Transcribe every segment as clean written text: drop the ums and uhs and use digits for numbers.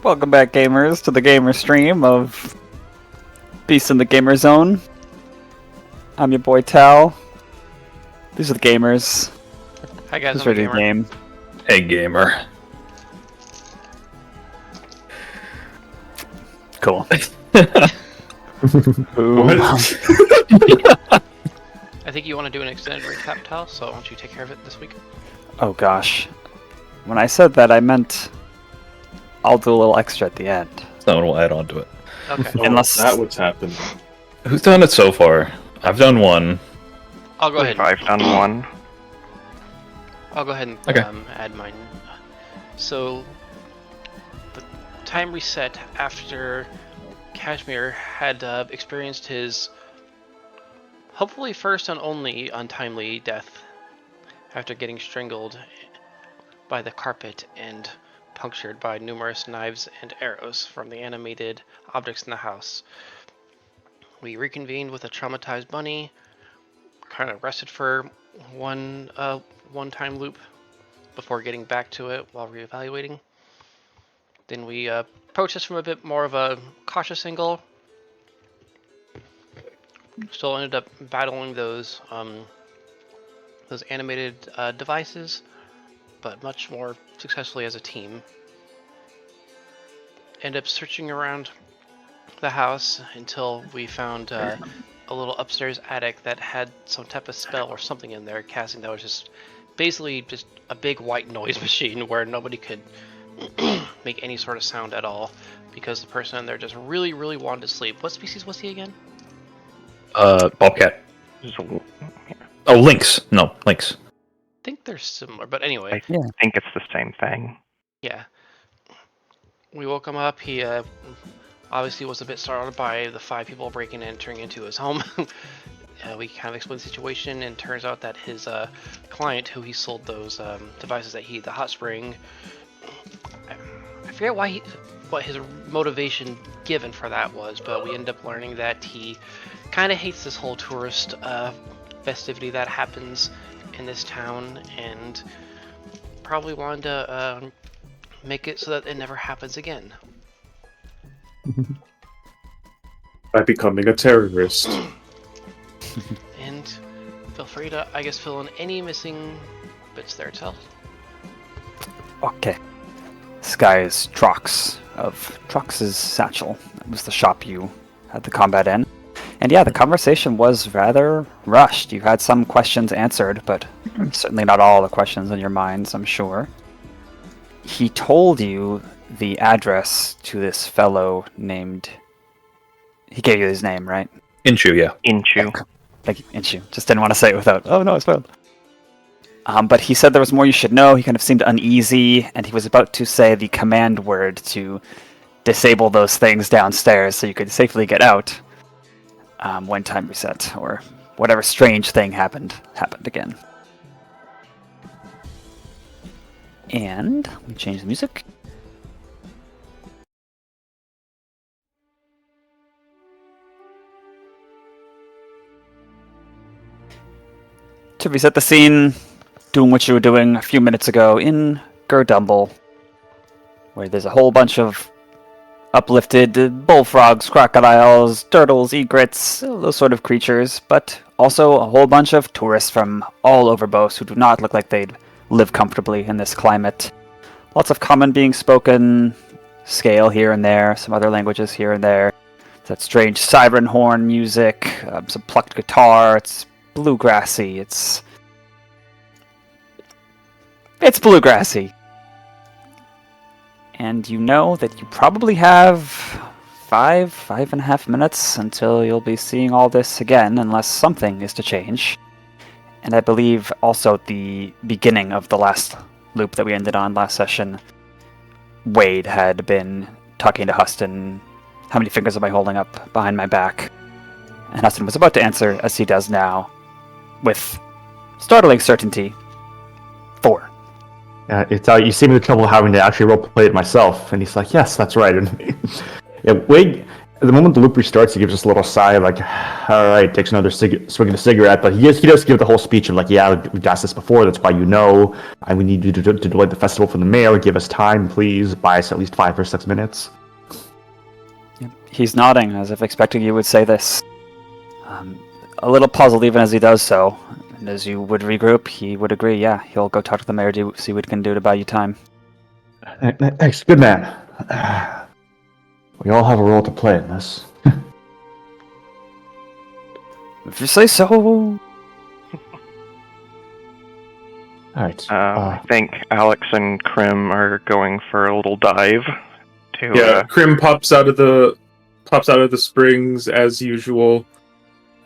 Welcome back, gamers, to the gamer stream of Beast in the Gamer Zone. I'm your boy Tal. These are the gamers. Hi guys, This I'm is a the gamer. game. Hey, gamer. Cool. I think you want to do an extended recap, Tal, so why don't you take care of it this week? Oh gosh. When I said that, I meant I'll do a little extra at the end. Someone will add on to it. Okay. Unless- that what's happened. Who's done it so far? I've done one. I'll go ahead. I've done one. I'll go ahead and Okay. add mine. So, the time reset after Cashmere had experienced his hopefully first and only untimely death after getting strangled by the carpet and punctured by numerous knives and arrows from the animated objects in the house. We reconvened with a traumatized bunny, kind of rested for one time loop before getting back to it while reevaluating. Then we approached this from a bit more of a cautious angle. Still ended up battling those animated devices, but much more successfully as a team. Ended up searching around the house until we found a little upstairs attic that had some type of spell or something in there casting that was just basically just a big white noise machine where nobody could make any sort of sound at all because the person in there just really, really wanted to sleep. What species was he again? Bobcat. Oh, lynx. No, lynx. I think they're similar, but anyway. I think it's the same thing. Yeah. We woke him up. He obviously was a bit startled by the 5 people breaking and entering into his home. We kind of explained the situation, and turns out that his client, who he sold those devices that the hot spring, I forget what his motivation given for that was, but we ended up learning that he kind of hates this whole tourist festivity that happens in this town, and probably wanted to make it so that it never happens again. By becoming a terrorist. And feel free to, I guess, fill in any missing bits there, Tal. Okay. This guy is Trox of Trox's Satchel. That was the shop you had the combat in. And yeah, the conversation was rather rushed. You had some questions answered, but certainly not all the questions in your minds, I'm sure. He told you the address to this fellow named... He gave you his name, right? Inchu, yeah. Inchu. Thank you, Inchu. Just didn't want to say it without... Oh no, I spoiled. But he said there was more you should know. He kind of seemed uneasy, and he was about to say the command word to disable those things downstairs so you could safely get out when time reset, or whatever strange thing happened again. And let me change the music. To reset the scene, doing what you were doing a few minutes ago in Gurdumble, where there's a whole bunch of uplifted bullfrogs, crocodiles, turtles, egrets, those sort of creatures, but also a whole bunch of tourists from all over Bos who do not look like they'd live comfortably in this climate. Lots of common being spoken, scale here and there, some other languages here and there. That strange siren horn music, some plucked guitar, it's bluegrassy, it's bluegrassy. And you know that you probably have 5.5 minutes until you'll be seeing all this again, unless something is to change. And I believe also the beginning of the last loop that we ended on last session, Wade had been talking to Huston, how many fingers am I holding up behind my back? And Huston was about to answer, as he does now, with startling certainty, 4. It's you see me in the trouble of having to actually roleplay it myself, and he's like, "Yes, that's right." And yeah, Wade the moment the loop restarts, he gives us a little sigh, like, all right, takes another swing of the cigarette, but he does give the whole speech of, like, yeah, we've asked this before, that's why you know, and we need you to delay the festival for the mayor, give us time, please, buy us at least 5 or 6 minutes. He's nodding, as if expecting you would say this. A little puzzled even as he does so, and as you would regroup, he would agree, yeah, he'll go talk to the mayor, see what he can do to buy you time. Thanks, good man. We all have a role to play in this. If you say so. Alright. I think Alex and Crim are going for a little dive to. Yeah, Crim pops out of the springs as usual,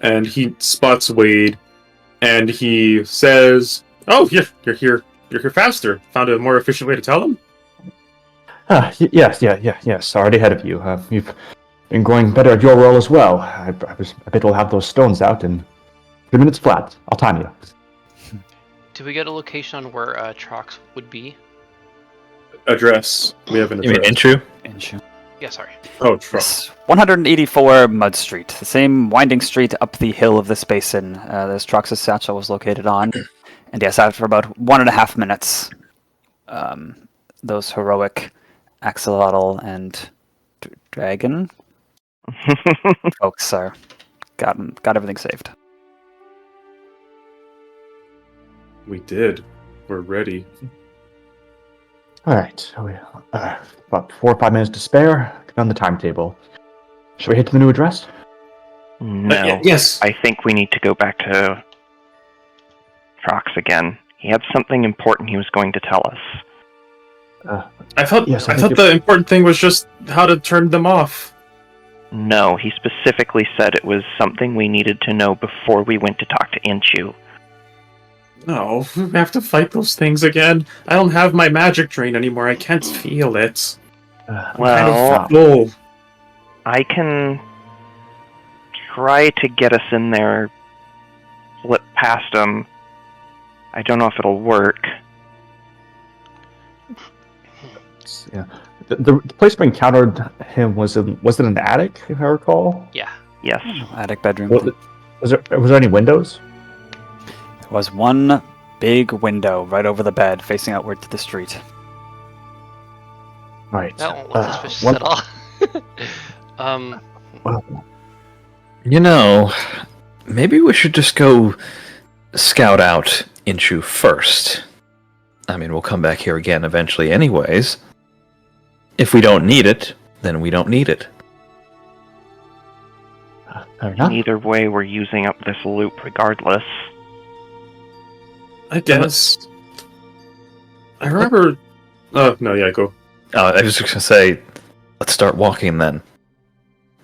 and he spots Wade, and he says, "Oh, you're here faster. Found a more efficient way to tell him." Yes. Already ahead of you. You've been growing better at your role as well. I bet we'll have those stones out in 3 minutes flat. I'll time you. Do we get a location on where Trox would be? Address. We have an You mean address. Inchu. Yeah, sorry. Oh, Trox. It's 184 Mud Street, the same winding street up the hill of this basin this Trox's satchel was located on. And yes, after about 1.5 minutes, those heroic Axolotl and Dragon folks are got everything saved. We did. We're ready. Alright, about 4 or 5 minutes to spare. Get on the timetable. Shall we head to the new address? No. Yes. I think we need to go back to Trox again. He had something important he was going to tell us. I thought Yes, I I thought think the important thing was just how to turn them off. No, he specifically said it was something we needed to know before we went to talk to Inchu. No, we have to fight those things again. I don't have my magic drain anymore. I can't feel it. Well, Oh, I can try to get us in there, slip past him. I don't know if it'll work. Yeah. The place we encountered him was it an attic, if I recall? Yeah. Yes. Attic bedroom. Was there any windows? There was one big window right over the bed, facing outward to the street. Right. That won't look suspicious one- at all. You know, maybe we should just go scout out Inchu first. I mean, we'll come back here again eventually anyways. If we don't need it, then we don't need it. Fair enough. Either way, we're using up this loop regardless. I guess. I remember. Oh no, yeah, go. I was just gonna say, let's start walking then.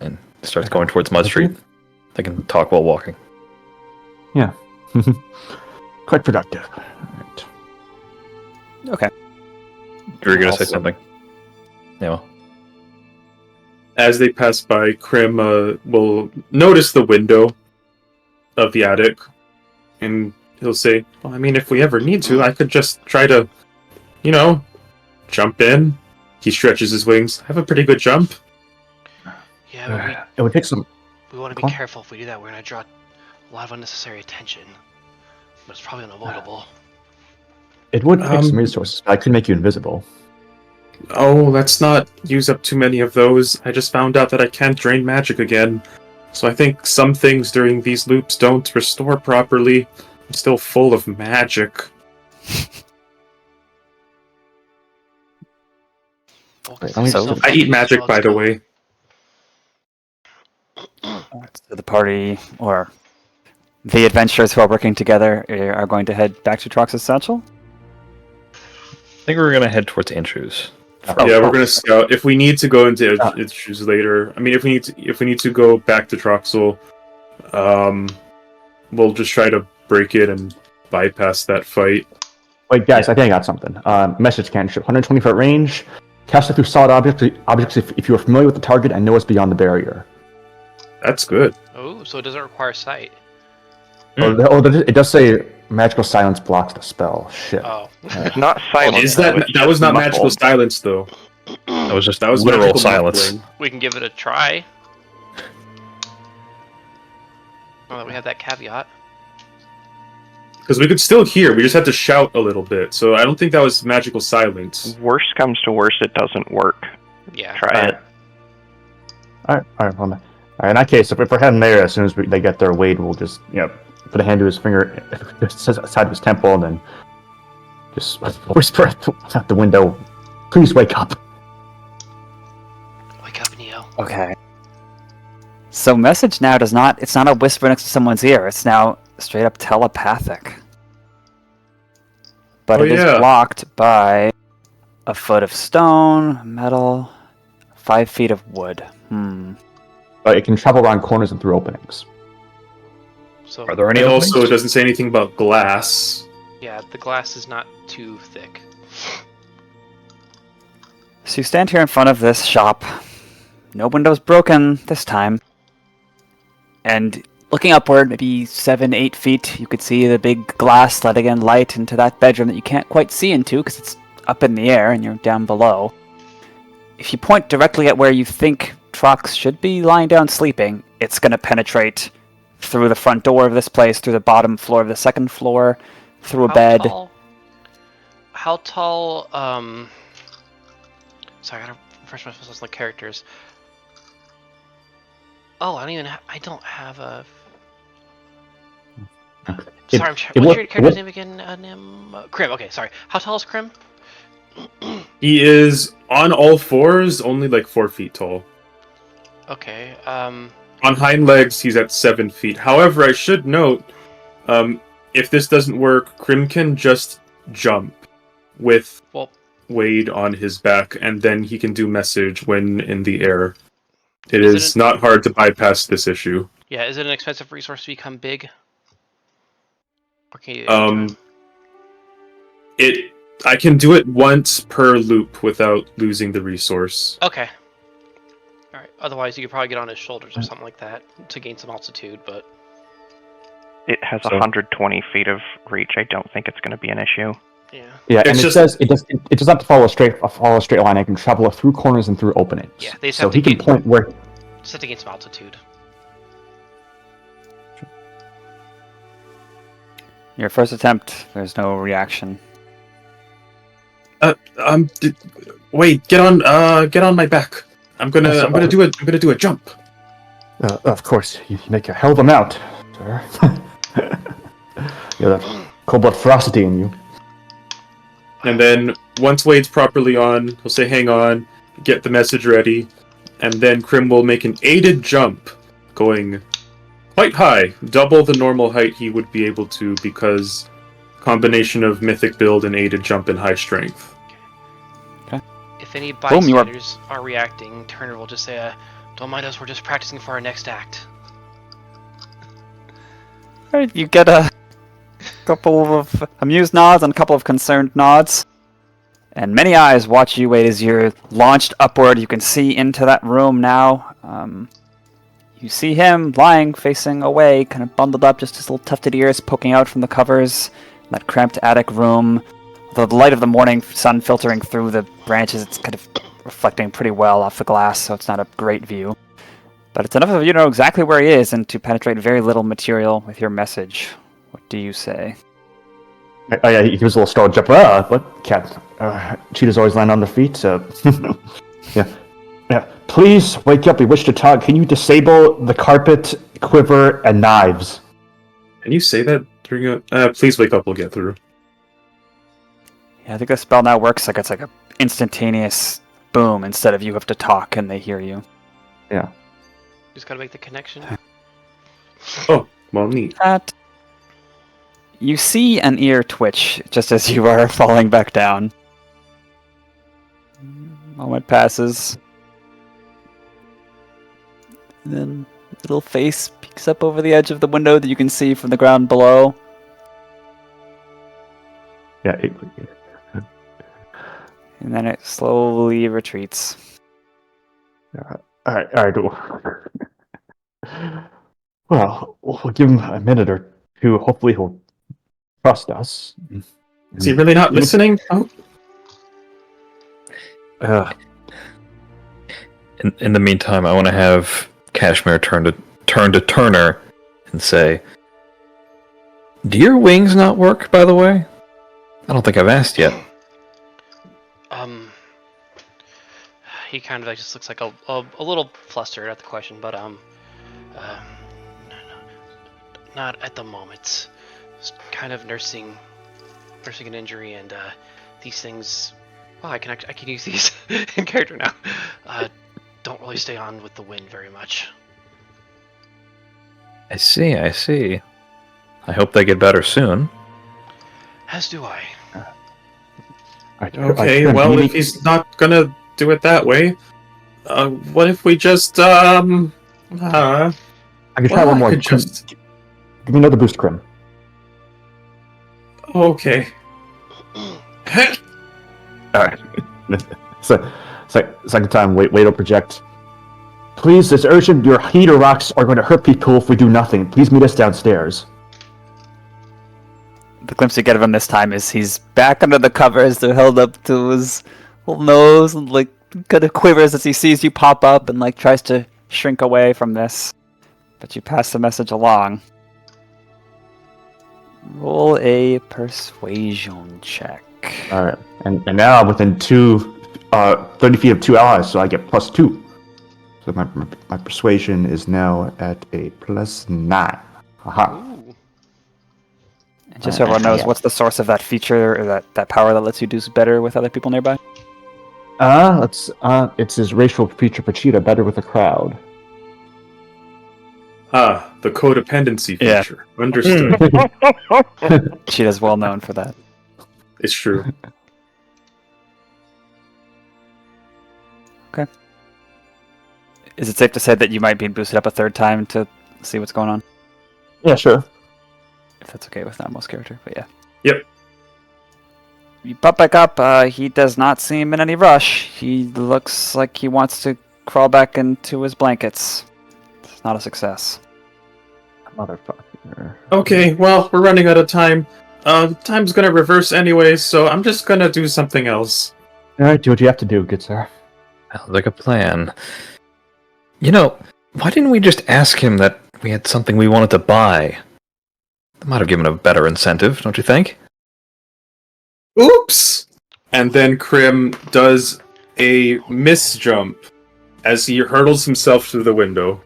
And start going towards Mud Street. They can talk while walking. Yeah. Quite productive. Right. Okay. You were gonna say Awesome. something? Yeah. Well. As they pass by, Crim will notice the window of the attic, and he'll say, "Well, I mean, if we ever need to, I could just try to, jump in." He stretches his wings. I have a pretty good jump. Yeah, It would take some. but we want to be Huh? careful if we do that. We're going to draw a lot of unnecessary attention. But it's probably unavoidable. It would take some Um, resources, but I could make you invisible. Oh, let's not use up too many of those. I just found out that I can't drain magic again. So I think some things during these loops don't restore properly. I'm still full of magic. So- I eat magic, by the way. So the party, or the adventurers who are working together, are going to head back to Trox's satchel? I think we're gonna head towards Inchu's. Yeah, we're gonna scout. If we need to go into issues later, I mean, if we need to go back to Troxel, we'll just try to break it and bypass that fight. Wait, guys, I think I got something. Message cantrip, 120 foot range. Cast it through solid objects if you are familiar with the target and know it's beyond the barrier. That's good. Oh, so it doesn't require sight. It does say magical silence blocks the spell. Shit. Oh. It's not silent. Is though, that it's that was just not muffled. magical silence though? That was just That was literal magical silence. muffling. We can give it a try. Now that we have that caveat. Because we could still hear, we just had to shout a little bit. So I don't think that was magical silence. Worst comes to worst, it doesn't work. Yeah. Try it. All right. Well, in that case, if we're heading there, as soon as they get there, Wade will just put a hand to his finger, side of his temple, and then just whisper out the window, "Please wake up." Wake up, Neo. Okay. So message now it's not a whisper next to someone's ear, it's now straight up telepathic. But it is blocked by a foot of stone, metal, 5 feet of wood. But it can travel around corners and through openings. So, Are there any And openings? also, it doesn't say anything about glass. yeah, the glass is not too thick. So you stand here in front of this shop. No windows broken this time. And looking upward, maybe 7-8 feet, you could see the big glass letting in light into that bedroom that you can't quite see into because it's up in the air and you're down below. If you point directly at where you think Trox should be lying down sleeping, it's going to penetrate through the front door of this place, through the bottom floor of the second floor, through a bed. How tall, sorry, I gotta refresh myself on the characters. Oh, I don't have a... Sorry, what's your character's name again? Crim, okay, sorry. How tall is Crim? He is on all fours, only like 4 feet tall. Okay, On hind legs, he's at 7 feet. However, I should note, if this doesn't work, Crim can just jump with Wade on his back, and then he can do message when in the air. It is not hard to bypass this issue. Yeah, is it an expensive resource to become big? Or can you I can do it once per loop without losing the resource. Okay. Alright, otherwise you could probably get on his shoulders or something like that to gain some altitude, but... It has 120 feet of reach. I don't think it's going to be an issue. Yeah. Yeah, and it says it does not follow a straight line. I can travel through corners and through openings. Yeah, they just so have to he can point where. Just have to gain some altitude. Your first attempt, there's no reaction. Wait, get on my back. I'm gonna do a jump. Of course, you make a hell of a mount, sir. You have that cold-blood ferocity in you. And then once Wade's properly on, he'll say, "Hang on," get the message ready, and then Crim will make an aided jump, going quite high, double the normal height he would be able to, because combination of mythic build and aided jump and high strength. If any bystanders are reacting, Turner will just say, "Don't mind us, we're just practicing for our next act." Alright, you get a couple of amused nods and a couple of concerned nods. And many eyes watch you, Wade, as you're launched upward. You can see into that room now. You see him lying, facing away, kind of bundled up, just his little tufted ears poking out from the covers. That cramped attic room. The light of the morning sun filtering through the branches, it's kind of reflecting pretty well off the glass, so it's not a great view. But it's enough of you to know exactly where he is and to penetrate very little material with your message. What do you say? Oh yeah, he gives a little startled jump. What cat? Cheetahs always land on their feet. Yeah. Please wake up. We wish to talk. Can you disable the carpet, quiver, and knives? Can you say that during a? Please wake up. We'll get through. Yeah, I think the spell now works like it's like a instantaneous boom instead of you have to talk and they hear you. Yeah. Just gotta make the connection. Oh, well, neat. You see an ear twitch just as you are falling back down. Moment passes. And then a little face peeks up over the edge of the window that you can see from the ground below. Yeah. And then it slowly retreats. All right. Well, we'll give him a minute or two. Hopefully, he'll trust us. Is he really not listening? Oh. In the meantime, I want to have Cashmere turn to Turner and say, "Do your wings not work, by the way? I don't think I've asked yet." He kind of just looks like a little flustered at the question, but not at the moment. Just kind of nursing an injury, and these things. Well, I can use these in character now. Don't really stay on with the wind very much. I see. I hope they get better soon. As do I. Okay, well, if he's not gonna do it that way, what if we just, I can try one more. Give me another boost, Crim. Okay. Alright. Second time, wait to project. Please, it's urgent. Your heater rocks are going to hurt people if we do nothing. Please meet us downstairs. The glimpse you get of him this time is he's back under the covers. They're held up to his little nose and like kind of quivers as he sees you pop up and like tries to shrink away from this. But you pass the message along. Roll a persuasion check. Alright. And now within 30 feet of 2 allies, so I get +2. So my persuasion is now at a +9. Aha. And just so everyone knows, what's the source of that feature or that power that lets you do better with other people nearby? It's his racial feature Pachita, better with a crowd. Ah, the codependency Yeah. feature. Understood. Cheetah's well known for that. It's true. Okay. Is it safe to say that you might be boosted up a third time to see what's going on? Yeah, sure. If that's okay with not most character, but yeah. Yep. You pop back up. He does not seem in any rush. He looks like he wants to crawl back into his blankets. It's not a success. Motherfucker. Okay, well, we're running out of time. Time's gonna reverse anyway, so I'm just gonna do something else. Alright, do what you have to do, good sir. Sounds like a plan. You know, why didn't we just ask him that we had something we wanted to buy? That might have given a better incentive, don't you think? Oops! And then Crim does a miss jump as he hurdles himself through the window.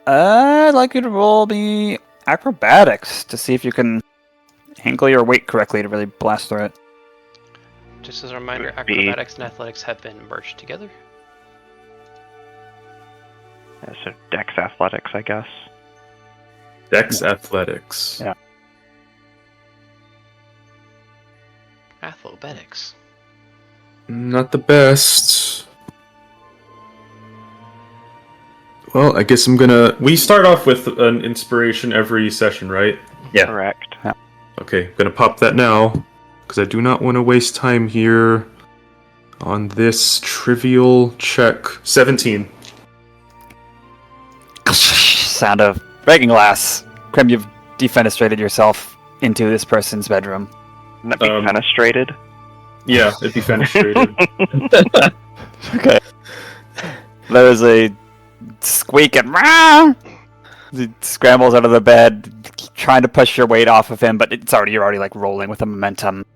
I'd like you to roll me acrobatics to see if you can angle your weight correctly to really blast through it. Just as a reminder, Would be- acrobatics and athletics have been merged together. Yeah, so Dex Athletics, I guess. Dex Athletics. Yeah. Athletics. Not the best. Well, I guess I'm gonna... We start off with an inspiration every session, right? Yeah. Correct. Okay, I'm gonna pop that now, because I do not want to waste time here on this trivial check. 17. Sound of breaking glass. Crim, you've defenestrated yourself into this person's bedroom. Wouldn't that be fenestrated? Yeah, it'd be fenestrated. Okay. There is a squeak and rah! He scrambles out of the bed, trying to push your weight off of him, but you're already like rolling with the momentum,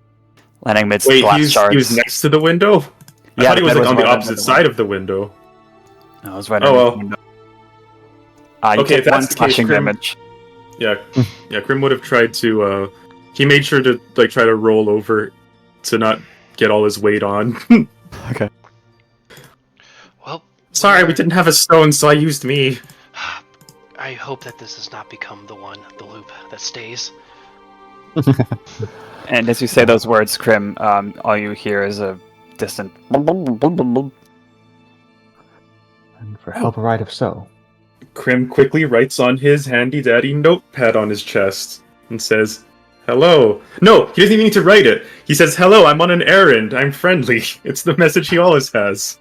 landing amidst Wait, glass he was shards. next to the window? I Yeah, thought he was the bed like on the right opposite under side of the window. No, it was right Oh, under well. the window. You Okay, take if one that's the case, slashing Crim- damage. Yeah, Crim would have tried to, he made sure to, like, try to roll over to not get all his weight on. Okay. Well, Sorry, we didn't have a stone, so I used me. I hope that this does not become the loop that stays. And as you say those words, Crim, all you hear is a distant. And for help a right if so. Crim quickly writes on his handy-dandy notepad on his chest and says, "Hello." No, he doesn't even need to write it. He says, "Hello, I'm on an errand. I'm friendly." It's the message he always has.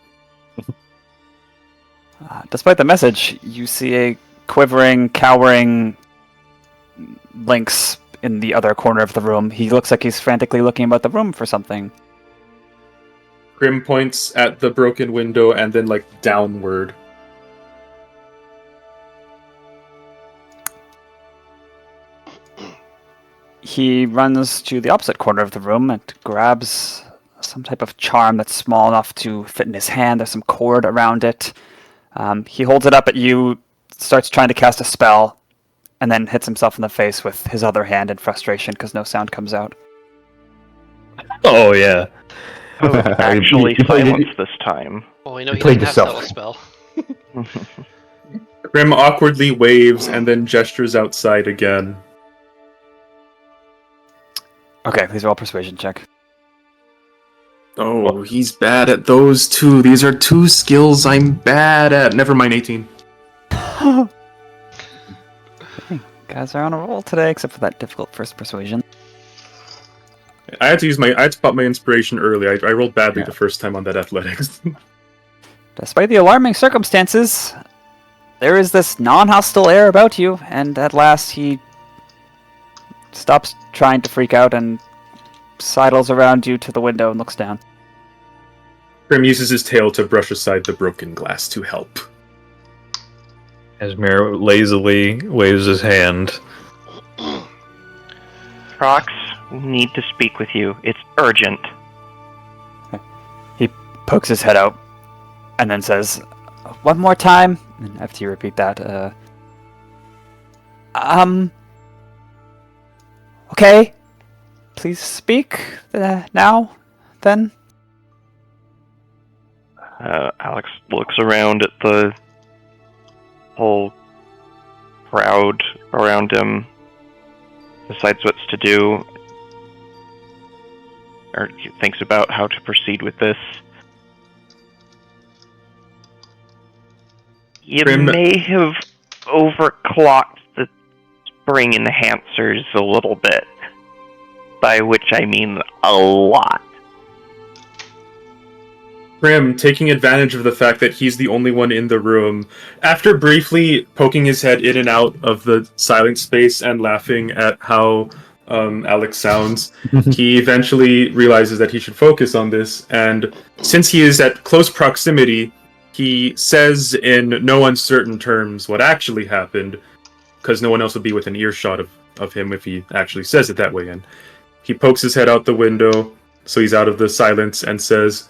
Despite the message, you see a quivering, cowering Lynx in the other corner of the room. He looks like he's frantically looking about the room for something. Crim points at the broken window and then, like, downward. He runs to the opposite corner of the room and grabs some type of charm that's small enough to fit in his hand. There's some cord around it. He holds it up at you, starts trying to cast a spell, and then hits himself in the face with his other hand in frustration because no sound comes out. Oh, yeah. Oh, actually You played it- silence this time. Well, we know You he played doesn't have yourself. spell spell. Crim awkwardly waves and then gestures outside again. Okay, please roll persuasion check. Oh, he's bad at those two. These are two skills I'm bad at. Never mind, 18. Guys are on a roll today, except for that difficult first persuasion. I had to pop my inspiration early. I rolled badly the first time on that athletics. Despite the alarming circumstances, there is this non-hostile air about you, and at last he stops trying to freak out and sidles around you to the window and looks down. Crim uses his tail to brush aside the broken glass to help. Cashmere lazily waves his hand. Prox, we need to speak with you. It's urgent. He pokes his head out and then says, "One more time." And after you repeat that, okay. Please speak now, then. Alex looks around at the whole crowd around him, decides what to do, or thinks about how to proceed with this. You Crim- may have overclocked the spring enhancers a little bit, by which I mean a lot. Crim, taking advantage of the fact that he's the only one in the room, after briefly poking his head in and out of the silent space and laughing at how Alex sounds, he eventually realizes that he should focus on this, and since he is at close proximity, he says in no uncertain terms what actually happened, because no one else would be within earshot of him if he actually says it that way, and he pokes his head out the window, so he's out of the silence, and says,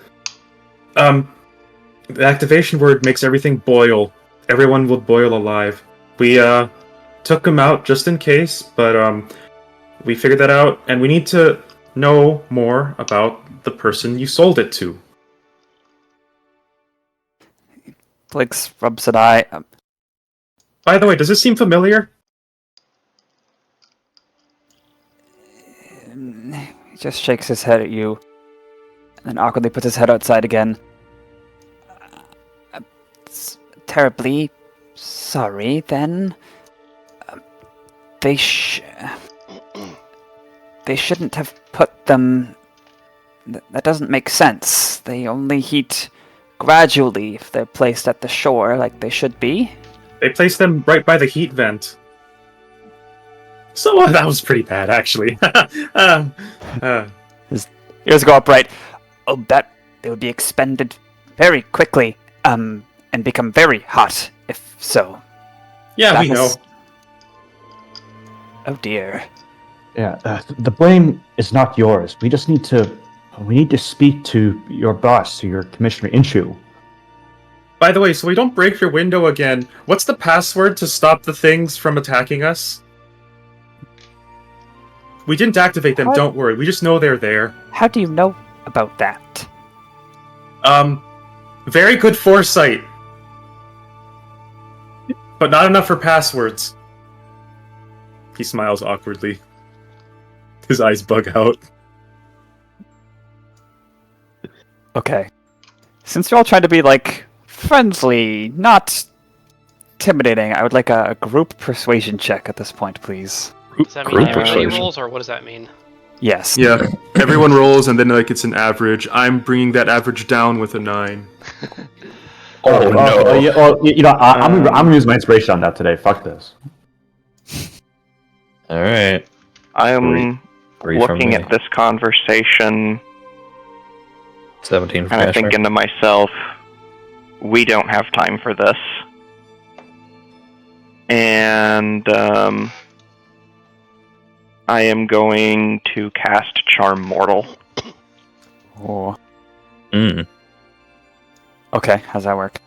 the activation word makes everything boil. Everyone will boil alive. We, took him out just in case, but, we figured that out, and we need to know more about the person you sold it to. Blake rubs an eye. By the way, does this seem familiar? He just shakes his head at you, and then awkwardly puts his head outside again. Terribly sorry, then. They shouldn't have put them... That doesn't make sense. They only heat gradually if they're placed at the shore like they should be. They placed them right by the heat vent. So that was pretty bad, actually. His ears go upright. Oh, that they would be expended very quickly, and become very hot, if so. Yeah, That we know. was- Oh dear. Yeah, the blame is not yours. We need to speak to your boss, to your Commissioner Inshu. By the way, so we don't break your window again, what's the password to stop the things from attacking us? We didn't activate them, What? don't worry. We just know they're there. How do you know about that? Very good foresight. But not enough for passwords. He smiles awkwardly. His eyes bug out. Okay. Since you're all trying to be, like, friendly, not intimidating, I would like a group persuasion check at this point, please. Does that mean Group everybody persuasion. rolls, or what does that mean? Yes. Yeah, everyone rolls and then like it's an average. I'm bringing that average down with a 9. Oh, no. Yeah, well, you know, I'm gonna use my inspiration on that today. Fuck this. All right. I'm Three from looking me. at this conversation. 17 for And I'm Cashmere. thinking to myself, we don't have time for this. And I am going to cast Charm Mortal. Oh. Mm. Okay, how's that work?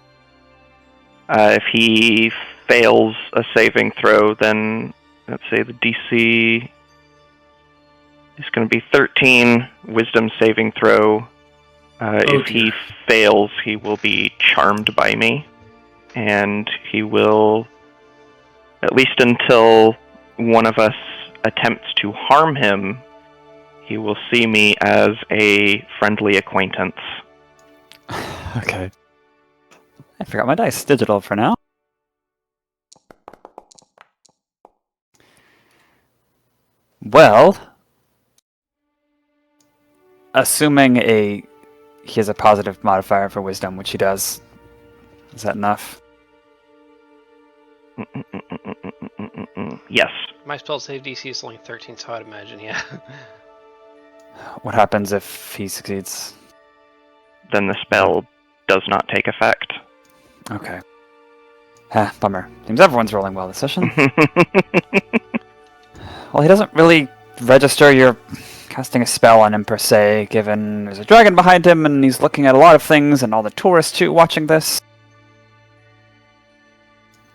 If he fails a saving throw, then let's say the DC is going to be 13 Wisdom saving throw. If he fails, he will be charmed by me, and he will, at least until one of us attempts to harm him, he will see me as a friendly acquaintance. Okay. I forgot my dice. Digital for now. Well, assuming he has a positive modifier for wisdom, which he does, is that enough? Yes. My spell save DC is only 13, so I'd imagine, yeah. What happens if he succeeds? Then the spell does not take effect. Okay. Bummer. Seems everyone's rolling well this session. Well, he doesn't really register you're casting a spell on him per se, given there's a dragon behind him and he's looking at a lot of things and all the tourists too watching this.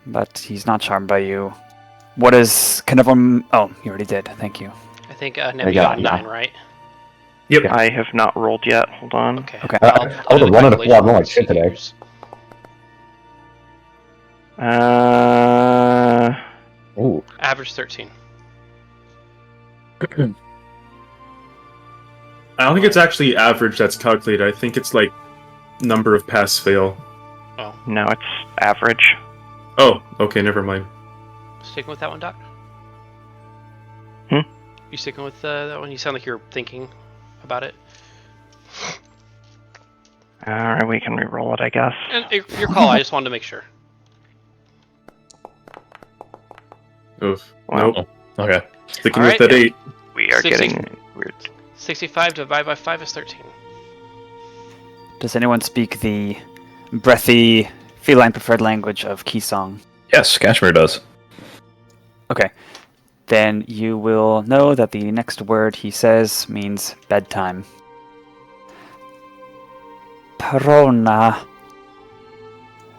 But he's not charmed by you. What is... Can everyone... Oh, you already did. Thank you. I think Nemi got 9, right? Yep. I have not rolled yet. Hold on. Okay. Okay. I was do the a 1 and a 4. I'm calculation not like shit for today. figures. Ooh. Average 13. I don't think it's actually average that's calculated. I think it's like number of pass-fail. Oh, No, it's average. Oh, okay, never mind. sticking with that one, Doc? Hmm? You sticking with that one? You sound like you're thinking about it. Alright, we can re-roll it, I guess. And your call. I just wanted to make sure. Oof. Wow. Nope. Okay. Sticking Alright, with that yeah. 8. We are 60. getting weird. 65 divided by 5 is 13. Does anyone speak the breathy, feline preferred language of Keysong? Yes, Cashmere does. Okay. Then you will know that the next word he says means bedtime. Perona.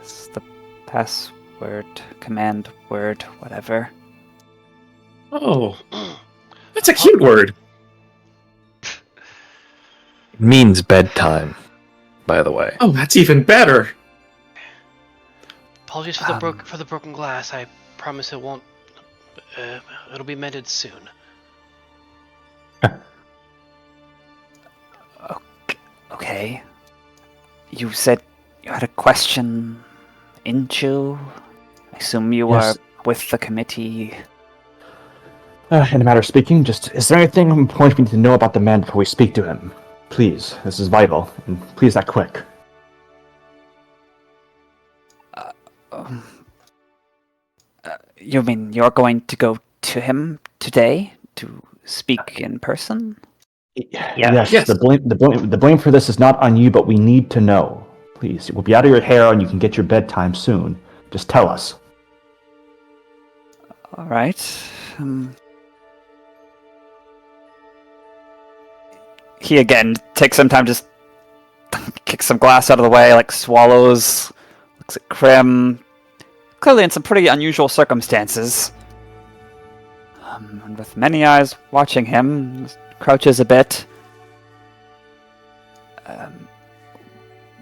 It's the password, command word, whatever. Oh, that's a cute word. Means bedtime, by the way. Oh, that's even better. Apologies for the broken glass. I promise it won't. It'll be mended soon. Okay. You said you had a question, Inchu? I assume you Yes. are with the committee. In a matter of speaking, just is there anything important we need to know about the man before we speak to him? Please, this is vital, and please act quick. You mean you're going to go to him today to speak in person? Yes. Yes. The blame for this is not on you, but we need to know. Please, it will be out of your hair, and you can get your bedtime soon. Just tell us. All right. He again takes some time, just kicks some glass out of the way, like swallows, looks at Crim, clearly in some pretty unusual circumstances. And with many eyes watching him, crouches a bit.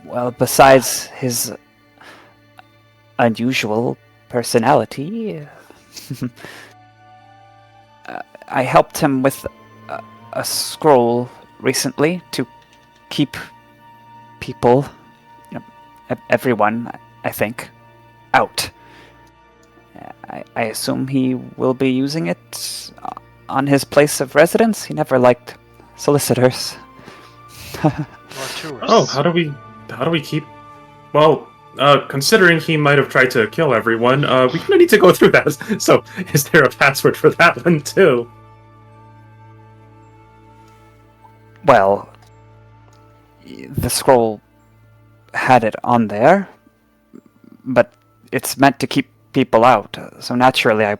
Well, besides his unusual personality, I helped him with a scroll recently to keep people, everyone, I think, out. I assume he will be using it on his place of residence. He never liked solicitors. Or tourists. Oh, how do we keep... Well, considering he might have tried to kill everyone, we kind of need to go through that. So, is there a password for that one, too? Well, the scroll had it on there, but it's meant to keep people out. So naturally,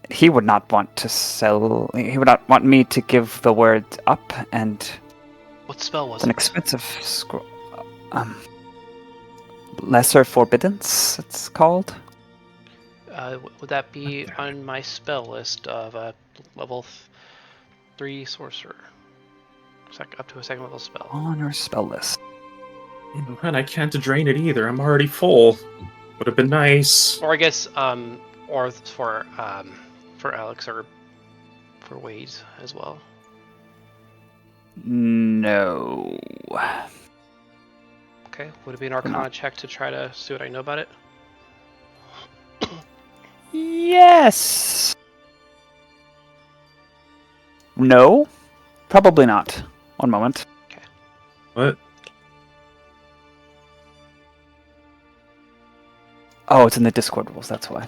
he would not want to sell. He would not want me to give the word up, and What spell was it's an it? expensive scroll. Lesser Forbiddance, it's called. Would that be on my spell list of level 3 sorcerer? Up to a second level spell. On your spell list. And I can't drain it either. I'm already full. Would have been nice. Or I guess, or for Alex or for Wade as well. No. Okay, would it be an Arcana check to try to see what I know about it? Yes. No. Probably not. One moment. What? Oh, it's in the Discord rules, that's why.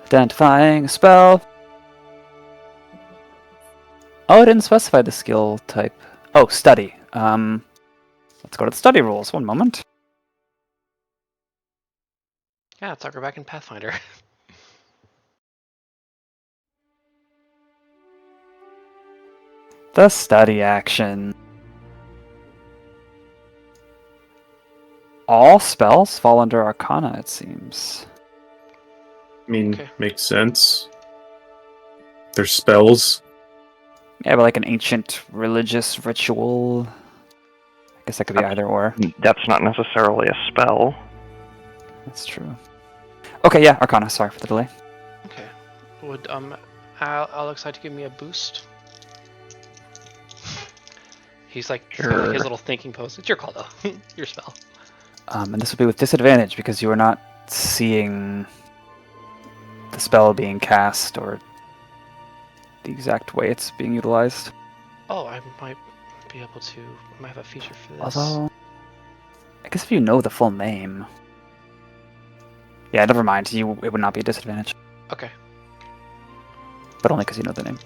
Identifying a spell. Oh, it didn't specify the skill type. Oh, study. Let's go to the study rules. One moment. Yeah, let's talk her back in Pathfinder. The study action. All spells fall under Arcana, it seems. I mean, Okay. makes sense. They're spells. Yeah, but like an ancient religious ritual. I guess that could be either or. That's not necessarily a spell. That's true. Okay, yeah, Arcana. Sorry for the delay. Okay. Would Alex like to give me a boost? He's like doing his little thinking pose. It's your call though. Your spell. And this will be with disadvantage because you are not seeing the spell being cast or the exact way it's being utilized. Oh, I might be able to. I might have a feature for this. Although, I guess if you know the full name. Yeah, never mind. It would not be a disadvantage, Okay. but only because you know the name.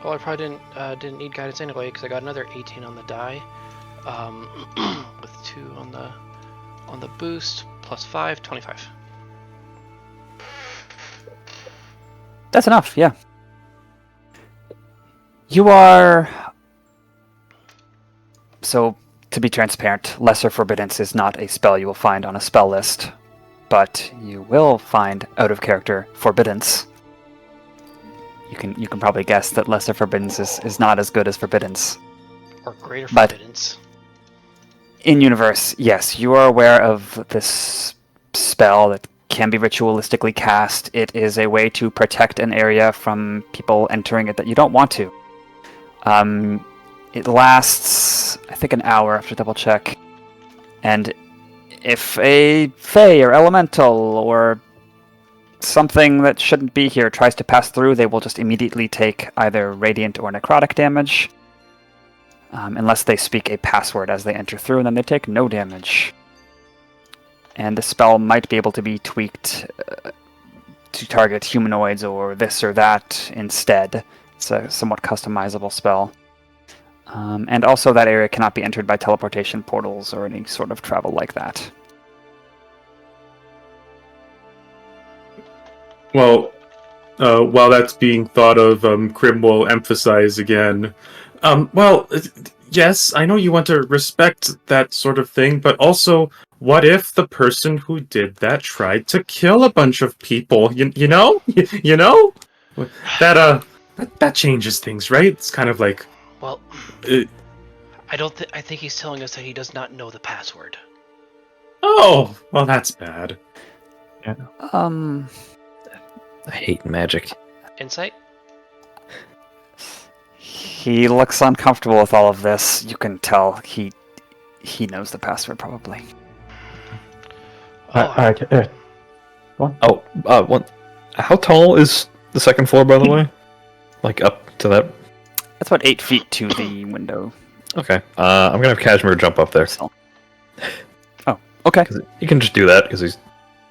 Well, I probably didn't need guidance anyway because I got another 18 on the die, with 2 on the boost plus 5, 25. That's enough, yeah. You are... So, to be transparent, Lesser Forbiddance is not a spell you will find on a spell list, but you will find out-of-character Forbiddance. You can probably guess that Lesser Forbiddance is not as good as Forbiddance. Or greater But- forbiddance. In-universe, yes, you are aware of this spell that can be ritualistically cast. It is a way to protect an area from people entering it that you don't want to. It lasts, I think, an hour after double check. And if a Fae or Elemental or something that shouldn't be here tries to pass through, they will just immediately take either radiant or necrotic damage. Unless they speak a password as they enter through, and then they take no damage. And the spell might be able to be tweaked to target humanoids or this or that instead. It's a somewhat customizable spell. And also that area cannot be entered by teleportation portals or any sort of travel like that. Well, while that's being thought of, Crim will emphasize again. Yes, I know you want to respect that sort of thing, but also, what if the person who did that tried to kill a bunch of people? You know? You know? That changes things, right? It's kind of like... Well, Uh, I think he's telling us that he does not know the password. oh, well, that's bad. Um, I hate magic. Insight? he looks uncomfortable with all of this. You can tell he knows the password probably. Oh, Oh, one. How tall is the second floor, by the way? Like up to that? That's about 8 feet to the window. Okay. I'm gonna have Cashmere jump up there. So. Oh, okay. 'Cause he can just do that because he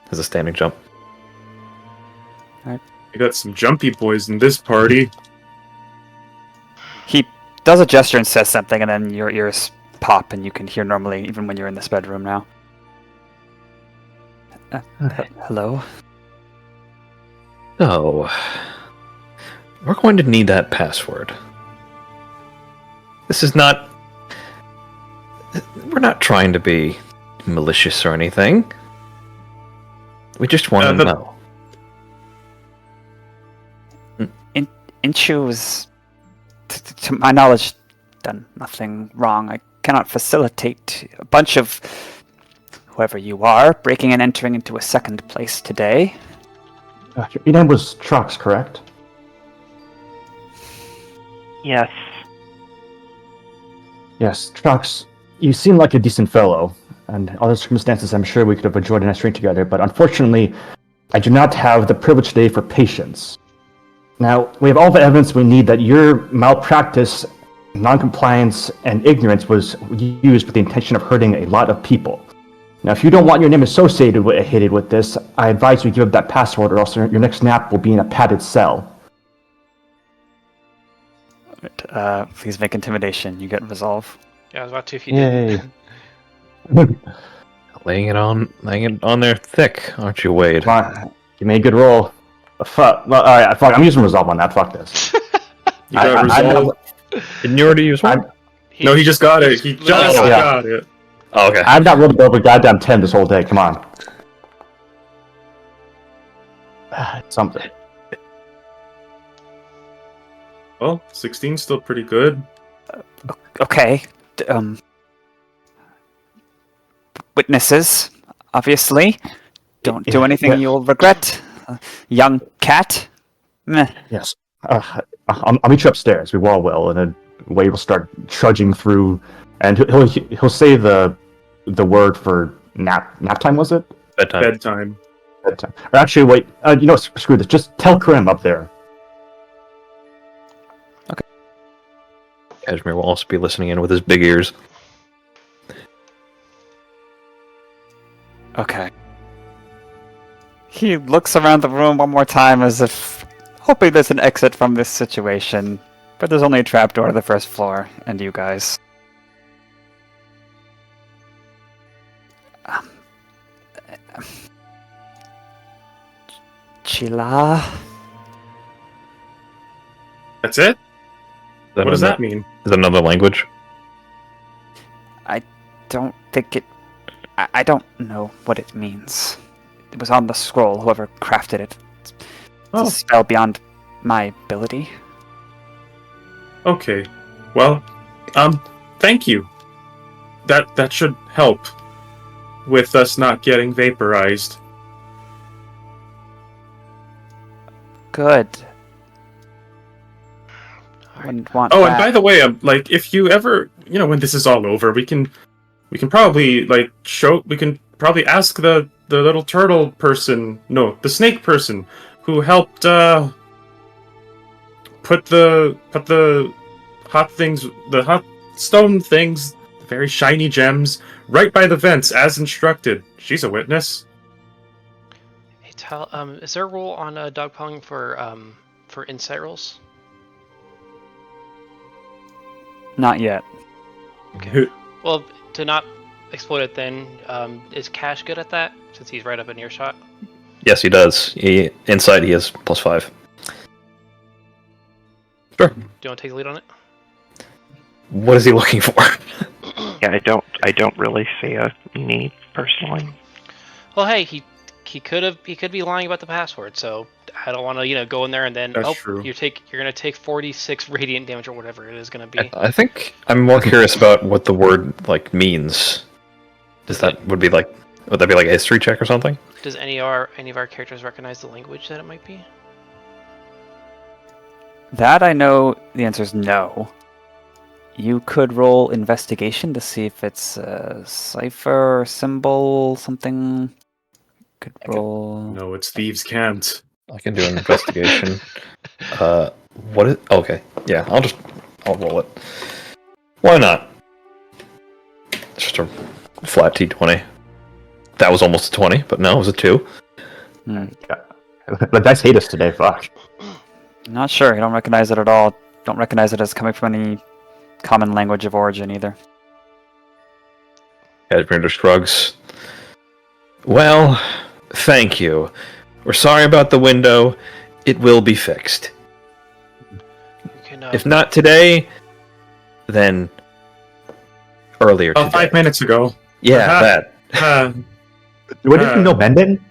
has a standing jump. We got some jumpy boys in this party. He does a gesture and says something, and then your ears pop, and you can hear normally, even when you're in this bedroom now. Hello? So, we're going to need that password. This is not... We're not trying to be malicious or anything. We just want to know. Inchu's, to my knowledge, done nothing wrong. I cannot facilitate a bunch of whoever you are breaking and entering into a second place today. Your name was Trucks, correct? Yes. Yes, Trucks. You seem like a decent fellow, and other circumstances I'm sure we could have enjoyed a nice drink together, but unfortunately, I do not have the privilege today for patience. Now, we have all the evidence we need that your malpractice, non-compliance, and ignorance was used with the intention of hurting a lot of people. Now, if you don't want your name associated with this, I advise you give up that password, or else your next nap will be in a padded cell. Please make intimidation. You get resolve. Yeah, I was about to if you Yay. didn't. Laying it on there thick, aren't you, Wade? Come on. You made a good roll. Fuck. Well, alright, fuck. I'm using resolve on that. Fuck this. You got resolve? Didn't you already use one? No, he just got it. He just got it. Oh, okay. I've not rolled over goddamn 10 this whole day. Come on. Something. Well, 16's still pretty good. Okay. Witnesses, obviously. Don't do anything you'll regret. Young cat. Meh. Yes. I'll meet you upstairs. We all will, and then Wade will start trudging through, and he'll say the word for nap. Nap time, was it? Bedtime. Bedtime. Or actually, wait. Screw this. Just tell Crim up there. Cashmere will also be listening in with his big ears. Okay. He looks around the room one more time as if hoping there's an exit from this situation, but there's only a trapdoor to the first floor, and you guys. Chila? That's it? What does that mean? Is that another language? I don't think it... I don't know what it means. It was on the scroll, whoever crafted it. It's a spell beyond my ability. Okay. Well, thank you. That should help with us not getting vaporized. Good. Wouldn't want Oh, that. and by the way, like, if you ever, when this is all over, we can probably ask the little turtle person, no, the snake person, who helped put the hot things, the hot stone things, the very shiny gems, right by the vents as instructed. She's a witness. Hey, is there a rule on dogpiling for insight rolls? Not yet. Okay. Well, to not exploit it then, is Cash good at that, since he's right up in earshot? Yes, he does. Inside, he has +5. Sure. Do you want to take the lead on it? What is he looking for? Yeah, I don't really see a need personally. Well, hey, he could be lying about the password, so I don't want to go in there and then true. you're gonna take 46 radiant damage or whatever it is gonna be. I think I'm more curious about what the word means. Would that be like a history check or something? Does any of our characters recognize the language that it might be? That I know the answer is no. You could roll investigation to see if it's a cipher or symbol, something. Could roll. No, it's thieves can't. I can do an investigation. What is... Okay, yeah, I'll roll it. Why not? It's just a flat T20. That was almost a 20, but no, it was a 2. Yeah. The dice hate us today, fuck. Not sure. I don't recognize it at all. Don't recognize it as coming from any common language of origin either. Cashmere shrugs. Well, thank you. We're sorry about the window. It will be fixed. You can, If not today, then earlier today. 5 minutes ago. Yeah, Uh-huh. that. What did you know, Bendon?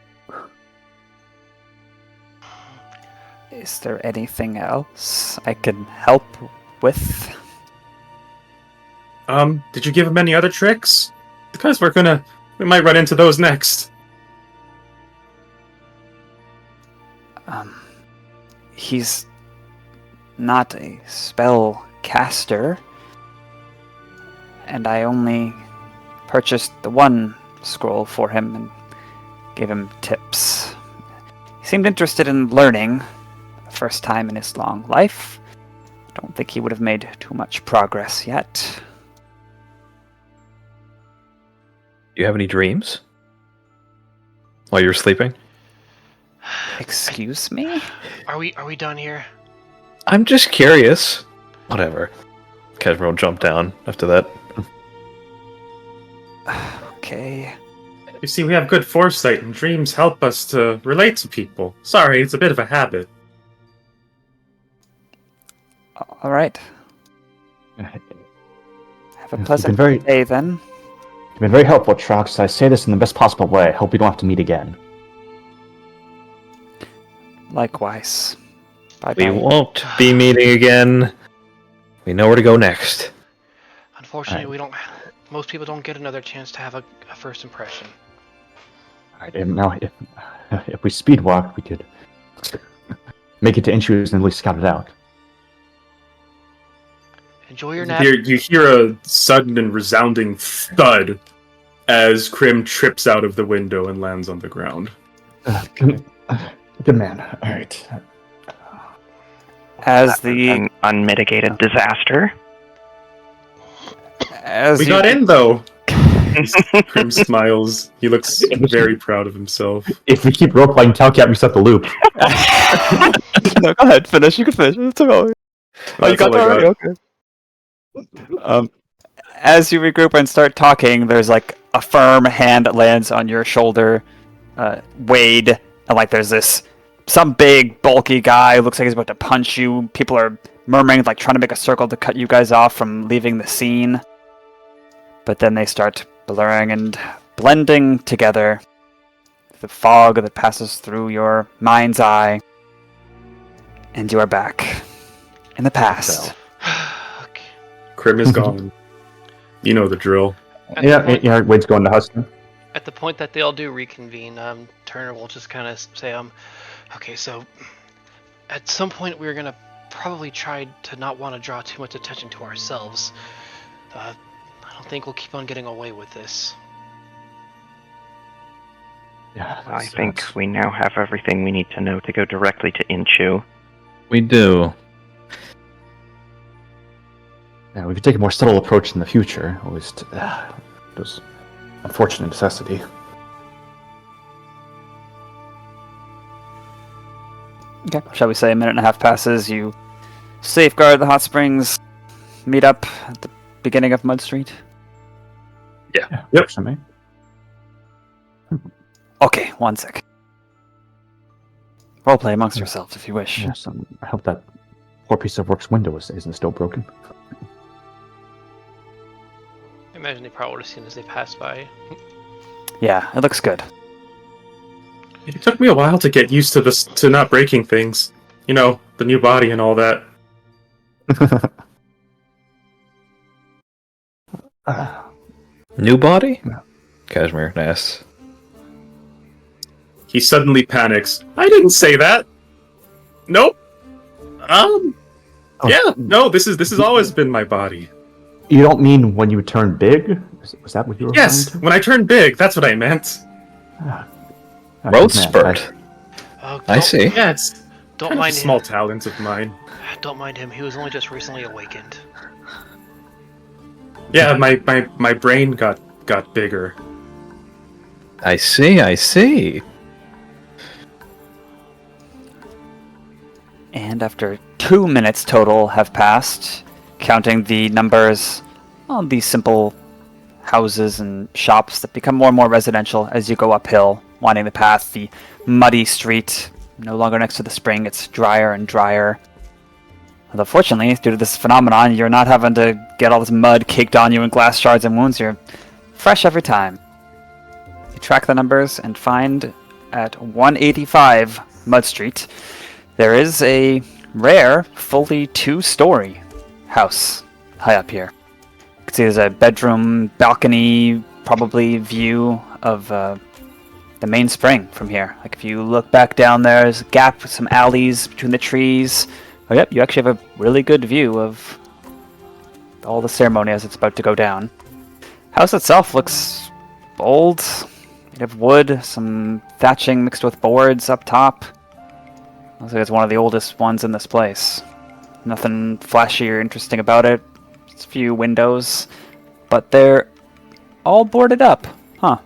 Is there anything else I can help with? Did you give him any other tricks? Because we might run into those next. He's not a spell caster, and I only purchased the one scroll for him and gave him tips. He seemed interested in learning the first time in his long life. I don't think he would have made too much progress yet. Do you have any dreams? While you're sleeping? Excuse me? Are we done here? I'm just curious. Whatever. Cashmere will jump down after that. Okay. You see, we have good foresight, and dreams help us to relate to people. Sorry, it's a bit of a habit. All right. Have a pleasant very- day then. You've been very helpful, Trox. I say this in the best possible way. I hope we don't have to meet again. Likewise. Bye We bye. won't be meeting again. We know where to go next. Unfortunately, we don't. Most people don't get another chance to have a first impression. Alright, and now if we speed walk, we could make it to Inchus and really scout it out. Enjoy your nap. You hear a sudden and resounding thud as Crim trips out of the window and lands on the ground. Good man. Alright. As the An unmitigated disaster. as We you, got in, though! Crim smiles. He looks very proud of himself. If we keep roleplaying, Talcat reset the loop. No, go ahead. Finish. You can finish. It's okay. Oh, you That's got all that I already? Okay. As you regroup and start talking, there's like a firm hand that lands on your shoulder, Wade, and like there's some big bulky guy who looks like he's about to punch you. People are murmuring, like trying to make a circle to cut you guys off from leaving the scene. But then they start blurring and blending together. The fog that passes through your mind's eye, and you are back in the past. Okay. Crim is gone. You know the drill. Yeah, Wade's going to Hudson. At the point that they all do reconvene, Turner will just kind of say, okay, so at some point we're gonna probably try to not want to draw too much attention to ourselves. I don't think we'll keep on getting away with this. Yeah, I think we now have everything we need to know to go directly to Inchu. We do. Yeah, we could take a more subtle approach in the future. At least, it was unfortunate necessity. Okay. Shall we say a minute and a half passes, you safeguard the hot springs, meet up at the beginning of Mud Street? Yeah. Yep. Something. Okay, one sec. Roleplay amongst yourselves if you wish. Yes, I hope that poor piece of work's window isn't still broken. I imagine they probably would have seen as they passed by. Yeah, it looks good. It took me a while to get used to this, to not breaking things. You know, the new body and all that. New body? No. Cashmere asks. He suddenly panics. I didn't say that. Nope. Yeah, no, this has always been my body. You don't mean when you turn big? Was that what you were Yes, referring when I turned big, that's what I meant. to? Growth Man, spurt. Oh, I see. Yeah, it's Don't kind of a mind small him. talent of mine. Don't mind him. He was only just recently awakened. Yeah, my brain got bigger. I see. And after 2 minutes total have passed, counting the numbers on these simple houses and shops that become more and more residential as you go uphill, winding the path, the muddy street, no longer next to the spring, it's drier and drier. Although fortunately, due to this phenomenon, you're not having to get all this mud caked on you in glass shards and wounds, you're fresh every time. You track the numbers and find at 185 Mud Street, there is a rare, fully 2-story house high up here. You can see there's a bedroom, balcony, probably view of the main spring from here. Like if you look back down there, there's a gap with some alleys between the trees. Oh yep, you actually have a really good view of all the ceremony as it's about to go down. House itself looks old, made of wood, some thatching mixed with boards up top. Looks like it's one of the oldest ones in this place. Nothing flashy or interesting about it. Just a few windows, but they're all boarded up. Huh.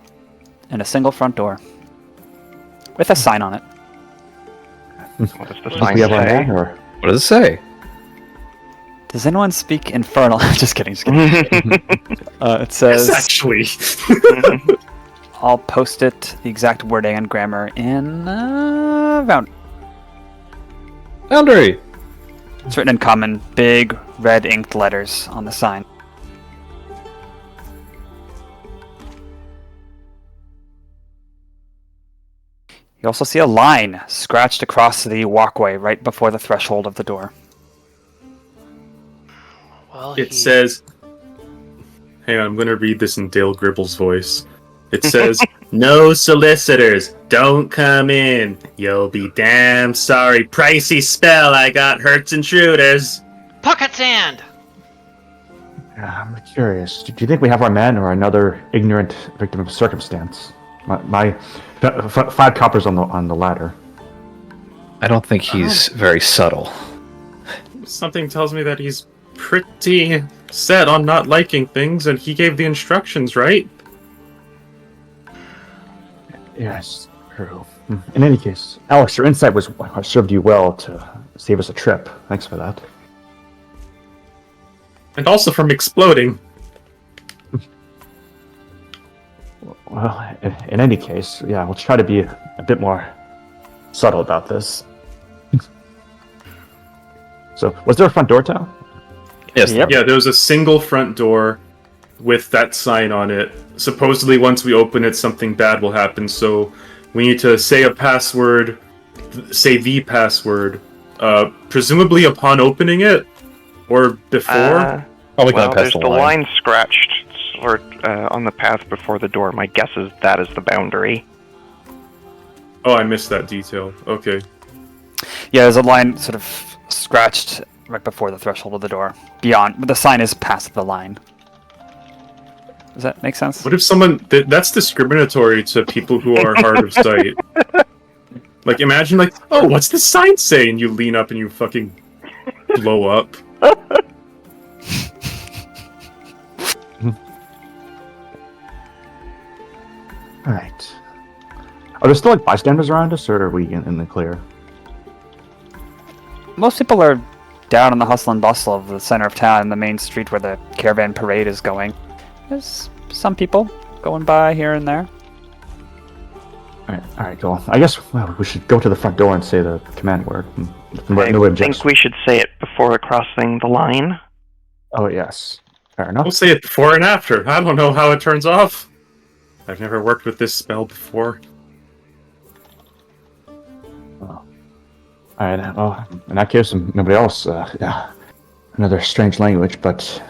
And a single front door. With a sign on it. What does the Do sign we have our say? man, or What does it say? Does anyone speak Infernal? Just kidding, just kidding. It says... Yes, actually. I'll post it, the exact wording and grammar, in Foundry! It's written in common, big, red inked letters on the sign. You also see a line scratched across the walkway right before the threshold of the door. Well, It says... Hang on, I'm going to read this in Dale Gribble's voice. It says, "No solicitors, don't come in. You'll be damn sorry. Pricey spell, I got hurts intruders." Pocket sand! I'm curious. Do you think we have our man or another ignorant victim of circumstance? My 5 coppers on the ladder. I don't think he's very subtle. Something tells me that he's pretty set on not liking things, and he gave the instructions, right? Yes, true. In any case, Alex, your insight served you well to save us a trip. Thanks for that. And also from exploding. Well, in any case, yeah, we'll try to be a bit more subtle about this. So, was there a front door, Tao? Yes. Yep. Yeah, there was a single front door with that sign on it. Supposedly, once we open it, something bad will happen, so we need to say a password, say the password, presumably upon opening it, or before? Probably Well, gonna there's pass the line scratched on the path before the door. My guess is that is the boundary. Oh, I missed that detail. Okay. Yeah, there's a line sort of scratched right before the threshold of the door. Beyond, but the sign is past the line. Does that make sense? What if someone... that's discriminatory to people who are hard of sight. Like, imagine, like, oh, what's the sign say? And you lean up and you fucking blow up. Alright. Are there still, like, bystanders around us, or are we in the clear? Most people are down in the hustle and bustle of the center of town, the main street where the caravan parade is going. There's some people going by here and there. Alright, cool. I guess, well, we should go to the front door and say the command word. I think we should say it before crossing the line. Oh, yes. Fair enough. We'll say it before and after. I don't know how it turns off. I've never worked with this spell before. Alright, well, in that case, nobody else, yeah. Another strange language, but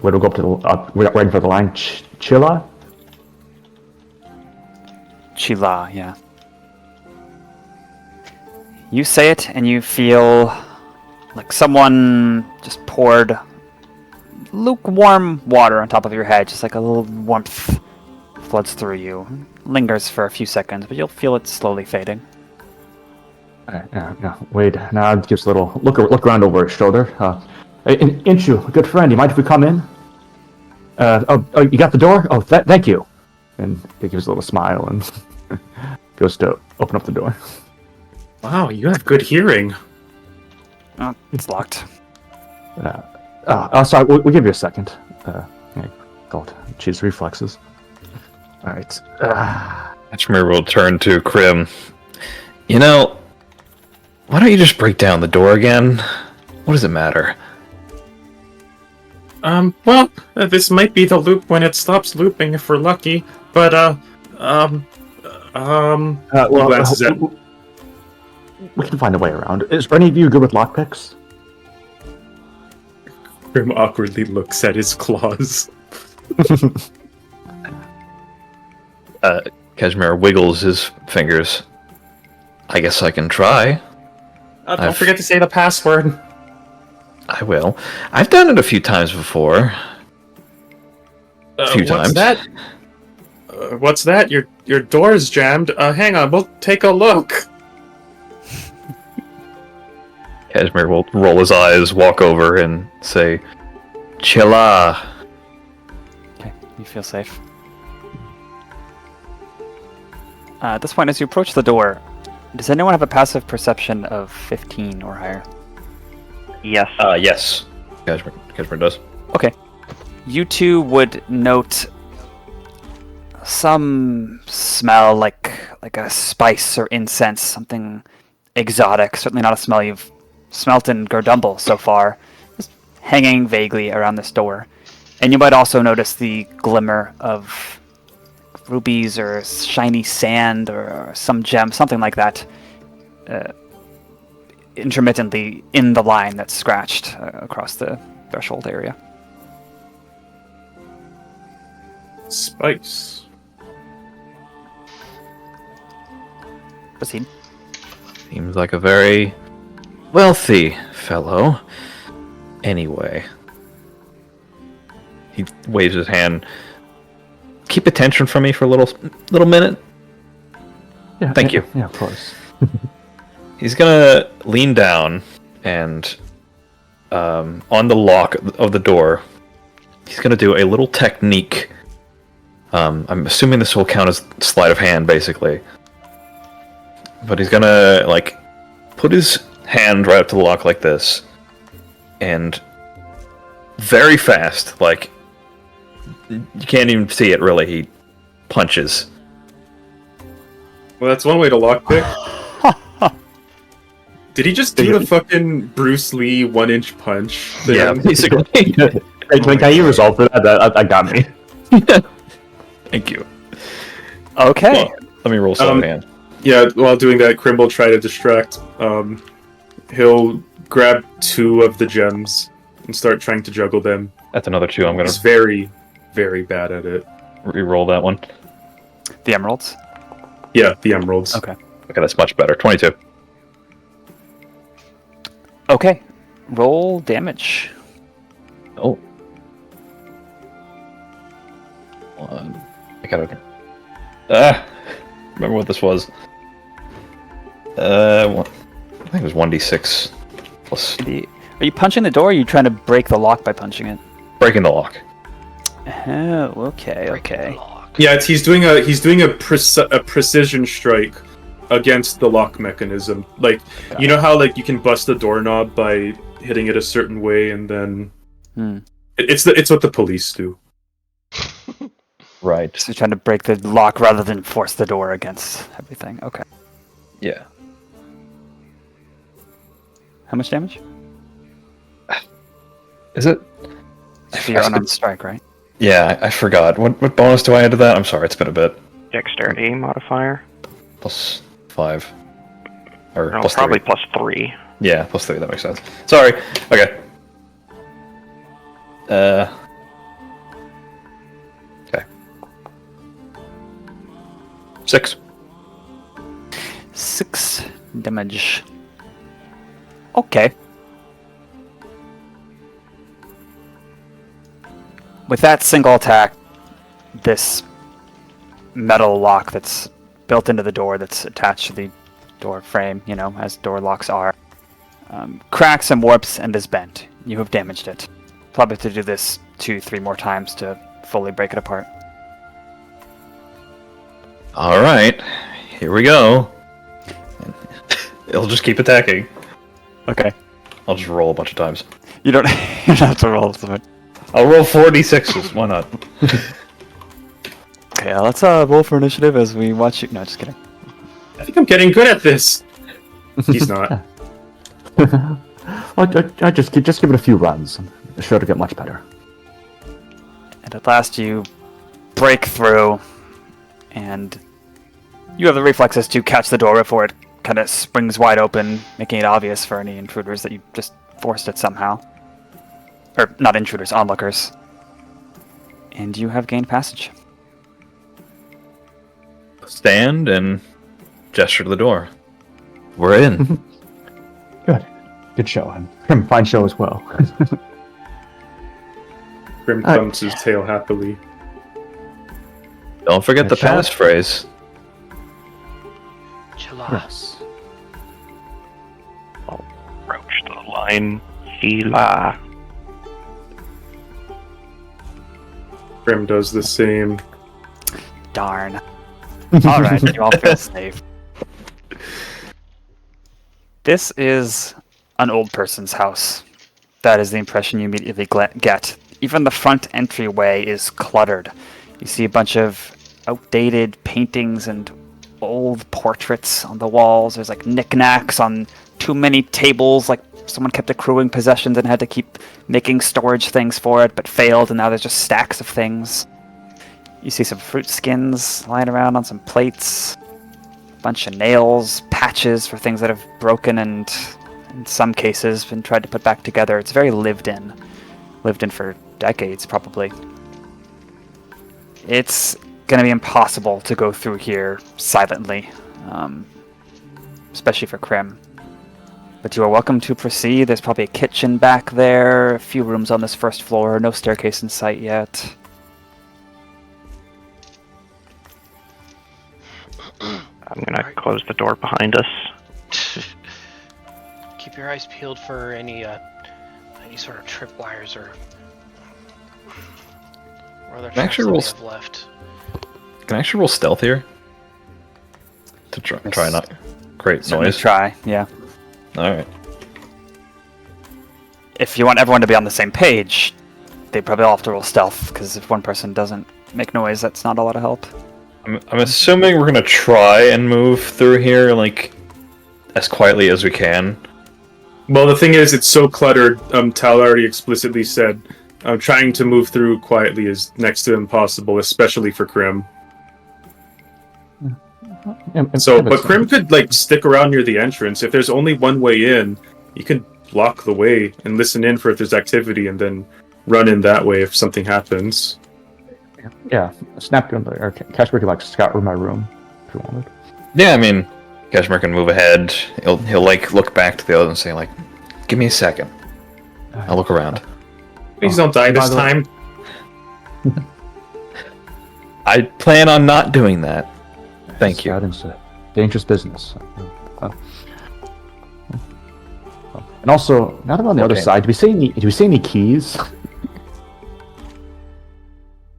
where do we go up to the, we're ready for the line, Chilla? Chila, yeah. You say it and you feel like someone just poured lukewarm water on top of your head, just like a little warmth floods through you. Lingers for a few seconds, but you'll feel it slowly fading. Yeah. Wade now gives a little look around over his shoulder. Hey, Inshu, good friend, you mind if we come in? Oh, you got the door? Oh, thank you. And he gives a little smile and goes to open up the door. Wow, you have good hearing. Oh, it's locked. Sorry, we'll give you a second. Yeah, God, cheese reflexes. All right. Cashmere will turn to Crim. You know, why don't you just break down the door again? What does it matter? Well, this might be the loop when it stops looping if we're lucky, but, Well, glances at- we can find a way around. Is any of you good with lockpicks? Grim awkwardly looks at his claws. Cashmere wiggles his fingers. I guess I can try. Don't forget to say the password. I will. I've done it a few times before. Few what's times. that? What's that? Your door's jammed. Hang on, we'll take a look. Cashmere will roll his eyes, walk over, and say, "Chilla." Okay, you feel safe. At this point, as you approach the door, does anyone have a passive perception of 15 or higher? Yes. Yes. Cashmere does. Okay. You two would note some smell like a spice or incense, something exotic. Certainly not a smell you've smelt in Gerdumble so far. Just hanging vaguely around this door. And you might also notice the glimmer of rubies or shiny sand or some gem, something like that, intermittently in the line that's scratched across the threshold area. Spice. Proceed. Seems like a very wealthy fellow. Anyway. He waves his hand. Keep attention from me for a little minute. Yeah, Thank you. Yeah, of course. He's gonna lean down and on the lock of the door, he's gonna do a little technique. I'm assuming this will count as sleight of hand, basically. But he's gonna put his hand right up to the lock like this, and very fast, you can't even see it really. He punches. Well, that's one way to lockpick. Did he just do the fucking Bruce Lee 1-inch punch thing? Yeah, basically. Hey, can you resolve for that? That got me. Thank you. Okay. Well, let me roll sleight of hand. Yeah, while doing that, Crim will try to distract. He'll grab 2 of the gems and start trying to juggle them. That's another 2. I'm gonna He's very, very bad at it. re-roll that one. The emeralds. Yeah, the emeralds. Okay. Okay, that's much better. 22. Okay. Roll damage. Oh. One. I gotta. Remember what this was? I think it was 1d6 plus Are you punching the door, or are you trying to break the lock by punching it? breaking the lock. Oh, okay. Yeah, he's doing a precision strike against the lock mechanism. You know how you can bust the doorknob by hitting it a certain way, and then it's what the police do. Right. So you're trying to break the lock rather than force the door against everything. Okay. Yeah. How much damage? Is it? So you're unarmed strike, right? Yeah, I forgot. What bonus do I add to that? I'm sorry, it's been a bit. Dexterity modifier. Plus 5. Or No, plus probably 3. plus 3. Yeah, plus 3, that makes sense. Sorry. Okay. Okay. 6. 6 damage. Okay. With that single attack, this metal lock that's built into the door, that's attached to the door frame, as door locks are, cracks and warps and is bent. You have damaged it. Probably have to do this 2-3 more times to fully break it apart. Alright. Here we go. It'll just keep attacking. Okay. I'll just roll a bunch of times. You don't, you don't have to roll. I'll roll 4d6s. Why not? Okay, let's roll for initiative as we watch you. No, just kidding. I think I'm getting good at this. He's not. I just give it a few runs. I'm sure to get much better. And at last you break through, and you have the reflexes to catch the door before it kind of springs wide open, making it obvious for any intruders that you just forced it somehow. Or, not intruders, onlookers. And you have gained passage. Stand and gesture to the door. We're in. Good show, and fine show as well. Crim thumbs his tail happily. Don't forget the passphrase. Chilla. Yes. Approach the line, Hila. Crim does the same. Darn. Alright, you all feel safe. This is an old person's house. That is the impression you immediately get. Even the front entryway is cluttered. You see a bunch of outdated paintings and old portraits on the walls. There's like knickknacks on too many tables, like someone kept accruing possessions and had to keep making storage things for it, but failed, and now there's just stacks of things. You see some fruit skins lying around on some plates, a bunch of nails, patches for things that have broken and, in some cases, been tried to put back together. It's very lived in. Lived in for decades, probably. It's going to be impossible to go through here silently, especially for Crim. But you are welcome to proceed. There's probably a kitchen back there, a few rooms on this first floor, no staircase in sight yet. I'm gonna close the door behind us. Keep your eyes peeled for any sort of tripwires or other traps Actually, that we roll have left. Can I actually roll stealth here? To try not create Certainly noise. try, yeah. Alright. If you want everyone to be on the same page, they probably all have to roll stealth, because if one person doesn't make noise, that's not a lot of help. I'm assuming we're gonna try and move through here, like, as quietly as we can. Well, the thing is, it's so cluttered. Tal already explicitly said, trying to move through quietly is next to impossible, especially for Crim. But Crim could like stick around near the entrance. If there's only one way in, you can block the way and listen in for if there's activity, and then run in that way if something happens. Yeah, Snap or Cashmere could like scout my room if you wanted. Yeah, I mean, Cashmere can move ahead. He'll like look back to the others and say like, "Give me a second. I'll look around." Please don't die this time. I plan on not doing that. Thank you. Scouting's a dangerous business. And also, now that we're on the other side, do we see any keys?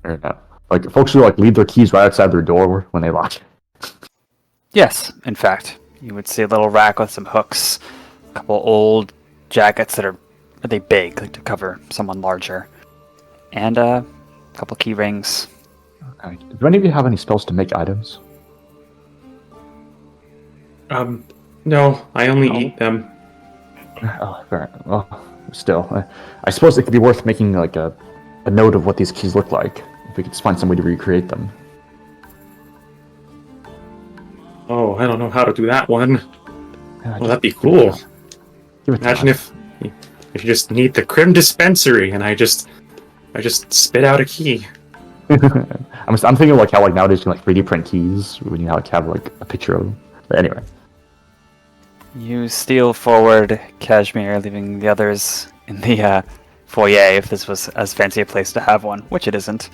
Or not? Like folks who like leave their keys right outside their door when they lock. Yes, in fact. You would see a little rack with some hooks, a couple old jackets that are big, like to cover someone larger, and a couple key rings. Okay. Do any of you have any spells to make items? No, I only eat them. Oh, fair. Well, still, I suppose it could be worth making like a note of what these keys look like. If we could find some way to recreate them. Oh, I don't know how to do that one. Yeah, Well, that'd be cool. Give it Imagine time. if you just need the Crim dispensary and I just spit out a key. I'm thinking like how like nowadays you can like 3D print keys when you like have like a picture of them. But anyway. You steal forward, Cashmere, leaving the others in the foyer if this was as fancy a place to have one, which it isn't.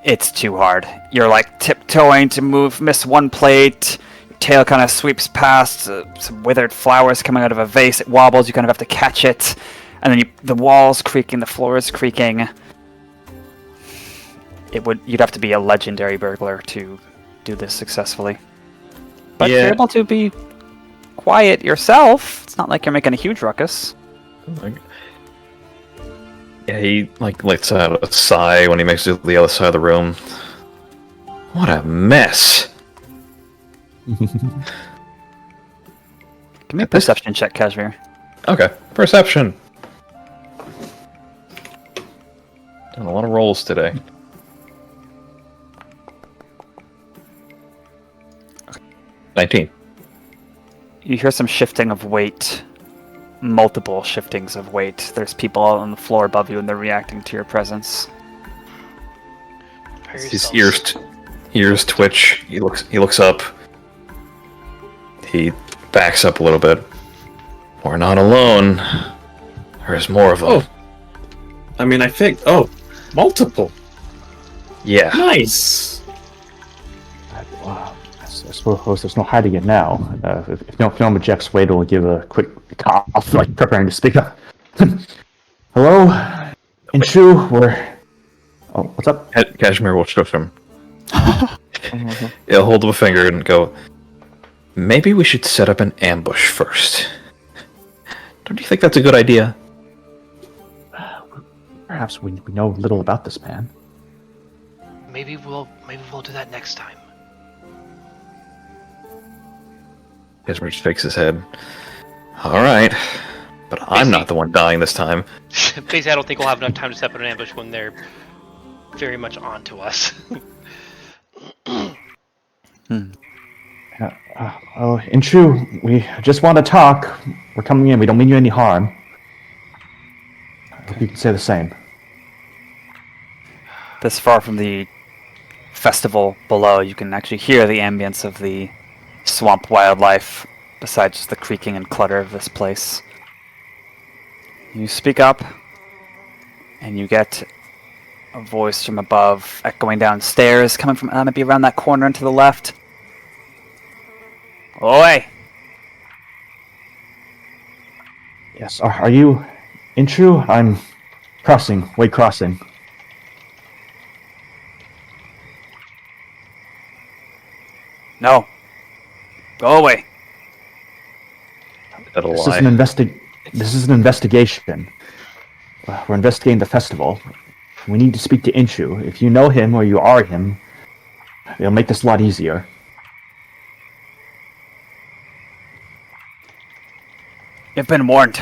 It's too hard. You're like tiptoeing to miss one plate, your tail kind of sweeps past, some withered flowers coming out of a vase, it wobbles, you kind of have to catch it, and then the wall's creaking, the floor is creaking. You'd have to be a legendary burglar to do this successfully. But Yeah. you're able to be quiet yourself. It's not like you're making a huge ruckus. Yeah, he lets out a sigh when he makes it to the other side of the room. What a mess! Give me a perception check, Cashmere. Okay, perception. Doing a lot of rolls today. 19. You hear some shifting of weight. Multiple shiftings of weight. There's people out on the floor above you and they're reacting to your presence. His ears twitch. He looks up. He backs up a little bit. We're not alone. There's more of them. Oh. I mean, I think... Oh, multiple. Yeah. Nice. Wow. I suppose there's no hiding it now. If no one objects, Wade will give a quick cough, like preparing to speak up. Hello? Inshu, we're... Oh, what's up? Cashmere will shush him. He'll hold up a finger and go, maybe we should set up an ambush first. Don't you think that's a good idea? Perhaps we know little about this man. Maybe we'll do that next time. Cashmere shakes his head. Alright. But I'm not the one dying this time. Basically, I don't think we'll have enough time to set up an ambush when they're very much onto us. Oh, Inshu, we just want to talk. We're coming in. We don't mean you any harm. I hope you can say the same. This far from the festival below, you can actually hear the ambience of the swamp wildlife, besides just the creaking and clutter of this place. You speak up, and you get a voice from above, echoing downstairs, coming from maybe around that corner and to the left. Oi! Yes, are you Inshu? I'm crossing, Wade crossing. No. Go away. That'll This lie. is an investigation. We're investigating the festival. We need to speak to Inshu. If you know him or you are him, it'll make this a lot easier. You've been warned.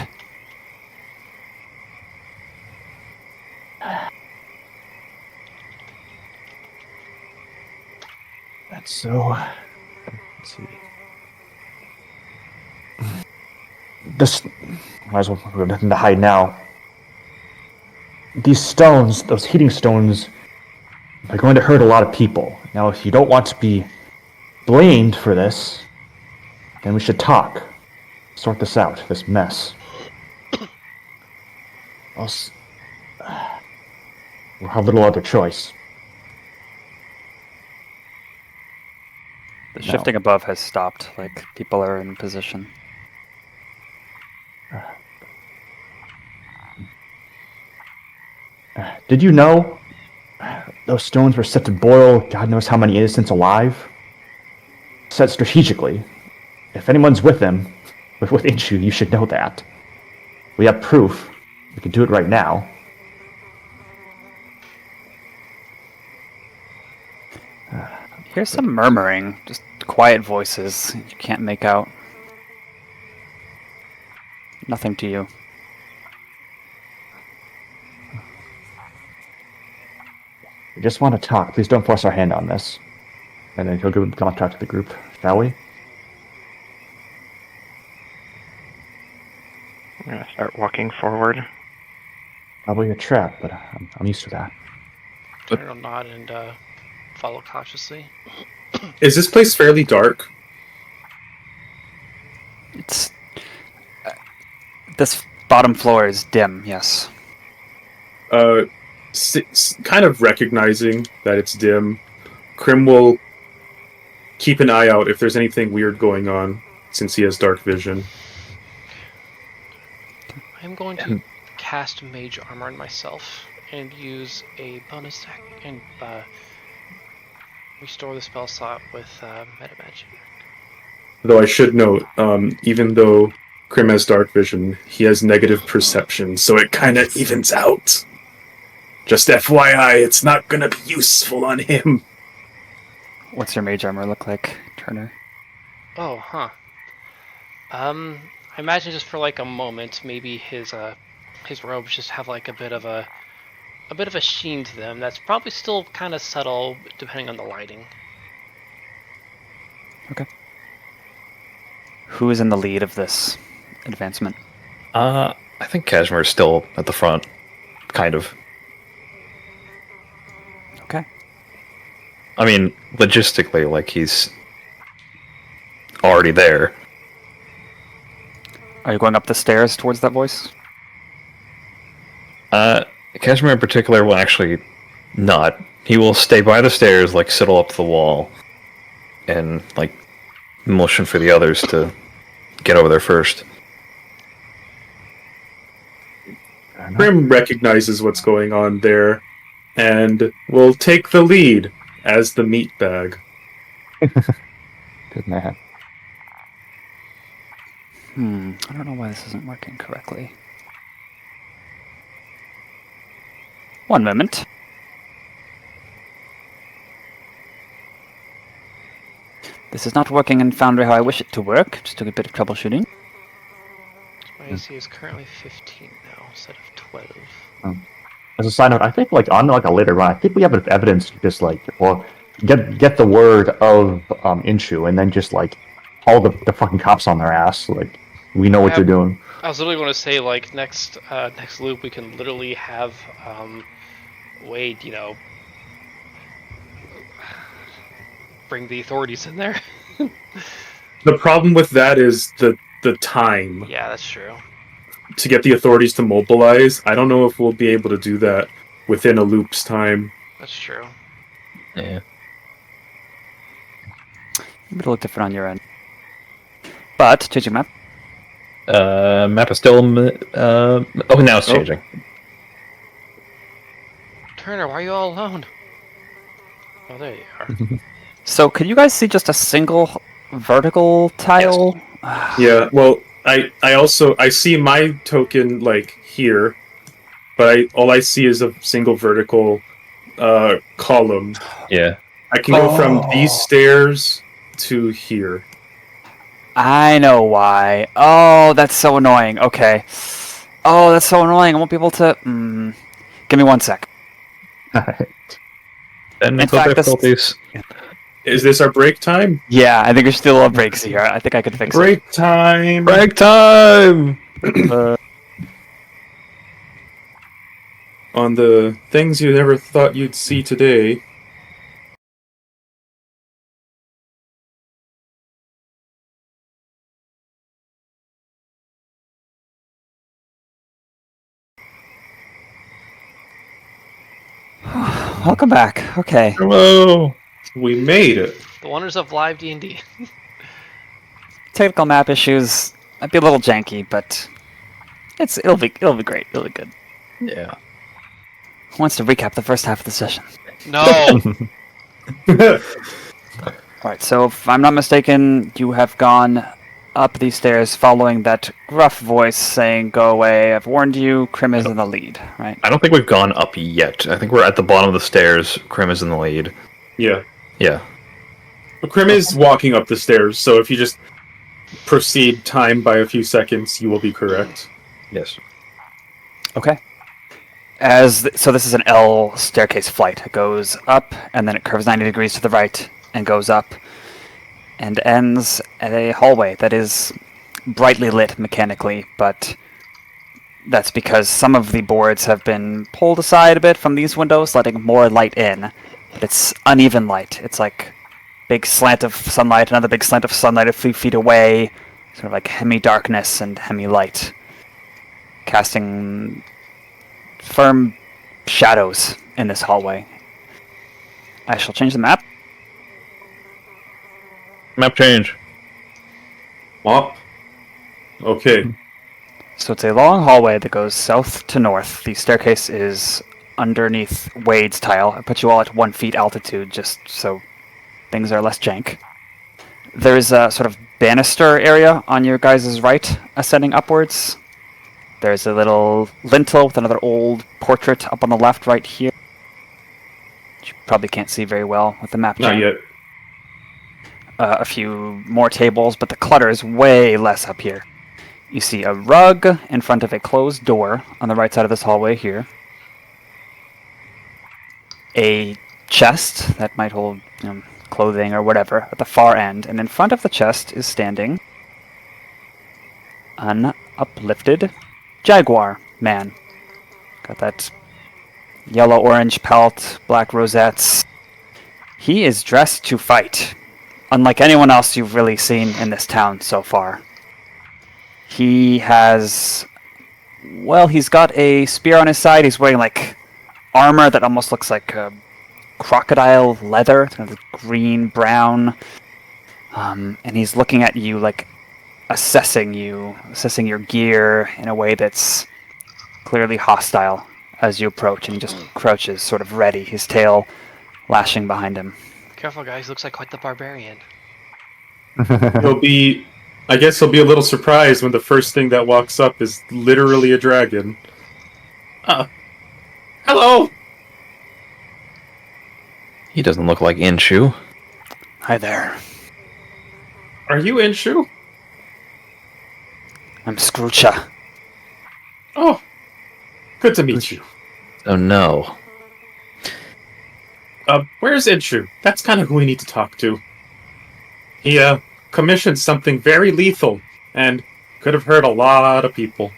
That's so... Let's see. This... Might as well have nothing to hide now. These stones, those heating stones, are going to hurt a lot of people. Now, if you don't want to be blamed for this, then we should talk. Sort this out, this mess. We'll have little other choice. The shifting above has stopped, like people are in position. Did you know those stones were set to boil God knows how many innocents alive? Set strategically. If anyone's with them, with Inshu, you should know that. We have proof. We can do it right now. Here's some murmuring, just quiet voices you can't make out. Nothing to you. We just want to talk. Please don't force our hand on this. And then he'll give contract to the group, shall we? I'm gonna start walking forward. Probably a trap, but I'm used to that. I'll nod and follow cautiously. Is this place fairly dark? It's... this bottom floor is dim, yes. Kind of recognizing that it's dim, Crim will keep an eye out if there's anything weird going on, since he has dark vision. I'm going to cast Mage Armor on myself and use a bonus deck and restore the spell slot with Meta Magic. Though I should note, even though Crim has dark vision, he has negative perception, so it kind of evens out. Just FYI, it's not gonna be useful on him. What's your mage armor look like, Turner? Oh, huh. I imagine just for like a moment, maybe his robes just have like a bit of a sheen to them. That's probably still kind of subtle, depending on the lighting. Okay. Who is in the lead of this advancement? I think Cashmere is still at the front, kind of. Okay. I mean, logistically, like he's already there. Are you going up the stairs towards that voice? Cashmere in particular will actually not. He will stay by the stairs, like sidle up the wall, and like motion for the others to get over there first. Crim recognizes what's going on there, and will take the lead as the meat bag. Good man. I don't know why this isn't working correctly. One moment. This is not working in Foundry how I wish it to work. Just took a bit of troubleshooting. My AC is currently 15 now instead of 12. As a side note, I think like on like a later run, I think we have evidence to just like get the word of Inshu and then just like haul the fucking cops on their ass. Like we know what you're doing. I was literally going to say, like, next loop we can literally have Wade, bring the authorities in there. The problem with that is the time Yeah, that's true. to get the authorities to mobilize. I don't know if we'll be able to do that within a loop's time. That's true. Yeah. It'll look different on your end. But, changing map. Map is still. Now it's changing. Turner, why are you all alone? Oh, there you are. So, can you guys see just a single vertical tile? Yeah, well, I see my token like here, but all I see is a single vertical column. Yeah. I can go from these stairs to here. I know why. Oh, that's so annoying. Okay. Oh, that's so annoying. I won't be able to... Give me 1 sec. Technical fact, this- difficulties. Is this our break time? Yeah, I think there's still a breaks here. I think I could fix Break time! Break time! it. On the things you never thought you'd see today. Welcome back. Okay. Hello! We made it. The wonders of live D&D. Technical map issues might be a little janky, but it'll be great. It'll be good. Yeah. Who wants to recap the first half of the session? No! Alright, so if I'm not mistaken, you have gone up these stairs following that gruff voice saying, "Go away, I've warned you, Crim is in the lead," right? I don't think we've gone up yet. I think we're at the bottom of the stairs. Crim is in the lead. Yeah. Yeah. But Crim is walking up the stairs, so if you just proceed time by a few seconds, you will be correct. Yes. Okay. So this is an L staircase flight. It goes up, and then it curves 90 degrees to the right, and goes up, and ends at a hallway that is brightly lit mechanically, but that's because some of the boards have been pulled aside a bit from these windows, letting more light in. But it's uneven light. It's like big slant of sunlight, another big slant of sunlight a few feet away, sort of like hemi-darkness and hemi-light, casting firm shadows in this hallway. I shall change the map. Map change. Mop. Okay. So it's a long hallway that goes south to north. The staircase is underneath Wade's tile. I put you all at 1 feet altitude just so things are less jank. There's sort of banister area on your guys' right, ascending upwards. There's a little lintel with another old portrait up on the left right here. Which you probably can't see very well with the map. Not Jam. yet. A few more tables, but the clutter is way less up here. You see a rug in front of a closed door on the right side of this hallway here. A chest that might hold clothing or whatever at the far end, and in front of the chest is standing an uplifted jaguar man. Got that yellow-orange pelt, black rosettes. He is dressed to fight, unlike anyone else you've really seen in this town so far. He has... well, he's got a spear on his side. He's wearing, like, armor that almost looks like crocodile leather, kind of green-brown. And he's looking at you, like, assessing your gear in a way that's clearly hostile as you approach, and he just crouches, sort of ready, his tail lashing behind him. Careful, guys. Looks like quite the barbarian. I guess he'll be a little surprised when the first thing that walks up is literally a dragon. Hello! He doesn't look like Inshu. Hi there. Are you Inshu? I'm Scroocha. Oh, good to meet you. Oh no. Where's Inshu? That's kind of who we need to talk to. He, commissioned something very lethal, and could have hurt a lot of people.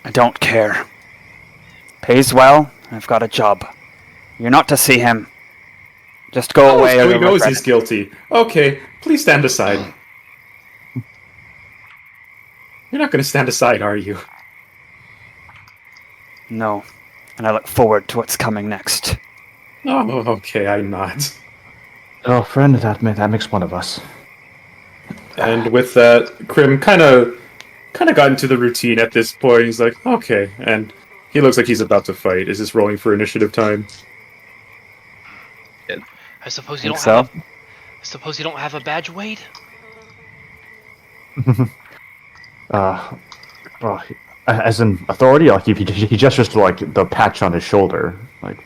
I don't care. Pays well, and I've got a job. You're not to see him. Just go away or So he you'll knows regret he's it. guilty. Okay, please stand aside. You're not going to stand aside, are you? No, and I look forward to what's coming next. Oh, okay, I'm not. Oh, friend, that makes one of us. And with that, Crim kind of got into the routine at this point. He's like, okay, and he looks like he's about to fight. Is this rolling for initiative time? I suppose you Think don't so? have. I suppose you don't have a badge, Wade. Well, as an authority, like he gestures to like the patch on his shoulder, like.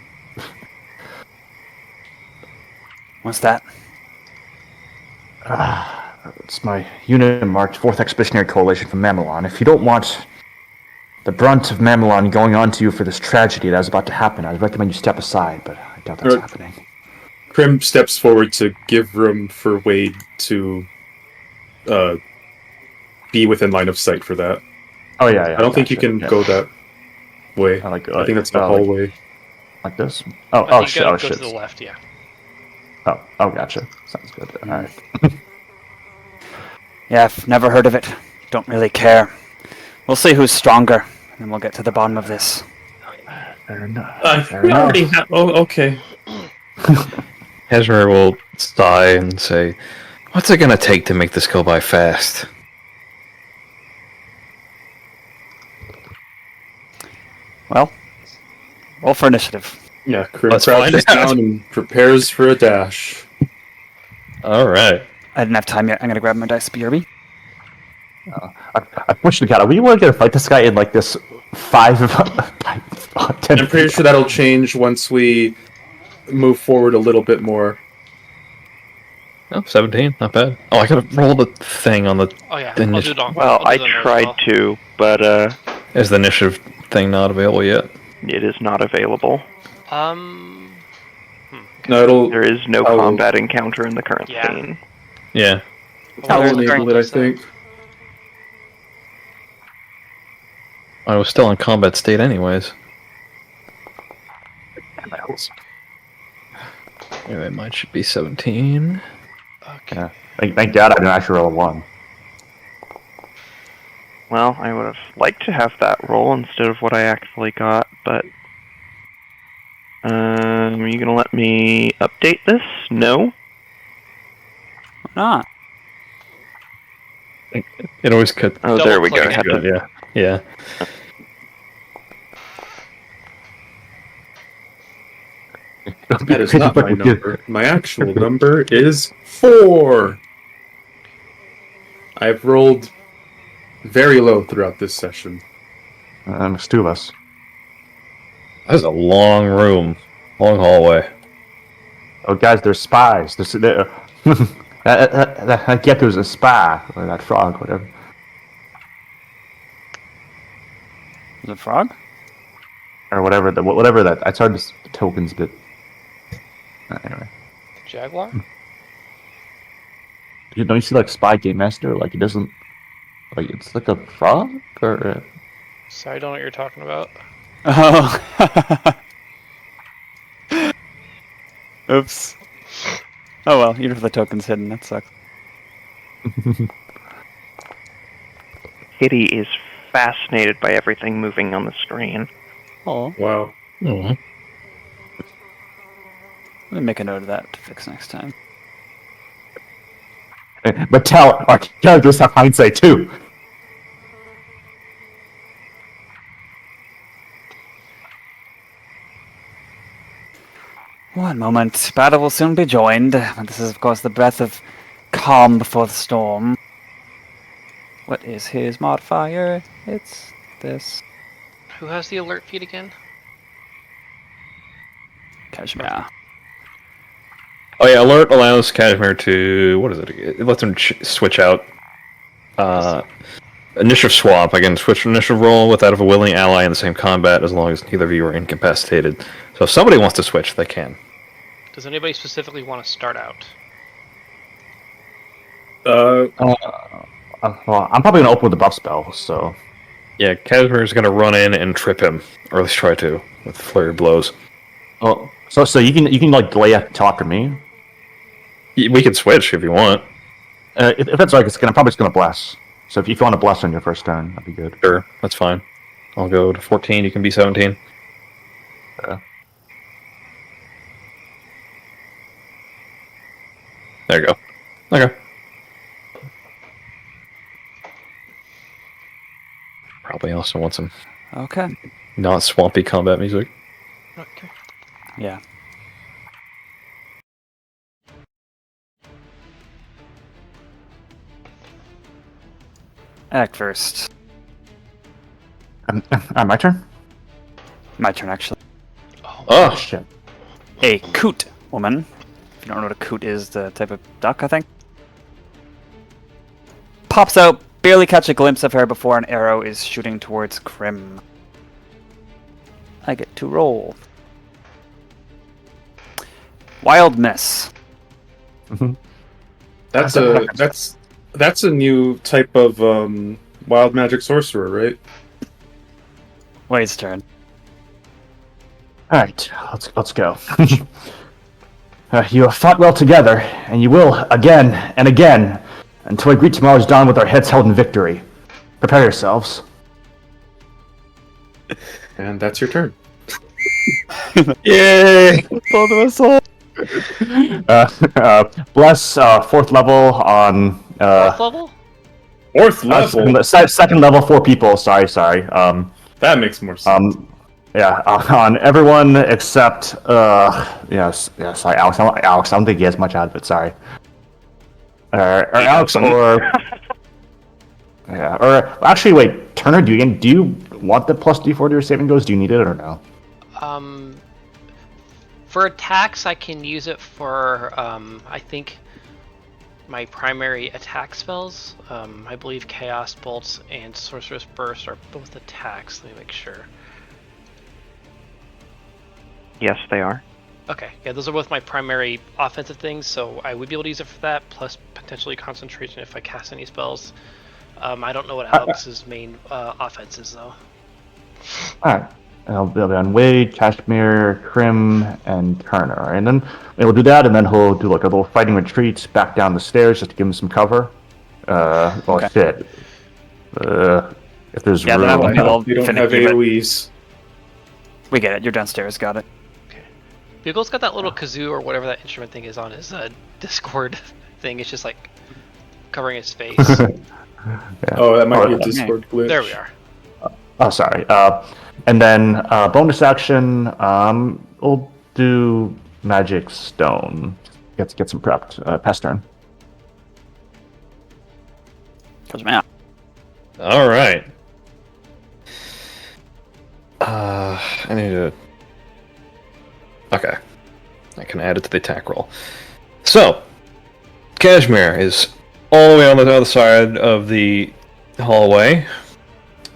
What's that? It's my unit marked 4th Expeditionary Coalition from Mamelon. If you don't want the brunt of Mamelon going on to you for this tragedy that is about to happen, I'd recommend you step aside, but I doubt that's happening. Crim steps forward to give room for Wade to be within line of sight for that. Oh yeah. I don't think you can go that way. I think that's the hallway. Like this? I Oh think shit! go Oh to shit! the left, yeah. Oh, gotcha. Sounds good. All right. Yeah, I've never heard of it. Don't really care. We'll see who's stronger, and then we'll get to the bottom of this. Fair enough. We already have. Oh, okay. Cashmere will sigh and say, "What's it gonna take to make this go by fast?" Well, roll for initiative. Yeah, Crim Let's crouches find out. down and prepares for a dash. All right. I didn't have time yet. I'm gonna grab my dice, BRB. I pushed the cat. We want to fight this guy in like this 10. I'm pretty sure that'll change once we move forward a little bit more. Oh, 17, not bad. Oh, I gotta roll the thing on the... Oh yeah. Then I'll you- do it on. Well, I'll I do it on tried as well. to, but Is the initiative thing not available yet? it is not available. Hmm. No, it'll. There is no Oh. combat encounter in the current Yeah. scene. Yeah. I'll There's enable it, I think. I was still in combat state anyways. Anyway, mine should be 17. Okay. Yeah. Thank God I didn't actually roll a 1. Well, I would have liked to have that roll instead of what I actually got, but... are you gonna let me update this? No? Why not? It always cut. Oh, there we go. Double I had click to- Yeah. That is not my number. My actual number is 4. I've rolled very low throughout this session. There's 2 of us. That's a long room, long hallway. Oh, guys, there's spies. That gecko's a spy, or that frog, whatever. Is it a frog? Or whatever that. It's hard to the tokens bit. Anyway. Jaguar? Don't you see like Spy Game Master? Like it doesn't. Like it's like a frog or. Sorry, I don't know what you're talking about. Oh. Oops. Oh well, even if the token's hidden, that sucks. Kitty is fascinated by everything moving on the screen. Oh. Wow. Oh. Let me make a note of that to fix next time. But our characters have hindsight too. One moment. Battle will soon be joined. This is, of course, the breath of calm before the storm. What is his modifier? It's this. Who has the alert feed again? Cashmere. Oh yeah, alert allows Cashmere to what is it? It lets him switch out initiative swap. Again, switch initiative roll with that of a willing ally in the same combat as long as neither of you are incapacitated. So if somebody wants to switch, they can. Does anybody specifically want to start out? Well, I'm probably gonna open with the buff spell. So Yeah, Cashmere is going to run in and trip him, or at least try to, with flurry of blows. oh, so you can like delay a talk to me. We can switch if you want. If it's like it's probably gonna bless. So if you want to bless on your first turn, that'd be good. Sure, that's fine. I'll go to 14. You can be 17. There you go. Okay. Probably also want some Okay. not swampy combat music. Okay. Yeah. Act first. My turn. My turn, actually. Oh, Shit. A coot woman. If you don't know what a coot is, the type of duck, I think. Pops out, barely catch a glimpse of her before an arrow is shooting towards Crim. I get to roll. Wild miss. That's a new type of wild magic sorcerer, right? Wade's turn. All right, let's go. You have fought well together, and you will again and again until we greet tomorrow's dawn with our heads held in victory. Prepare yourselves. And that's your turn. yay! Both of us all. Bless 4th level on Fourth level? 4th level. second level 4 people. Sorry. That makes more sense. Yeah, on everyone except yes. Sorry, Alex. I don't think he has much out of it. Sorry. Or Alex or yeah. Or actually, wait, Turner. Do you want the plus D4 to your saving goes? Do you need it or no? For attacks, I can use it for, I think, my primary attack spells. I believe Chaos Bolts and Sorcerous Burst are both attacks. Let me make sure. Yes, they are. Okay, yeah, those are both my primary offensive things, so I would be able to use it for that, plus potentially concentration if I cast any spells. I don't know what Alex's main offense is, though. Alright. It'll be on Wade, Cashmere, Crim, and Turner. And then we'll do that, and then he'll do like a little fighting retreat back down the stairs just to give him some cover. Okay. Shit. If there's Yeah, room. that would be a little You don't have finicky, but AoEs. we get it. You're downstairs. Got it. Bugle's got that little kazoo or whatever that instrument thing is on his Discord thing. It's just like covering his face. Yeah. Oh, that might be a yeah. Discord glitch. There we are. Oh, sorry. And then bonus action, we'll do magic stone. Get some prepped. Pest turn. Comes me out. All right. I need to. Okay, I can add it to the attack roll. So, Cashmere is all the way on the other side of the hallway,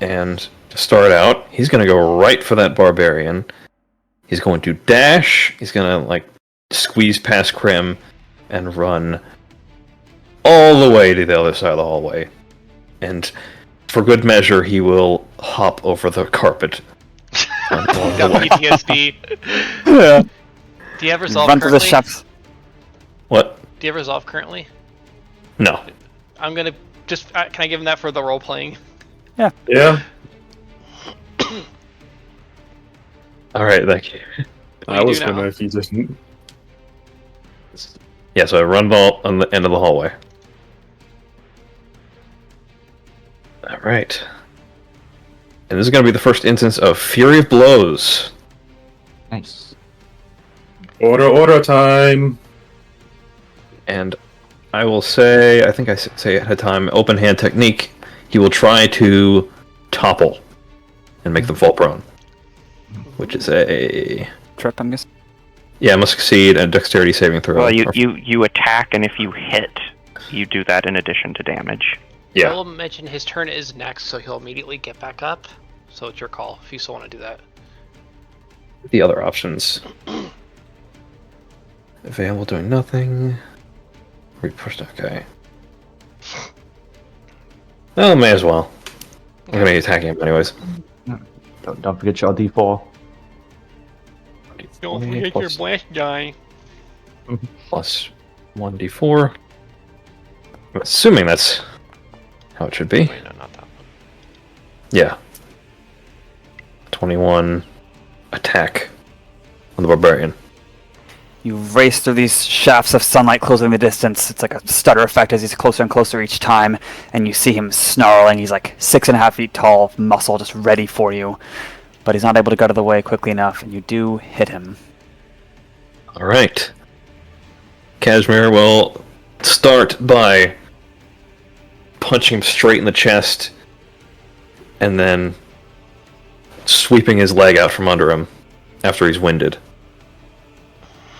and to start out, he's going to go right for that barbarian. He's going to dash. He's going to squeeze past Crim and run all the way to the other side of the hallway. And for good measure, he will hop over the carpet. Got PTSD. Yeah. Do you have resolve Run to the currently? shops. What? Do you have resolve currently? No. I'm gonna just. Can I give him that for the role playing? Yeah. All right, thank you. What I do you was do gonna now? if you didn't. Yeah, so I run ball on the end of the hallway. All right. And this is going to be the first instance of Fury of Blows. Nice. Order time. And I will say, I think I say ahead of time, open hand technique. He will try to topple and make them fall prone. Which is a... Trip, I'm guessing. Yeah, must succeed a dexterity saving throw. Well, you attack, and if you hit, you do that in addition to damage. I Yeah. will mention his turn is next, so he'll immediately get back up. So it's your call if you still want to do that. The other options. Available doing nothing. Repushed, okay. Oh, may as well. I'm going to be attacking him anyways. Don't forget your D4. Don't forget forget your blast die. Plus 1d4. I'm assuming that's how it should be. Wait, no, not that one. Yeah. 21 attack on the barbarian. You race through these shafts of sunlight closing the distance. It's like a stutter effect as he's closer and closer each time, and you see him snarling. He's like 6.5 feet tall, muscle just ready for you. But he's not able to get out of the way quickly enough, and you do hit him. Alright. Cashmere will start by punching him straight in the chest, and then sweeping his leg out from under him after he's winded.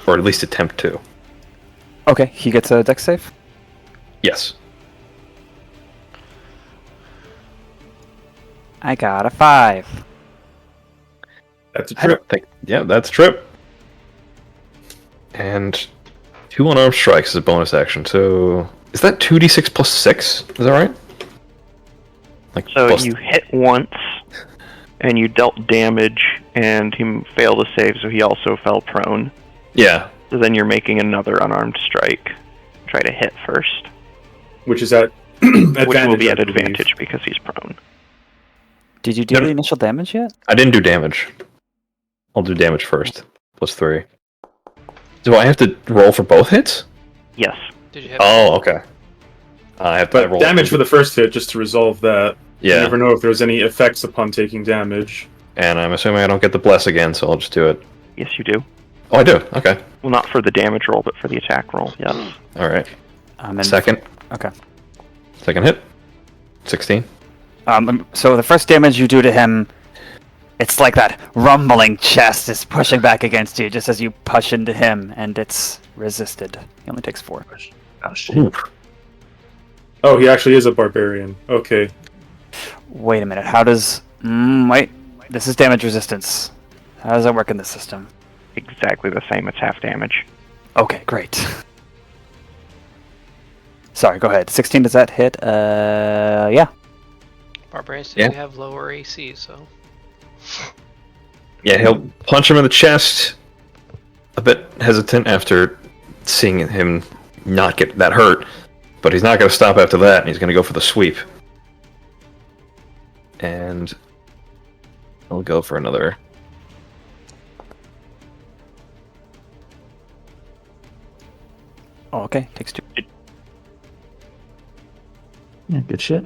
Or at least attempt to. Okay, he gets a dex save. Yes. I got a 5. That's a I don't trip. think. Yeah, that's a trip. And 2 unarmed strikes is a bonus action. So is that 2d6 plus 6? Is that right? Like So plus- you hit once, and you dealt damage, and he failed to save, so he also fell prone. Yeah. So then you're making another unarmed strike. Try to hit first, Which is at advantage. which will be I at believe. advantage because he's prone. Did you do No. the initial damage yet? I didn't do damage. I'll do damage first. Plus 3. Do I have to roll for both hits? Yes. Did you hit? Oh, okay. I have to But roll damage for the first hit, just to resolve that. You Yeah, never know if there's any effects upon taking damage. and I'm assuming I don't get the bless again, so I'll just do it. Yes, you do. Oh, I do. Okay. Well, not for the damage roll, but for the attack roll. Yes. All right. And Second Okay. hit. 16. So the first damage you do to him, it's like that rumbling chest is pushing back against you just as you push into him, and it's resisted. He only takes 4. Oh, shit. Oof. Oh, he actually is a barbarian. Okay. Wait a minute. How does... wait. This is damage resistance. How does that work in this system? Exactly the same. It's half damage. Okay, great. Sorry, go ahead. 16, does that hit? Yeah. Barbarians Yeah. do have lower AC, so. Yeah, he'll punch him in the chest. A bit hesitant after seeing him not get that hurt, but he's not going to stop after that. He's going to go for the sweep. And he'll go for another. Oh, okay. Takes 2. Yeah, good shit.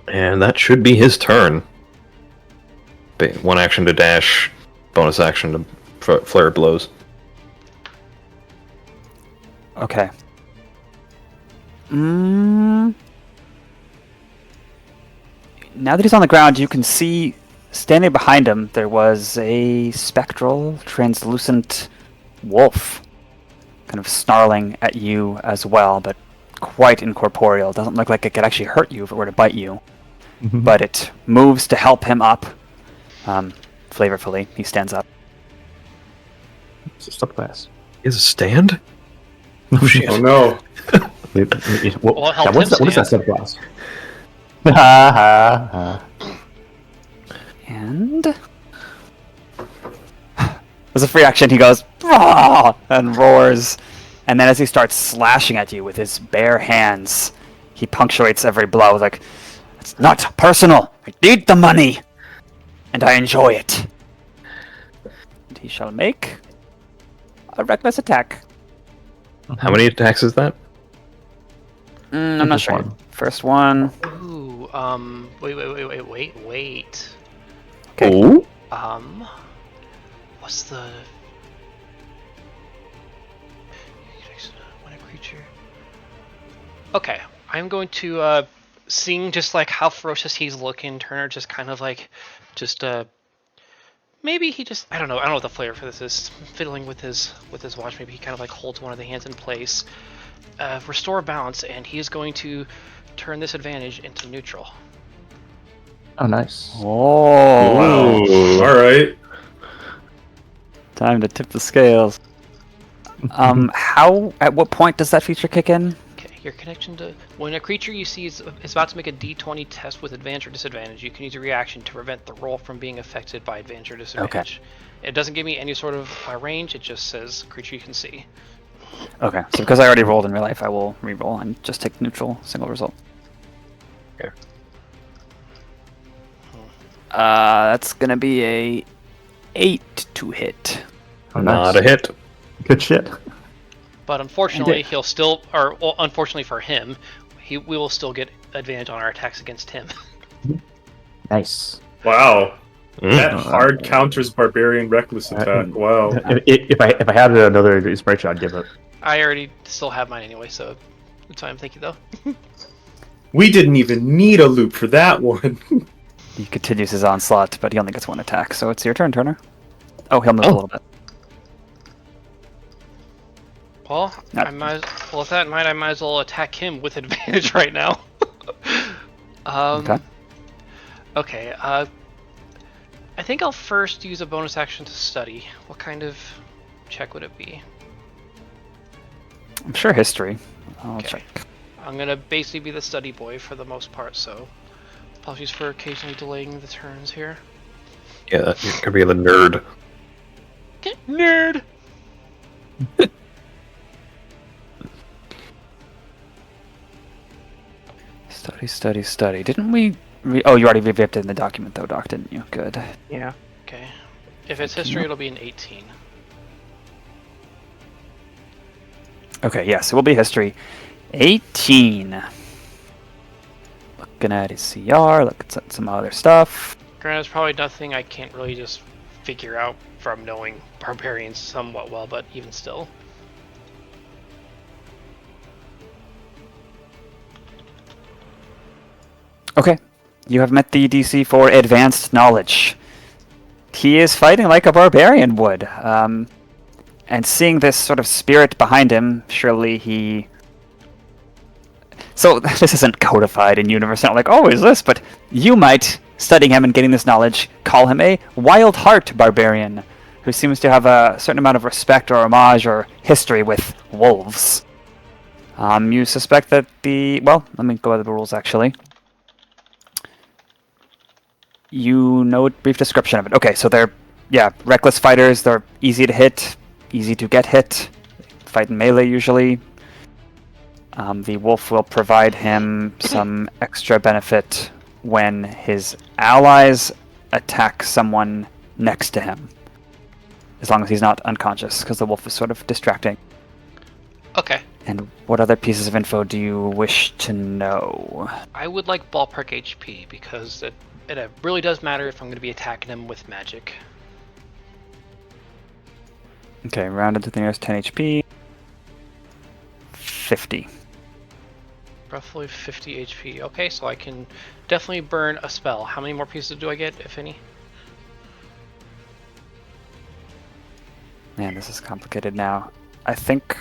And that should be his turn. One action to dash, bonus action to flare blows. Okay. Now that he's on the ground, you can see standing behind him there was a spectral, translucent wolf, kind of snarling at you as well, but quite incorporeal. Doesn't look like it could actually hurt you if it were to bite you. But it moves to help him up. Flavorfully, he stands up. It's a subclass. Is a stand? Oh shit! Oh no. Well, help What is him that stand. subclass? Ha ha ha. And as a free action, he goes "Rah!" and roars. And then as he starts slashing at you with his bare hands, he punctuates every blow like, "It's not personal. I need the money, and I enjoy it." And he shall make a reckless attack. How many attacks is that? I'm not Just sure. one. First one. Ooh, wait. Okay. Oh, What's the... When a creature... Okay, I'm going to, seeing just, like, how ferocious he's looking, Turner just kind of, like, maybe he just... I don't know what the flavor for this is. Fiddling with his watch, maybe he kind of, like, holds one of the hands in place. Restore balance, and he is going to turn this advantage into neutral. Oh, nice. Oh, All right. time to tip the scales. At what point does that feature kick in? Okay, your connection to... When a creature you see is about to make a d20 test with advantage or disadvantage, you can use a reaction to prevent the roll from being affected by advantage or disadvantage. It doesn't give me any sort of range, it just says creature you can see. Okay, so because I already rolled in real life, I will re-roll and just take neutral single result. Okay. That's gonna be a 8 to hit. Oh, nice. not a hit. Good shit. But unfortunately, he'll still... Or, well, unfortunately for him, we will still get advantage on our attacks against him. Nice. Wow. Mm. That hard counters barbarian reckless attack. Wow. If I had another inspiration, I'd give it. I already still have mine anyway, so... It's fine, thank you, though. We didn't even need a loop for that one. He continues his onslaught, but he only gets one attack, so it's your turn, Turner. Oh, he'll move a little bit. Well, with that in mind, I might as well attack him with advantage right now. Okay. Okay, I think I'll first use a bonus action to study. What kind of check would it be? I'm sure history. I'll Okay. check. I'm gonna basically be the study boy for the most part, so apologies for occasionally delaying the turns here. Yeah, you're gonna be the nerd. Nerd! Study. Didn't we... Oh, you already revamped it in the document, though, Doc, didn't you? Good. Yeah. Okay. If it's history, it'll be an 18. Okay, yes, it will be history. 18. Looking at his CR, looking at some other stuff. Granted, it's probably nothing I can't really just figure out from knowing barbarians somewhat well, but even still. Okay, you have met the DC for advanced knowledge. He is fighting like a barbarian would. And seeing this sort of spirit behind him, surely he... So, this isn't codified in universe, not like, oh, is this? But you might, studying him and getting this knowledge, call him a wild heart barbarian, who seems to have a certain amount of respect or homage or history with wolves. You suspect that the... Well, let me go over the rules, actually. You know a brief description of it. Okay, so they're, reckless fighters. They're easy to hit, easy to get hit. Fight in melee, usually. The wolf will provide him some extra benefit when his allies attack someone next to him. As long as he's not unconscious, because the wolf is sort of distracting. Okay. And what other pieces of info do you wish to know? I would like ballpark HP, because it really does matter if I'm going to be attacking him with magic. Okay, rounded to the nearest 10 HP. 50. Roughly 50 HP. Okay, so I can definitely burn a spell. How many more pieces do I get, if any? Man, this is complicated now. I think...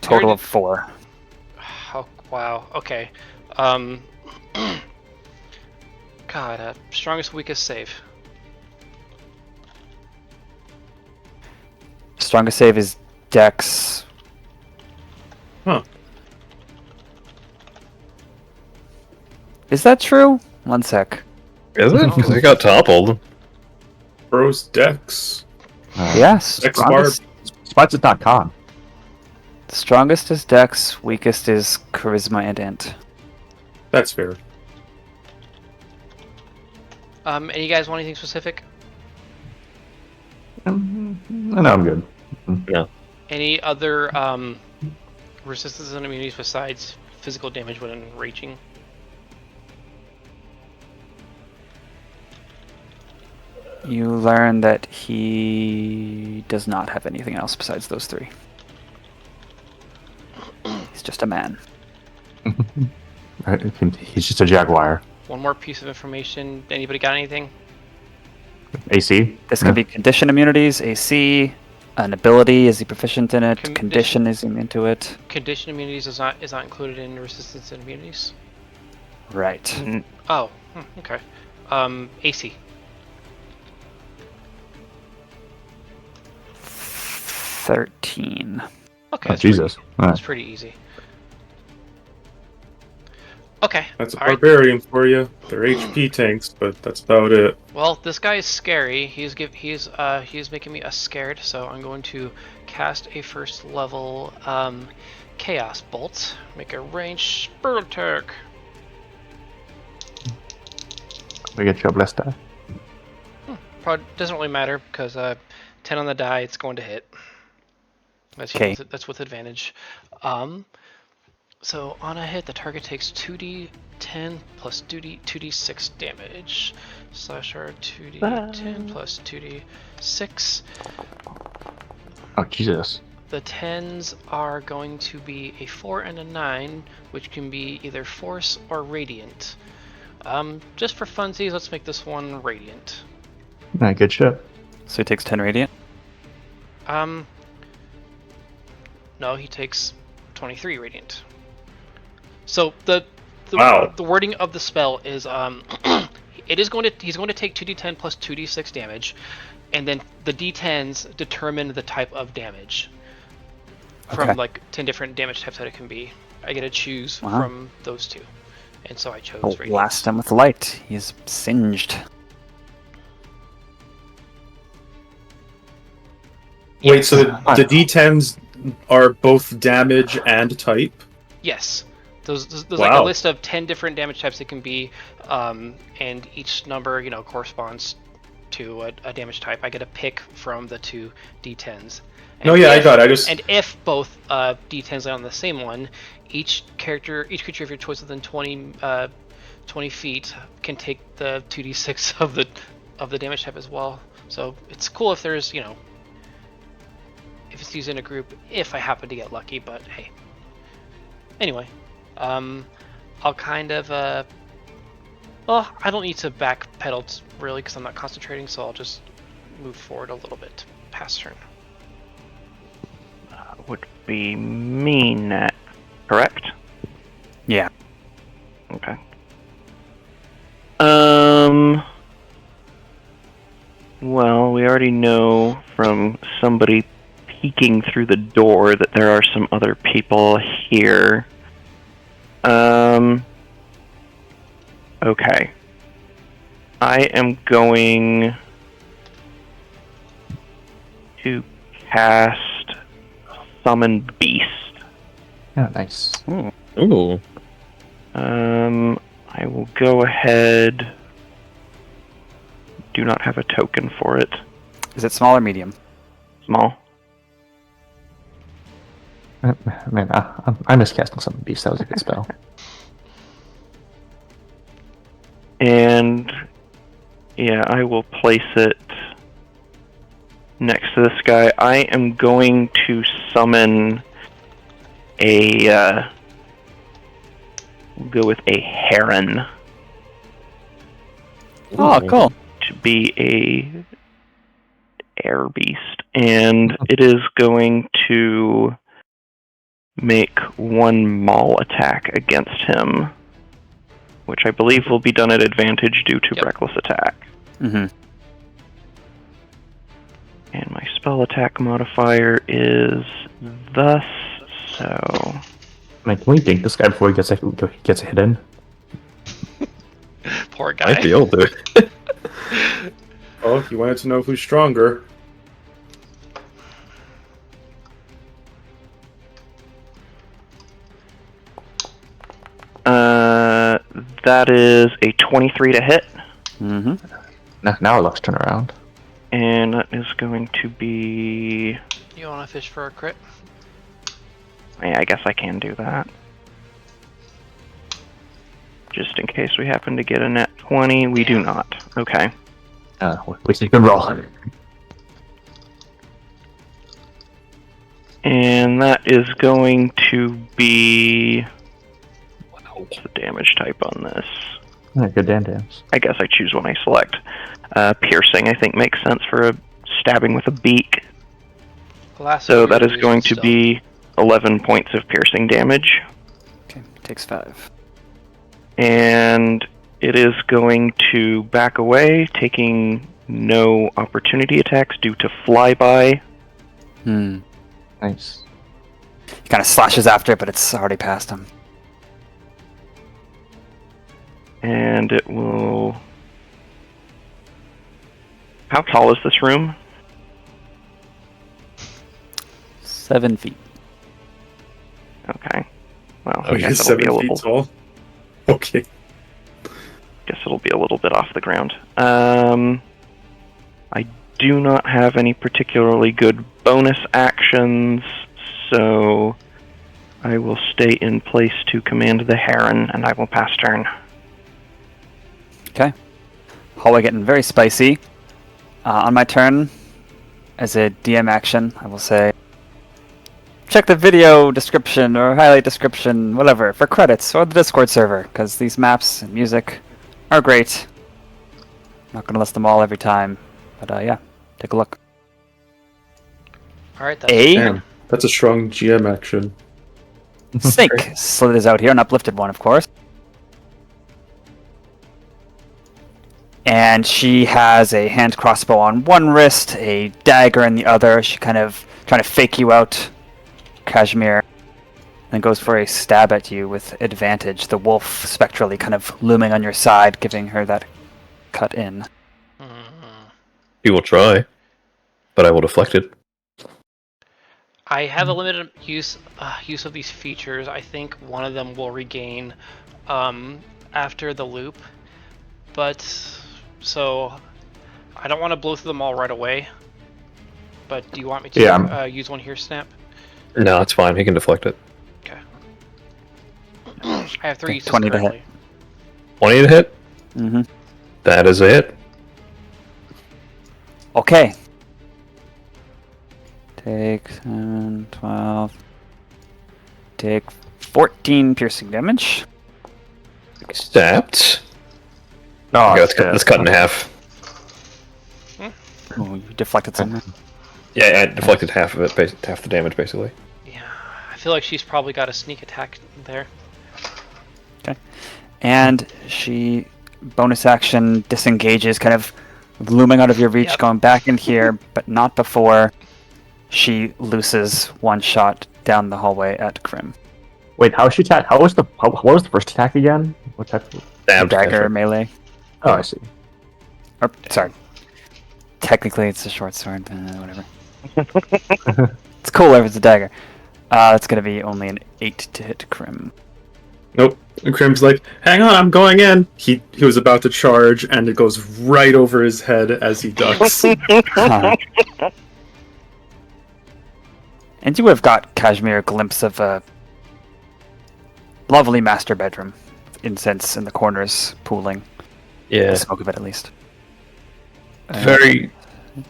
Total of 4. Oh, wow. Okay. God, strongest, weakest save. Strongest save is Dex. Huh. Is that true? One sec. Is it? Because he got toppled. Bros Dex. Yes. Dex Strongest, Spots is not con. strongest is Dex, weakest is Charisma and Int. That's fair. And you guys want anything specific? No, I'm good. Any other resistance and immunities besides physical damage when raging? You learn that he does not have anything else besides those 3. He's just a man. Right, he's just a jaguar. One more piece of information. Anybody got anything? AC. This could be condition immunities, AC, an ability. Is he proficient in it? Condition- Condition is he into it? Condition immunities is not included in resistance and immunities. Right. Oh, okay. AC. 13. Okay. Oh, that's Jesus. That's pretty easy. Okay. That's a all right. barbarian for you. They're HP tanks, but that's about it. Well, this guy is scary. He's making me scared. So I'm going to cast a first level Chaos Bolt. Make a ranged spell attack. We get you a blessed die. Probably doesn't really matter because 10 on the die, it's going to hit. That's with advantage. So on a hit, the target takes 2d10 plus 2d6 damage. Slasher 2d10 plus 2d6. Oh, Jesus. The 10s are going to be a 4 and a 9, which can be either Force or Radiant. Just for funsies, let's make this one Radiant. Alright, good shit. So he takes 10 radiant. No, he takes 23 Radiant. So the Wow. the wording of the spell is he's going to take 2d10 plus 2d6 damage, and then the d10s determine the type of damage from Okay. like 10 different damage types that it can be. I get to choose Wow. from those 2, and so I chose Oh, Radiant. blast him with light. He's singed. Wait, so the D10s are both damage and type? Yes. There's like a Wow. list of 10 different damage types it can be, and each number, corresponds to a damage type. I get a pick from the 2 d10s. No, yeah, I got it. And if both d10s land on the same one, each creature of your choice within 20 feet can take the 2d6 of the damage type as well. So it's cool if there's, if it's used in a group, if I happen to get lucky, but hey. Anyway, I'll kind of, well, I don't need to backpedal really because I'm not concentrating, so I'll just move forward a little bit past turn. Would be me next, correct? Yeah. Okay. Well, we already know from somebody peeking through the door that there are some other people here. Okay. I am going to cast Summon Beast. Yeah, nice. Ooh. I will go ahead. Do not have a token for it. Is it small or medium? Small. Man, I miss casting Summon Beast. That was a good spell. And Yeah, I will place it next to this guy. I am going to summon a... we'll go with a heron Oh, cool. to be a air beast, and it is going to make one maul attack against him, which I believe will be done at advantage due to reckless attack. Mm-hmm. And my spell attack modifier is thus, so... Like, can we dink this guy before he gets a hit in? Poor guy. Might be able to. Oh, you wanted to know who's stronger. That is a 23 to hit. Mm-hmm. Now let's turn around. And that is going to be... You want to fish for a crit? Yeah, I guess I can do that. Just in case we happen to get a net 20. We do not. Okay. We can roll. And that is going to be... What's the damage type on this? Yeah, good damn. I guess I choose one I select. Piercing, I think, makes sense for a stabbing with a beak. So that is going to be 11 points of piercing damage. Okay, takes 5. And it is going to back away, taking no opportunity attacks due to flyby. Nice. He kind of slashes after it, but it's already past him. And it will... How tall is this room? 7 feet. Okay. Well, Oh, I guess he's it'll be 7 a feet little... tall. Okay. Guess it'll be a little bit off the ground. I do not have any particularly good bonus actions, so I will stay in place to command the heron, and I will pass turn. Okay. Hallway getting very spicy. On my turn, as a DM action, I will say, check the video description or highlight description, whatever, for credits or the Discord server, because these maps and music are great. I'm not going to list them all every time, but yeah, take a look. Alright, that's A Damn, that's a strong GM action. snake slithers out here, an uplifted one, of course. And she has a hand crossbow on one wrist, a dagger in the other. She kind of trying to fake you out, Cashmere, and goes for a stab at you with advantage. The wolf spectrally kind of looming on your side, giving her that cut in. He will try, but I will deflect it. I have a limited use of these features. I think one of them will regain after the loop, but so I don't want to blow through them all right away. But do you want me to use one here, Snap? No, it's fine. He can deflect it. Okay. I have 3 uses 20 to currently. 20 to hit? Mm-hmm. That is a hit. Okay. Take 10, 12. Take 14 piercing damage. Stabbed. Oh, Okay, let's cut in half. Oh, you deflected something. Yeah, I deflected half of it, half the damage, basically. Yeah, I feel like she's probably got a sneak attack there. Okay. And she bonus action disengages, kind of looming out of your reach, going back in here, but not before she looses one shot down the hallway at Crim. Wait, how was she attack? What was the first attack again? What type? Stabbed. Dagger melee. Oh, I see. Or, sorry. Technically, it's a short sword, but whatever. It's cooler if it's a dagger. That's going to be only an 8 to hit Crim. Nope. And Crim's like, hang on, I'm going in. He was about to charge, and it goes right over his head as he ducks. And you would have got Cashmere a glimpse of a lovely master bedroom. Incense in the corners pooling. Yeah. The smoke of it, at least. Very,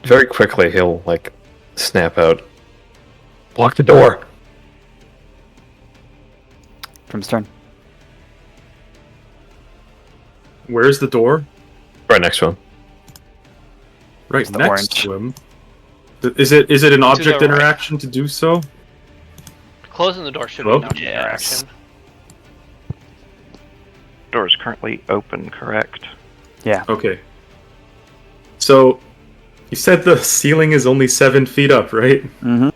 very quickly, he'll like snap out. Block the door. Crim's turn. Where's the door? Right next to him. Right the next orange. to him. Is it an object the right. interaction to do so? Closing the door should Well, be an yes. interaction. Door is currently open, correct? Yeah. Okay. So, you said the ceiling is only 7 feet up, right? Mm-hmm.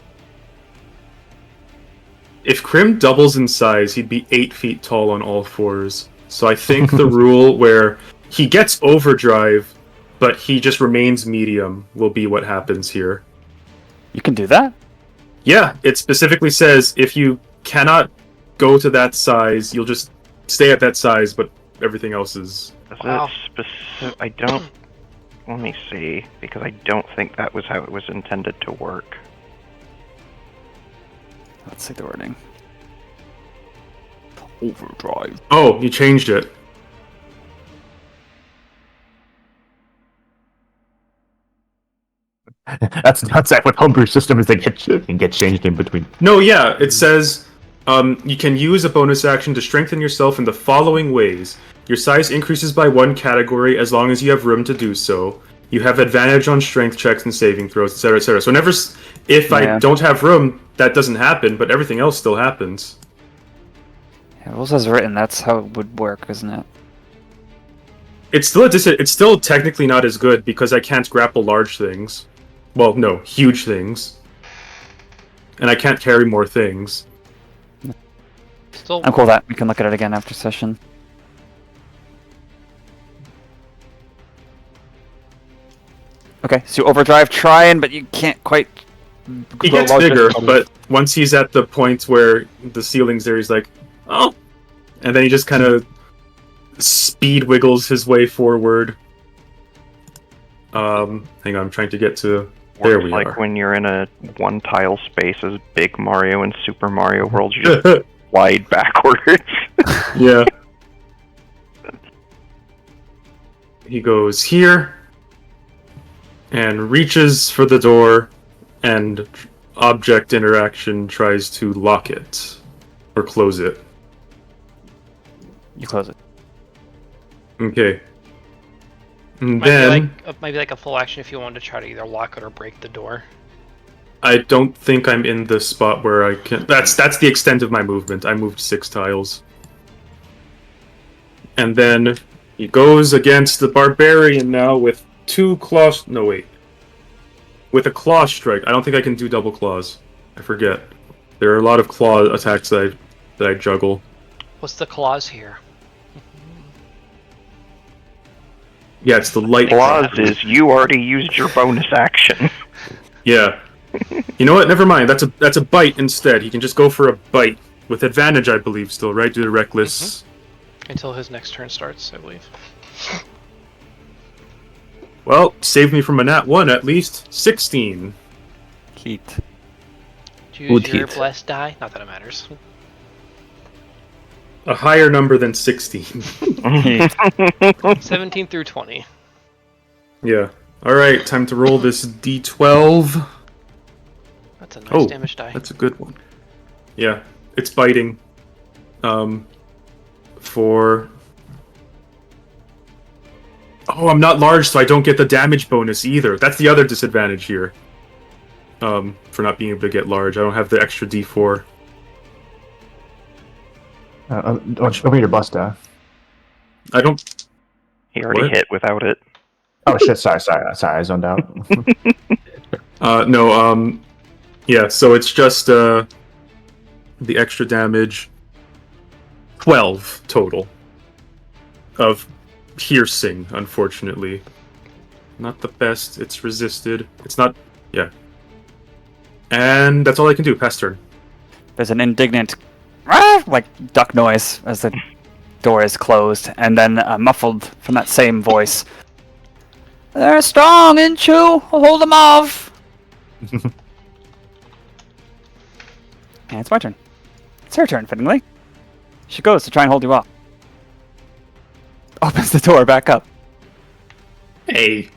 If Crim doubles in size, he'd be 8 feet tall on all fours. So I think the rule where he gets overdrive, but he just remains medium will be what happens here. You can do that? Yeah, it specifically says if you cannot go to that size, you'll just stay at that size, but everything else is... Is Wow. it specific? I don't... Let me see, because I don't think that was how it was intended to work. Let's see the wording. Overdrive. Oh, you changed it. That's that with homebrew system is they can get changed in between. No, yeah, it says you can use a bonus action to strengthen yourself in the following ways. Your size increases by 1 category as long as you have room to do so. You have advantage on strength checks and saving throws, etc., etc. So whenever, if I Yeah. don't have room, that doesn't happen, but everything else still happens. Yeah, rules as written, that's how it would work, isn't it? It's still it's still technically not as good because I can't grapple large things. Well, no, huge things. And I can't carry more things. Still, I'm cool with that. We can look at it again after session. Okay, so you overdrive trying, but you can't quite... He grow gets larger. bigger, but once he's at the point where the ceiling's there, he's like, oh! And then he just kind of speed wiggles his way forward. Hang on, I'm trying to get to... There Works we like are. when you're in a one-tile space as Big Mario and Super Mario World, you just slide backwards. Yeah. He goes here and reaches for the door, and object interaction tries to lock it or close it. You close it. Okay. And might be then maybe like a full action if you wanted to try to either lock it or break the door. I don't think I'm in the spot where I can. That's the extent of my movement. I moved 6 tiles. And then he goes against the barbarian now with 2 claws. No, wait. With a claw strike. I don't think I can do double claws. I forget. There are a lot of claw attacks that I juggle. What's the clause here? Yeah, it's the light Clause is you already used your bonus action. Yeah. You know what? Never mind. That's a bite instead. He can just go for a bite with advantage, I believe. Still, right? Due to reckless. Until his next turn starts, I believe. Well, saved me from a nat 1 at least. 16. Heat. Choose Good your hit. blessed die. Not that it matters. A higher number than 16. 17 through 20. Yeah. Alright, time to roll this d12. That's a nice Oh, damage die. that's a good one. Yeah, it's biting. For... Oh, I'm not large, so I don't get the damage bonus either. That's the other disadvantage here. For not being able to get large. I don't have the extra d4. Show me your buster. I don't... He already What? hit without it. Oh shit! Sorry, I zoned out. No, yeah, so it's just, the extra damage. 12 total. Of piercing, unfortunately. Not the best, it's resisted. It's not, yeah. And that's all I can do, pass turn. There's an indignant, like, duck noise as the door is closed, and then muffled from that same voice. They're strong, ain't you? I'll hold them off. And it's my turn. It's her turn, fittingly. She goes to try and hold you off. Opens the door back up. Hey.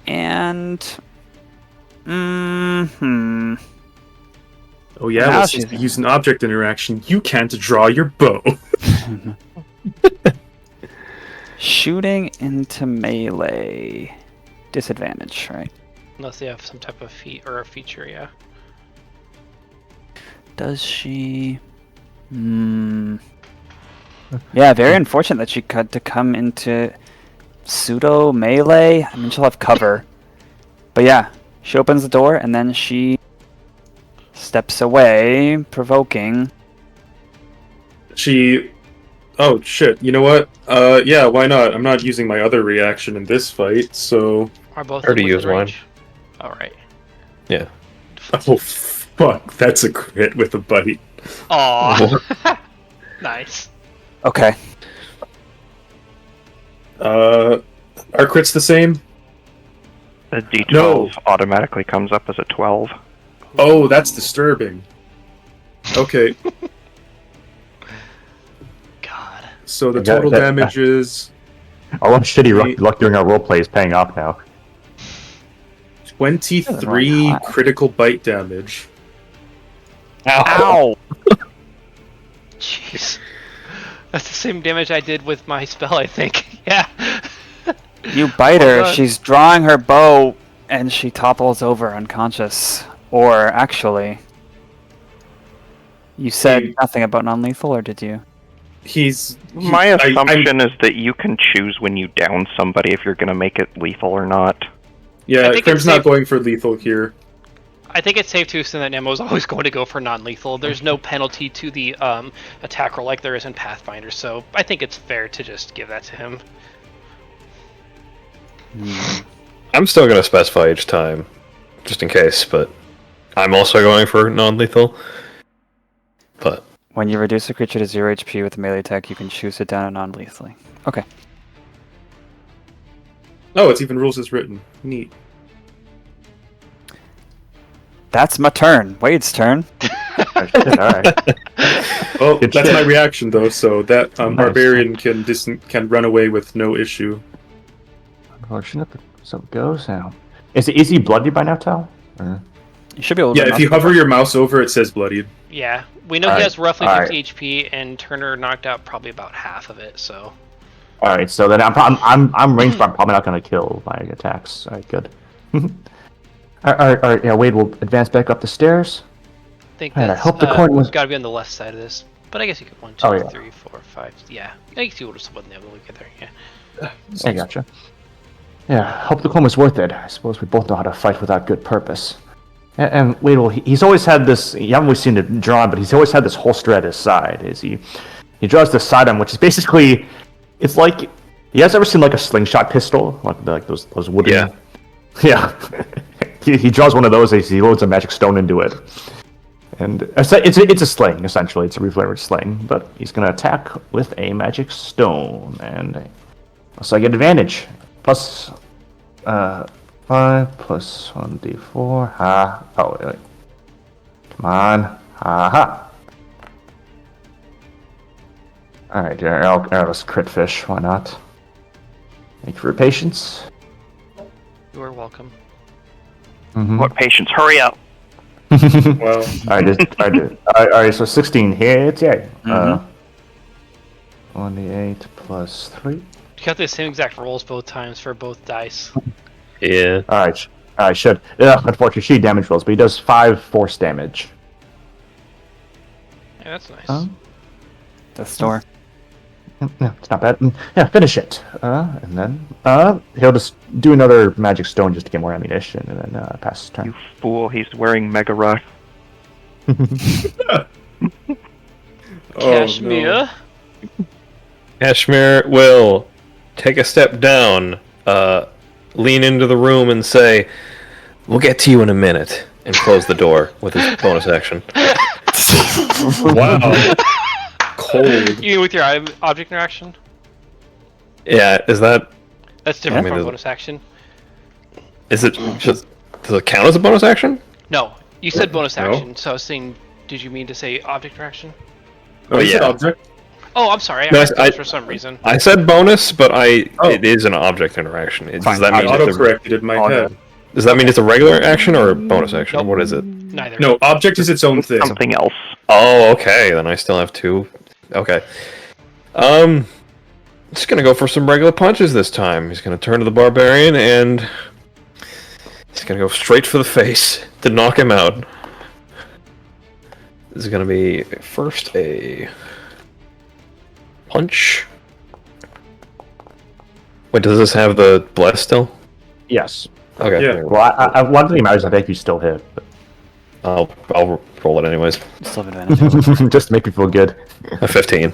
And... Oh yeah, Now let's she's- use an object interaction. You can't draw your bow. Shooting into melee. Disadvantage, right? Unless they have some type of feat or a feature, yeah. Does she... Yeah, very unfortunate that she had to come into pseudo melee. I mean, she'll have cover. But yeah, she opens the door and then she steps away, provoking. She... Oh, shit. You know what? Yeah, why not? I'm not using my other reaction in this fight, so... Are both Already within used one. range? Alright. Yeah. Oh, fuck. That's a crit with a bite. Aw. Nice. Okay. Are crits the same? The D12 No. automatically comes up as a 12. Oh, that's disturbing. Okay, God. so the Yeah, total that- damage is All that shitty luck during our roleplay is paying off now. 23 High. critical bite damage. Ow! Jeez. That's the same damage I did with my spell, I think. Yeah. You bite her, God. she's drawing her bow, and she topples over unconscious. Or, actually... You said Hey. nothing about non-lethal, or did you? My assumption is that you can choose when you down somebody if you're going to make it lethal or not. Yeah, I think Crim's it's not safe- going for lethal here. I think it's safe to assume that Nemo's always going to go for non-lethal. There's no penalty to the attack roll like there is in Pathfinder, so I think it's fair to just give that to him. I'm still going to specify each time, just in case, but I'm also going for non-lethal. But When you reduce a creature to 0 HP with a melee attack, you can choose it down non-lethally. Okay. Oh, it's even rules as written. Neat. That's my turn. Wade's turn. Alright. Oh, Good that's shit. my reaction though. So that Nice. barbarian can run away with no issue. Unfortunate, but so it goes now. Is he bloody by now, Tal? Or- You should be able to... Yeah, if you hover your mouse over, it says bloodied. Yeah, we know he Alright, has roughly alright. 50 HP, and Turner knocked out probably about half of it, so... Alright, so then I'm ranged, but I'm probably not going to kill my attacks. Alright, good. Alright, yeah, Wade will advance back up the stairs. I think Man, I that's hope the coin was- got to be on the left side of this. But I guess you could 1, 2, Oh, yeah. 3, 4, 5... Yeah, I guess you would have split in the other way there, yeah. I gotcha. Yeah, hope the coin was worth it. I suppose we both know how to fight without good purpose. And Wade will, he's always had this, you haven't really seen it drawn, but he's always had this holster at his side. He draws this sidearm, which is basically, it's like, you guys ever seen like a slingshot pistol? Like those wooden... Yeah. Yeah. he draws one of those, he loads a magic stone into it. And it's a sling, essentially. It's a reflavored sling, but he's going to attack with a magic stone. And so I get advantage. Plus 5 plus 1d4. Ha. Oh, wait. Come on. Ha ha. Alright, let's crit fish. Why not? Thank you for your patience. You are welcome. Mhm. What patience? Hurry up! Well, Alright, so 16 hits, yeah. Mhm. 1d8 plus 3. You got the same exact rolls both times for both dice. yeah. Alright, should. Yeah, unfortunately, she damage rolls, but he does 5 force damage. Yeah, that's nice. The store. Yeah, it's not bad. Yeah, finish it. And then he'll just do another magic stone just to get more ammunition, and then pass his turn. You fool, he's wearing Mega Rush. Cashmere. Cashmere will take a step down, lean into the room and say, "We'll get to you in a minute," and close the door with his bonus action. wow. Cold. You mean with your object interaction? Yeah, is that... That's different I mean, from the- bonus action. Is it... Does it count as a bonus action? No, you said bonus No. action, so I was saying, did you mean to say object interaction? Oh, you said yeah. object? Oh, I'm sorry. I No, missed those for some reason. I said bonus, but Oh. it is an object interaction. Does Fine, that I mean it's a, auto-corrected in my All head. good. does that mean it's a regular action or a bonus action? Nope. What is it? Neither. No, object is its own thing. Something else. Oh, okay. Then I still have 2. Okay. Just gonna go for some regular punches this time. He's gonna turn to the barbarian and he's gonna go straight for the face to knock him out. This is gonna be first a punch. Wait, does this have the bless still? Yes. Okay. Yeah. Well, I one thing matters. I think you still hit, I'll roll it anyways. Still have advantage. just to make me feel good. A 15.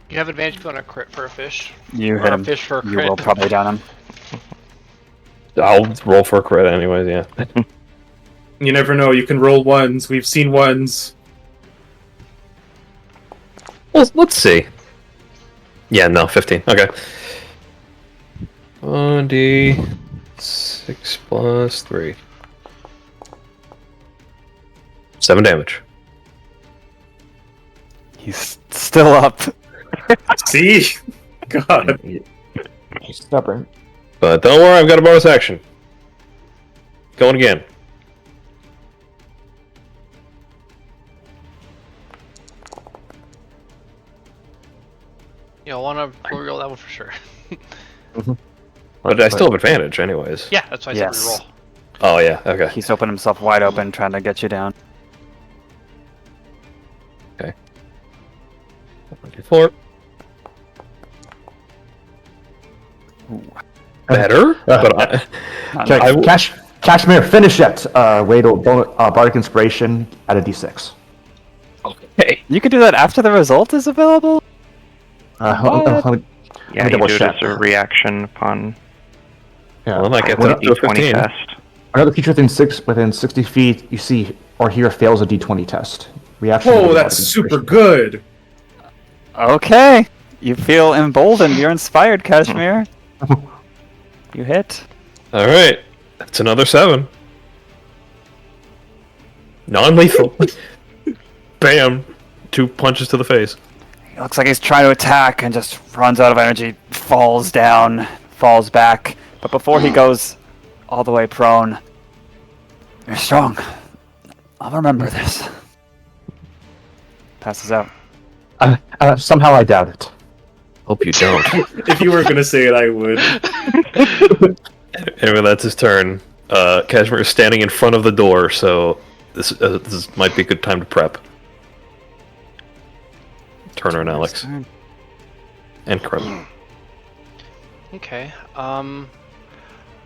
You have advantage if you want a crit for a fish. You Or hit a him. fish for a You crit. will probably down him. I'll roll for a crit anyways. Yeah. You never know. You can roll ones. We've seen ones. Well, let's see. Yeah, no, 15. Okay. 1d6 plus 3. 7 damage. He's still up. See? God. He's stubborn. But don't worry, I've got a bonus action. Going again. You'll want to reroll that one for sure. But I still have advantage anyways. Yeah, that's why I Yes. said reroll. Oh, yeah, okay. He's opened himself wide open, trying to get you down. 4. Better? But Cashmere, finish it. Bardic Inspiration at a d6. hey. You can do that after the result is available? Let me Yeah, you double do it check. as a reaction upon yeah. Well, then I get a that up to a D20 15. test. Another creature within 60 feet you see or hear fails a d20 test. Reaction. Oh, to that's Bardic super Inspiration. good. Okay. You feel emboldened. You're inspired, Cashmere. You hit. Alright. That's another 7. Non-lethal. Bam. 2 punches to the face. He looks like he's trying to attack and just runs out of energy, falls down, falls back. But before he goes all the way prone, you're strong. I'll remember this. Passes out. Somehow I doubt it. Hope you don't. If you were gonna say it, I would. Anyway, that's his turn. Cashmere is standing in front of the door, so this might be a good time to prep. Turner and Alex. And Crim. Okay.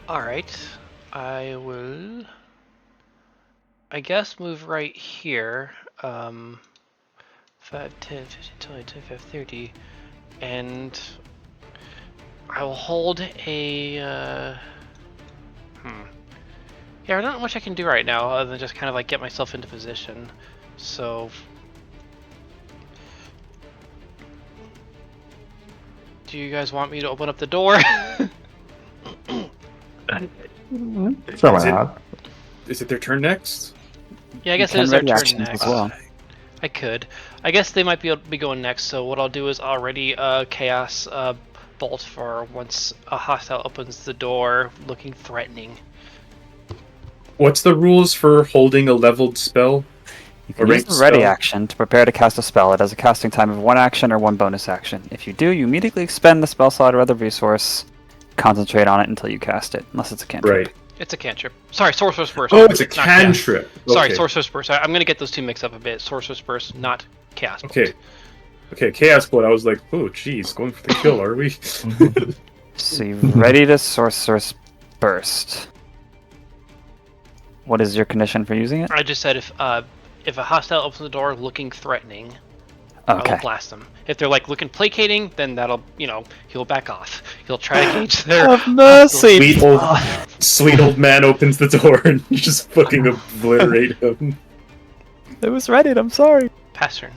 Alright. I will... I guess move right here. 5, 10, 15, 20, 25, 30. And... I will hold a... Yeah, I don't know much I can do right now other than just kind of like get myself into position. So... Do you guys want me to open up the door? So why not? Is it their turn next? Yeah, I guess it Can is their ready turn actions next. as well. I could. I guess they might be going next, so what I'll do is I'll ready Chaos Bolt for once a hostile opens the door looking threatening. What's the rules for holding a leveled spell? You can A use ranked the ready spell? action to prepare to cast a spell. It has a casting time of 1 action or 1 bonus action. If you do, you immediately expend the spell slot or other resource. Concentrate on it until you cast it, unless it's a cantrip. Right. It's a cantrip. Sorry, Sorcerer's Burst. Oh, it's a not Chaos. cantrip. Sorry, Okay. Sorcerer's Burst. I'm gonna get those two mixed up a bit. Sorcerer's Burst, not Chaos Bolt. Okay. Okay, Chaos Bolt. I was like, oh, geez, going for the kill, are we? So you're ready to Sorcerer's Burst. What is your condition for using it? I just said if a hostile opens the door looking threatening, Okay. I'll blast them. If they're like looking placating, then that'll, he'll back off. He'll try to gauge their Have mercy! Sweet old man opens the door and you just fucking obliterate him. It was ready, I'm sorry. pass turn.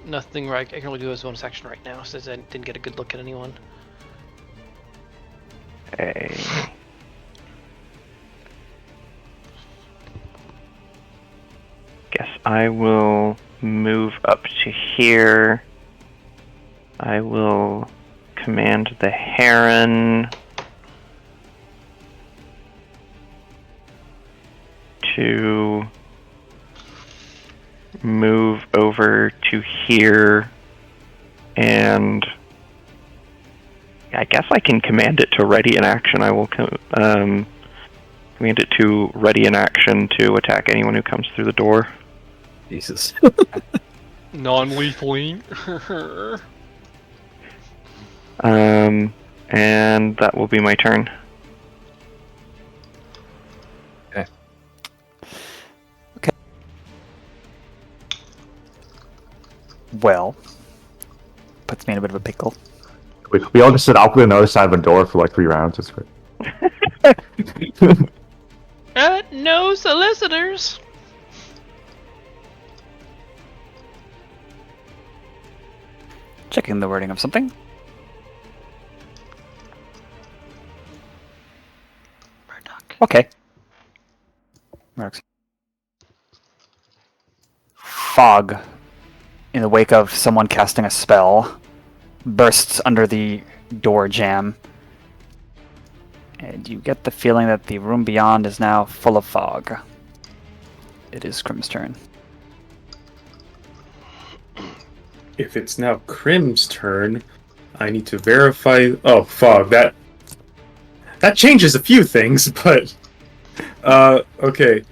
Nothing I can really do as bonus action right now since I didn't get a good look at anyone. Hey. Guess I will move up to here I will command the Heron to move over to here, and I guess I can command it to ready in action. I will command it to ready in action to attack anyone who comes through the door. Jesus. Non-lethally. And that will be my turn. Well, puts me in a bit of a pickle. We all just sit awkwardly on the other side of a door for like 3 rounds. It's great. No solicitors. Checking the wording of something. Okay. Works. Fog, in the wake of someone casting a spell, bursts under the door jamb. And you get the feeling that the room beyond is now full of fog. It is Crim's turn. If it's now Crim's turn, I need to verify. Oh, fog. That changes a few things, but okay.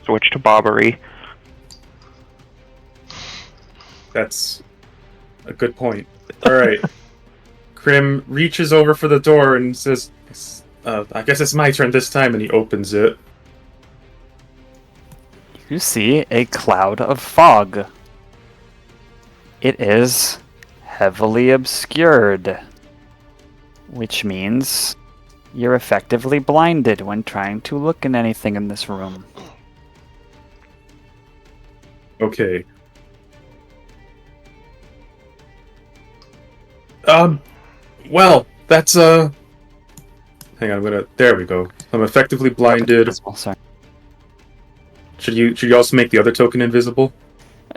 Switch to Bobbery. That's a good point. All right. Crim reaches over for the door and says, I guess it's my turn this time, and he opens it. You see a cloud of fog. It is heavily obscured, which means you're effectively blinded when trying to look in anything in this room. Okay. Well, that's hang on, there we go. I'm effectively blinded. Oh, sorry. Should you also make the other token invisible?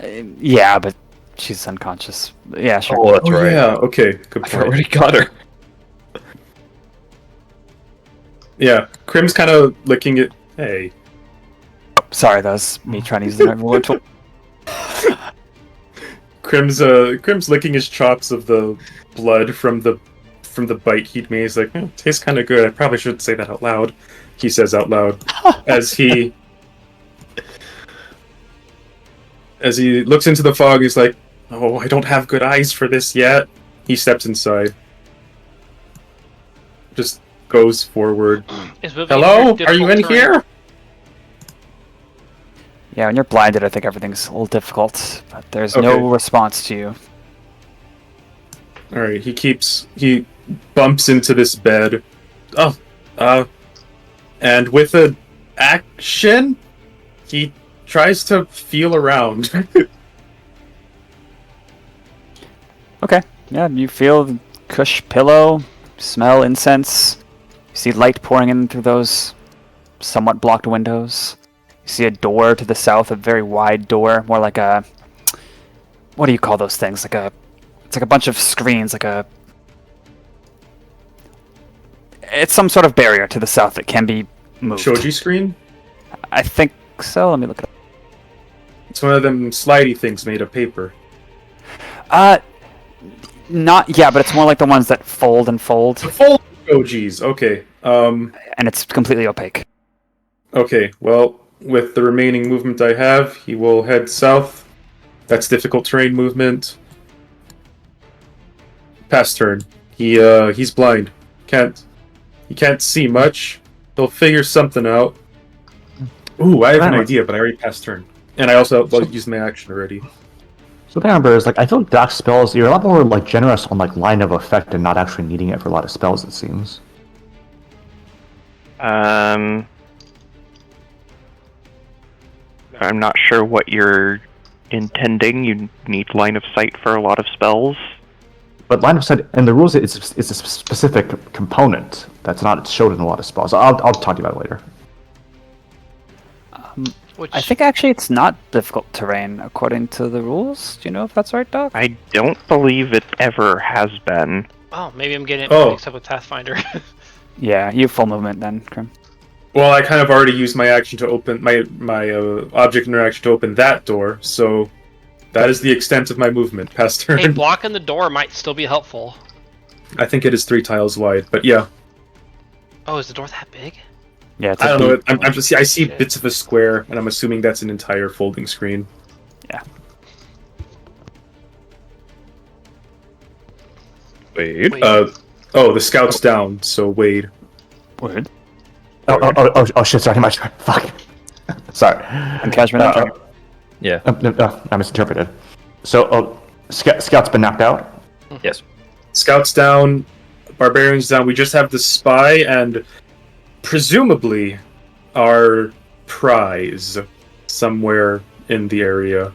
Yeah, but she's unconscious. Yeah, sure. Oh, that's right. Yeah, okay, good I point. already got her. Yeah, Crim's kind of licking it. Hey. Sorry, that was me trying to use the right word tool. Crim's licking his chops of the blood from the bite he'd made. He's like, tastes kind of good. I probably shouldn't say that out loud. He says out loud as he looks into the fog. He's like, oh, I don't have good eyes for this yet. He steps inside. Just goes forward. Hello? Are you in here? Yeah, when you're blinded, I think everything's a little difficult, but there's Okay. no response to you. Alright, he bumps into this bed. And with an action, he tries to feel around. Okay, yeah, you feel the cush pillow, smell incense, you see light pouring in through those somewhat blocked windows. You see a door to the south, a very wide door, more like a... What do you call those things? It's like a bunch of screens, It's some sort of barrier to the south that can be moved. Shoji screen? I think so, let me look it up. It's one of them slidey things made of paper. Not, yeah, but it's more like the ones that fold and fold, Full Shojis, okay. and it's completely opaque. Okay, well, with the remaining movement I have, he will head south. That's difficult terrain movement. Pass turn. He's blind. He can't see much. He'll figure something out. Ooh, I have an idea, but I already passed turn. And I also used my action already. So the thing I remember is, like, I feel like dark spells, you're a lot more, like, generous on, like, line of effect and not actually needing it for a lot of spells, it seems. I'm not sure what you're intending. You need line of sight for a lot of spells. But line of sight, and the rules, it's a specific component that's not showed in a lot of spells. I'll talk to you about it later. Which I think actually it's not difficult terrain according to the rules. Do you know if that's right, Doc? I don't believe it ever has been. Oh, maybe I'm getting it Oh. mixed up with Pathfinder. Yeah, you have full movement then, Crim. Well, I kind of already used my action to open my object interaction to open that door, so that is the extent of my movement past turn. Hey, blocking the door might still be helpful. I think it is 3 tiles wide, but yeah, Oh, is the door that big? Yeah, it's I a don't know. deep- I'm just I see bits of a square, and I'm assuming that's an entire folding screen. Yeah. Wait. Wait. Oh, the scout's down, so Wade. Word. Oh, shit, sorry, my turn. Fuck. Sorry. And Cashmere. Yeah. I misinterpreted. So, Scout's been knocked out? Yes. Scout's down, Barbarian's down. We just have the spy and presumably our prize somewhere in the area.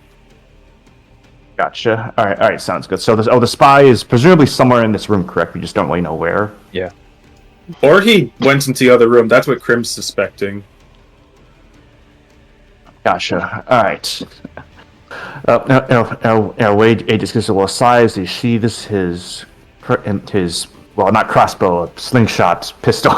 Gotcha. Alright, sounds good. So, the spy is presumably somewhere in this room, correct? We just don't really know where. Yeah. Or he went into the other room. That's what Crim's suspecting. Gotcha. Alright. Wade just gives a little size. Do you see this? His, well, not crossbow, a slingshot pistol.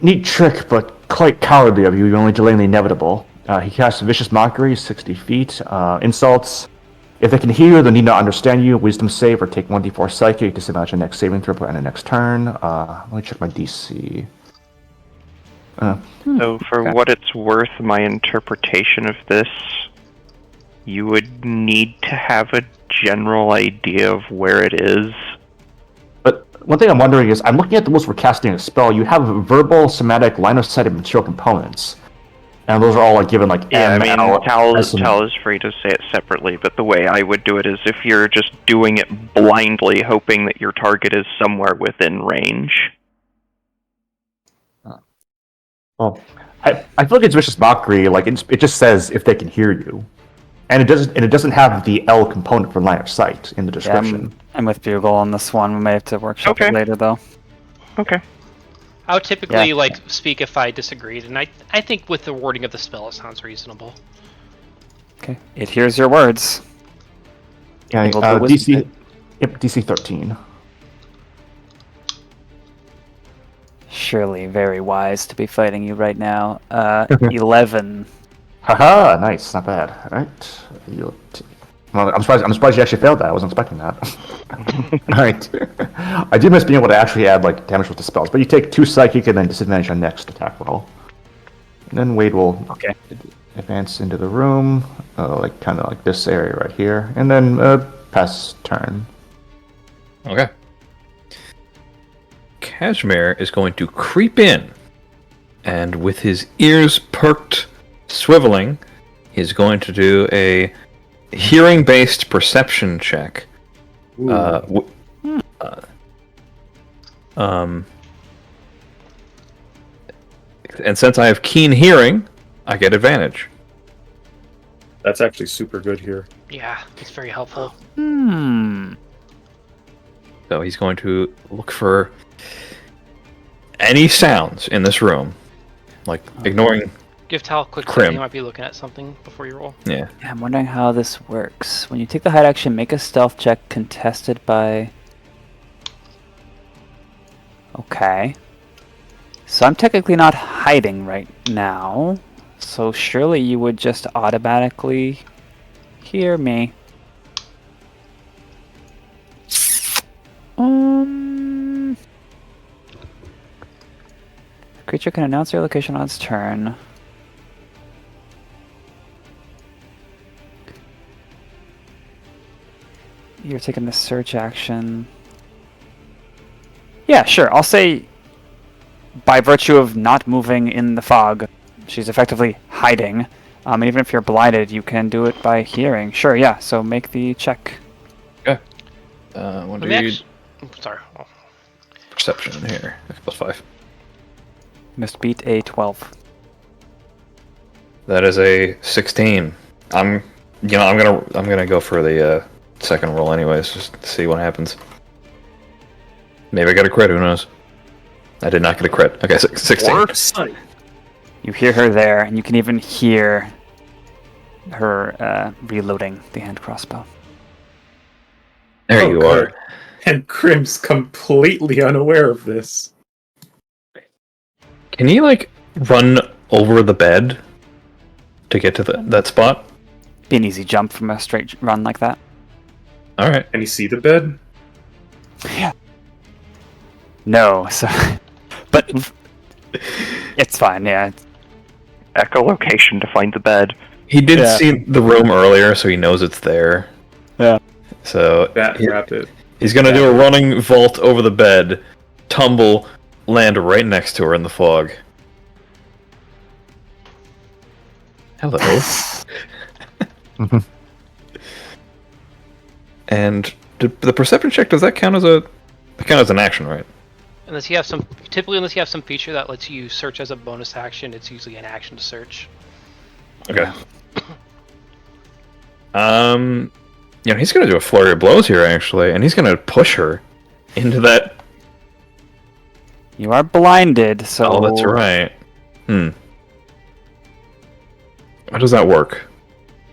Neat trick, but quite cowardly of you. You're only delaying the inevitable. He casts Vicious Mockery, 60 feet. Insults. If they can hear you, they need not understand you. Wisdom save or take 1d4 psychic. Disadvantage on next saving throw and the next turn. Let me check my DC. So, for what it's worth, my interpretation of this, you would need to have a general idea of where it is. But one thing I'm wondering is, I'm looking at the rules for casting a spell. You have verbal, somatic, line of sight, and material components. And those are all like given like Yeah, I mean, L, Tal S, and- is free to say it separately, but the way I would do it is if you're just doing it blindly, hoping that your target is somewhere within range. Well, I feel like it's Vicious Mockery. Like it just says if they can hear you, and it doesn't have the L component for line of sight in the Yeah, description. I'm with Bugle on this one. We may have to workshop it later, though. Okay. I would typically Yeah. speak if I disagreed, and I think with the wording of the spell, it sounds reasonable. Okay. It hears your words. Yeah, We'll do wisdom DC. Yep, DC 13. Surely very wise to be fighting you right now. 11. Haha, nice, not bad. All right. Well, I'm surprised you actually failed that. I wasn't expecting that. All right. I did miss being able to actually add like damage with the spells, but you take 2 psychic and then disadvantage on next attack roll. And then Wade will advance into the room, like kind of like this area right here, and then pass turn. Okay. Cashmere is going to creep in, and with his ears perked, swiveling, he's going to do a hearing-based perception check. And since I have keen hearing, I get advantage. That's actually super good here. Yeah, it's very helpful. So he's going to look for any sounds in this room, like ignoring. Give Tal a quick Crim. second. He might be looking at something before you roll. Yeah. Yeah, I'm wondering how this works. When you take the hide action, make a stealth check contested by... Okay. So I'm technically not hiding right now. So surely you would just automatically hear me. Creature can announce their location on its turn. You're taking the search action. Yeah, sure. I'll say by virtue of not moving in the fog, she's effectively hiding. Even if you're blinded, you can do it by hearing. Sure, yeah. So make the check. Okay. What Let do me you sorry. Oh. perception here? +5. Must beat a 12. That is a 16. I'm gonna go for the second roll anyways, just to see what happens. Maybe I got a crit. Who knows? I did not get a crit. Okay, 16. Or sight. You hear her there, and you can even hear her reloading the hand crossbow. There Oh, you good. are. And Crim's completely unaware of this. Can you, like, run over the bed to get to that spot? Be an easy jump from a straight run like that. Alright. Can you see the bed? Yeah. No, so... but... it's fine, yeah. Echolocation to find the bed. He did Yeah. see the room earlier, so he knows it's there. Yeah. So That rapid. he's gonna do a running vault over the bed, tumble, land right next to her in the fog. Hello. And the perception check, does that count as an action, right? Unless you have some feature that lets you search as a bonus action, it's usually an action to search. Okay. He's gonna do a flurry of blows here, actually, and he's gonna push her into that. You are blinded, so... Oh, that's right. How does that work?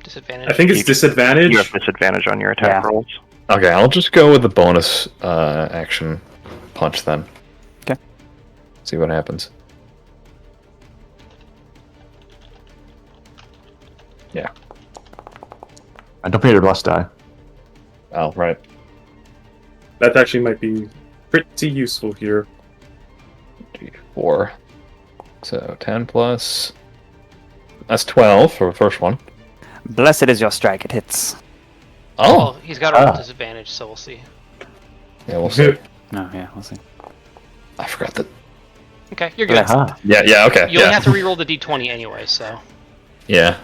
Disadvantage. I think it's disadvantage. You have disadvantage on your attack Yeah. rolls. Okay, I'll just go with the bonus action punch then. Okay. See what happens. Yeah. I don't pay your last die. Oh, right. That actually might be pretty useful here. 4. So 10 plus. That's 12 for the first one. Blessed is your strike, it hits. Well, Oh! he's got a roll disadvantage, so we'll see. Yeah, we'll see. No, yeah, we'll see. I forgot that. Okay, you're good. Uh-huh. Yeah, okay. You only have to re-roll the d20 anyway, so. Yeah.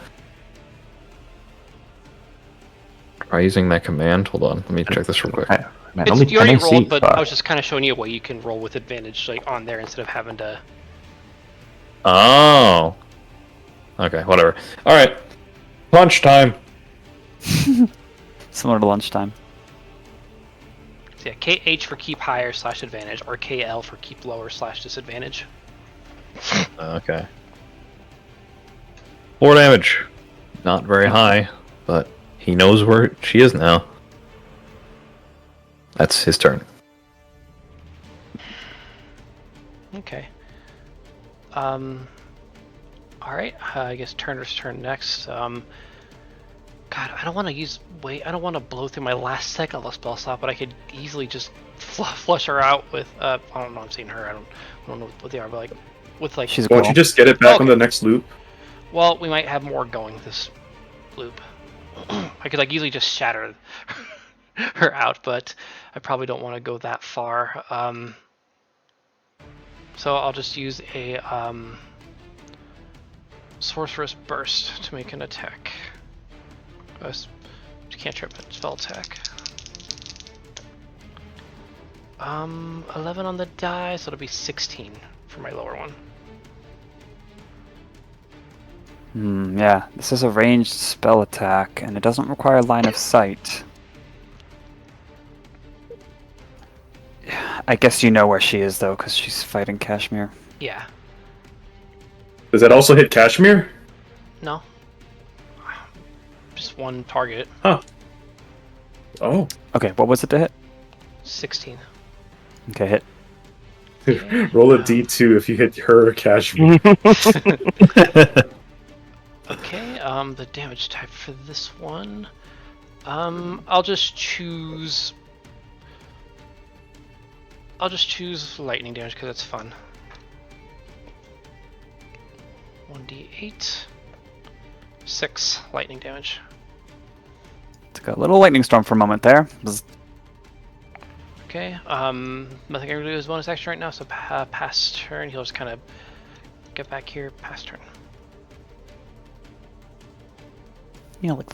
Try using that command. Hold on, let me check this real quick. Man, You already 10 AC, rolled, but fuck. I was just kind of showing you a way you can roll with advantage, like on there instead of having to. Oh. Okay, whatever. Alright. Lunch time. Similar to lunchtime. So yeah, KH for keep higher / advantage, or KL for keep lower / disadvantage. Okay. 4 damage. Not very high, but he knows where she is now. That's his turn. Okay. Alright, I guess Turner's turn next. God, I don't want to I don't want to blow through my last second of the spell slot, but I could easily just flush her out with, I don't know, I'm seeing her, I don't know what they are, but like, with like... She's Why don't cool. you just get it back Okay. on the next loop? Well, we might have more going this loop. I could like easily just shatter her out, but I probably don't want to go that far. So I'll just use a Sorcerous Burst to make an attack. Cantrip spell attack. 11 on the die, so it'll be 16 for my lower one. Yeah, this is a ranged spell attack, and it doesn't require line of sight. I guess you know where she is, though, because she's fighting Cashmere. Yeah. Does that also hit Cashmere? No. Just one target. Huh. Oh. Okay, what was it to hit? 16. Okay, hit. Roll a d2 if you hit her or Cashmere. Okay, the damage type for this one. I'll just choose lightning damage because it's fun. 1d8. 6 lightning damage. Took a little lightning storm for a moment there. Bzz. Okay, nothing I can do is bonus action right now, so pass turn. He'll just kind of get back here, pass turn. You know, like,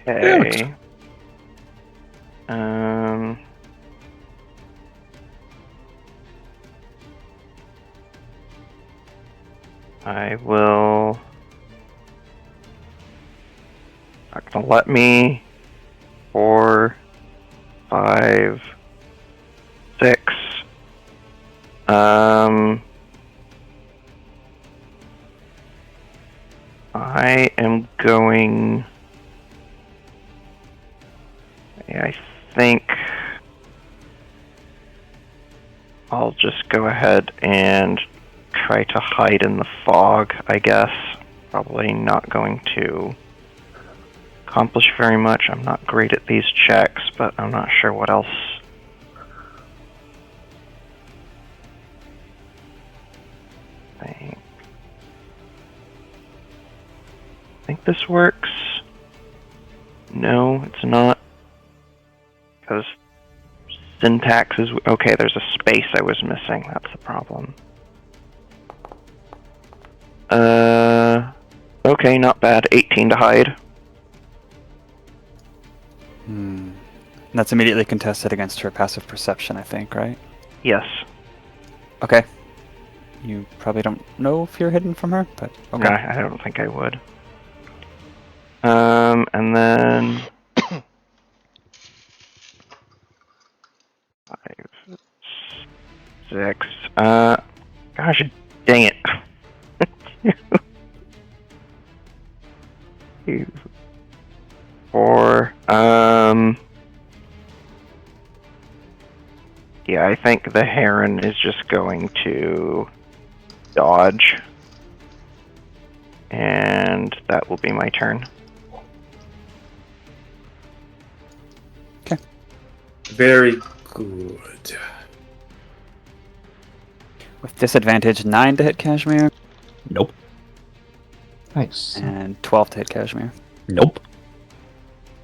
Okay. I will. Not gonna let me. 4, 5, 6. I am going... I think I'll just go ahead and try to hide in the fog, I guess. Probably not going to accomplish very much. I'm not great at these checks, but I'm not sure what else. I think this works. No, it's not. Because syntax is... Okay, there's a space I was missing. That's the problem. Okay, not bad. 18 to hide. That's immediately contested against her passive perception, I think, right? Yes. Okay. You probably don't know if you're hidden from her, but okay. No, I don't think I would. And then... 5, 6... Gosh, dang it. 2, 4... Yeah, I think the Heron is just going to dodge. And that will be my turn. Very good. With disadvantage, 9 to hit Cashmere, Nope. Nice. and 12 to hit Cashmere. Nope.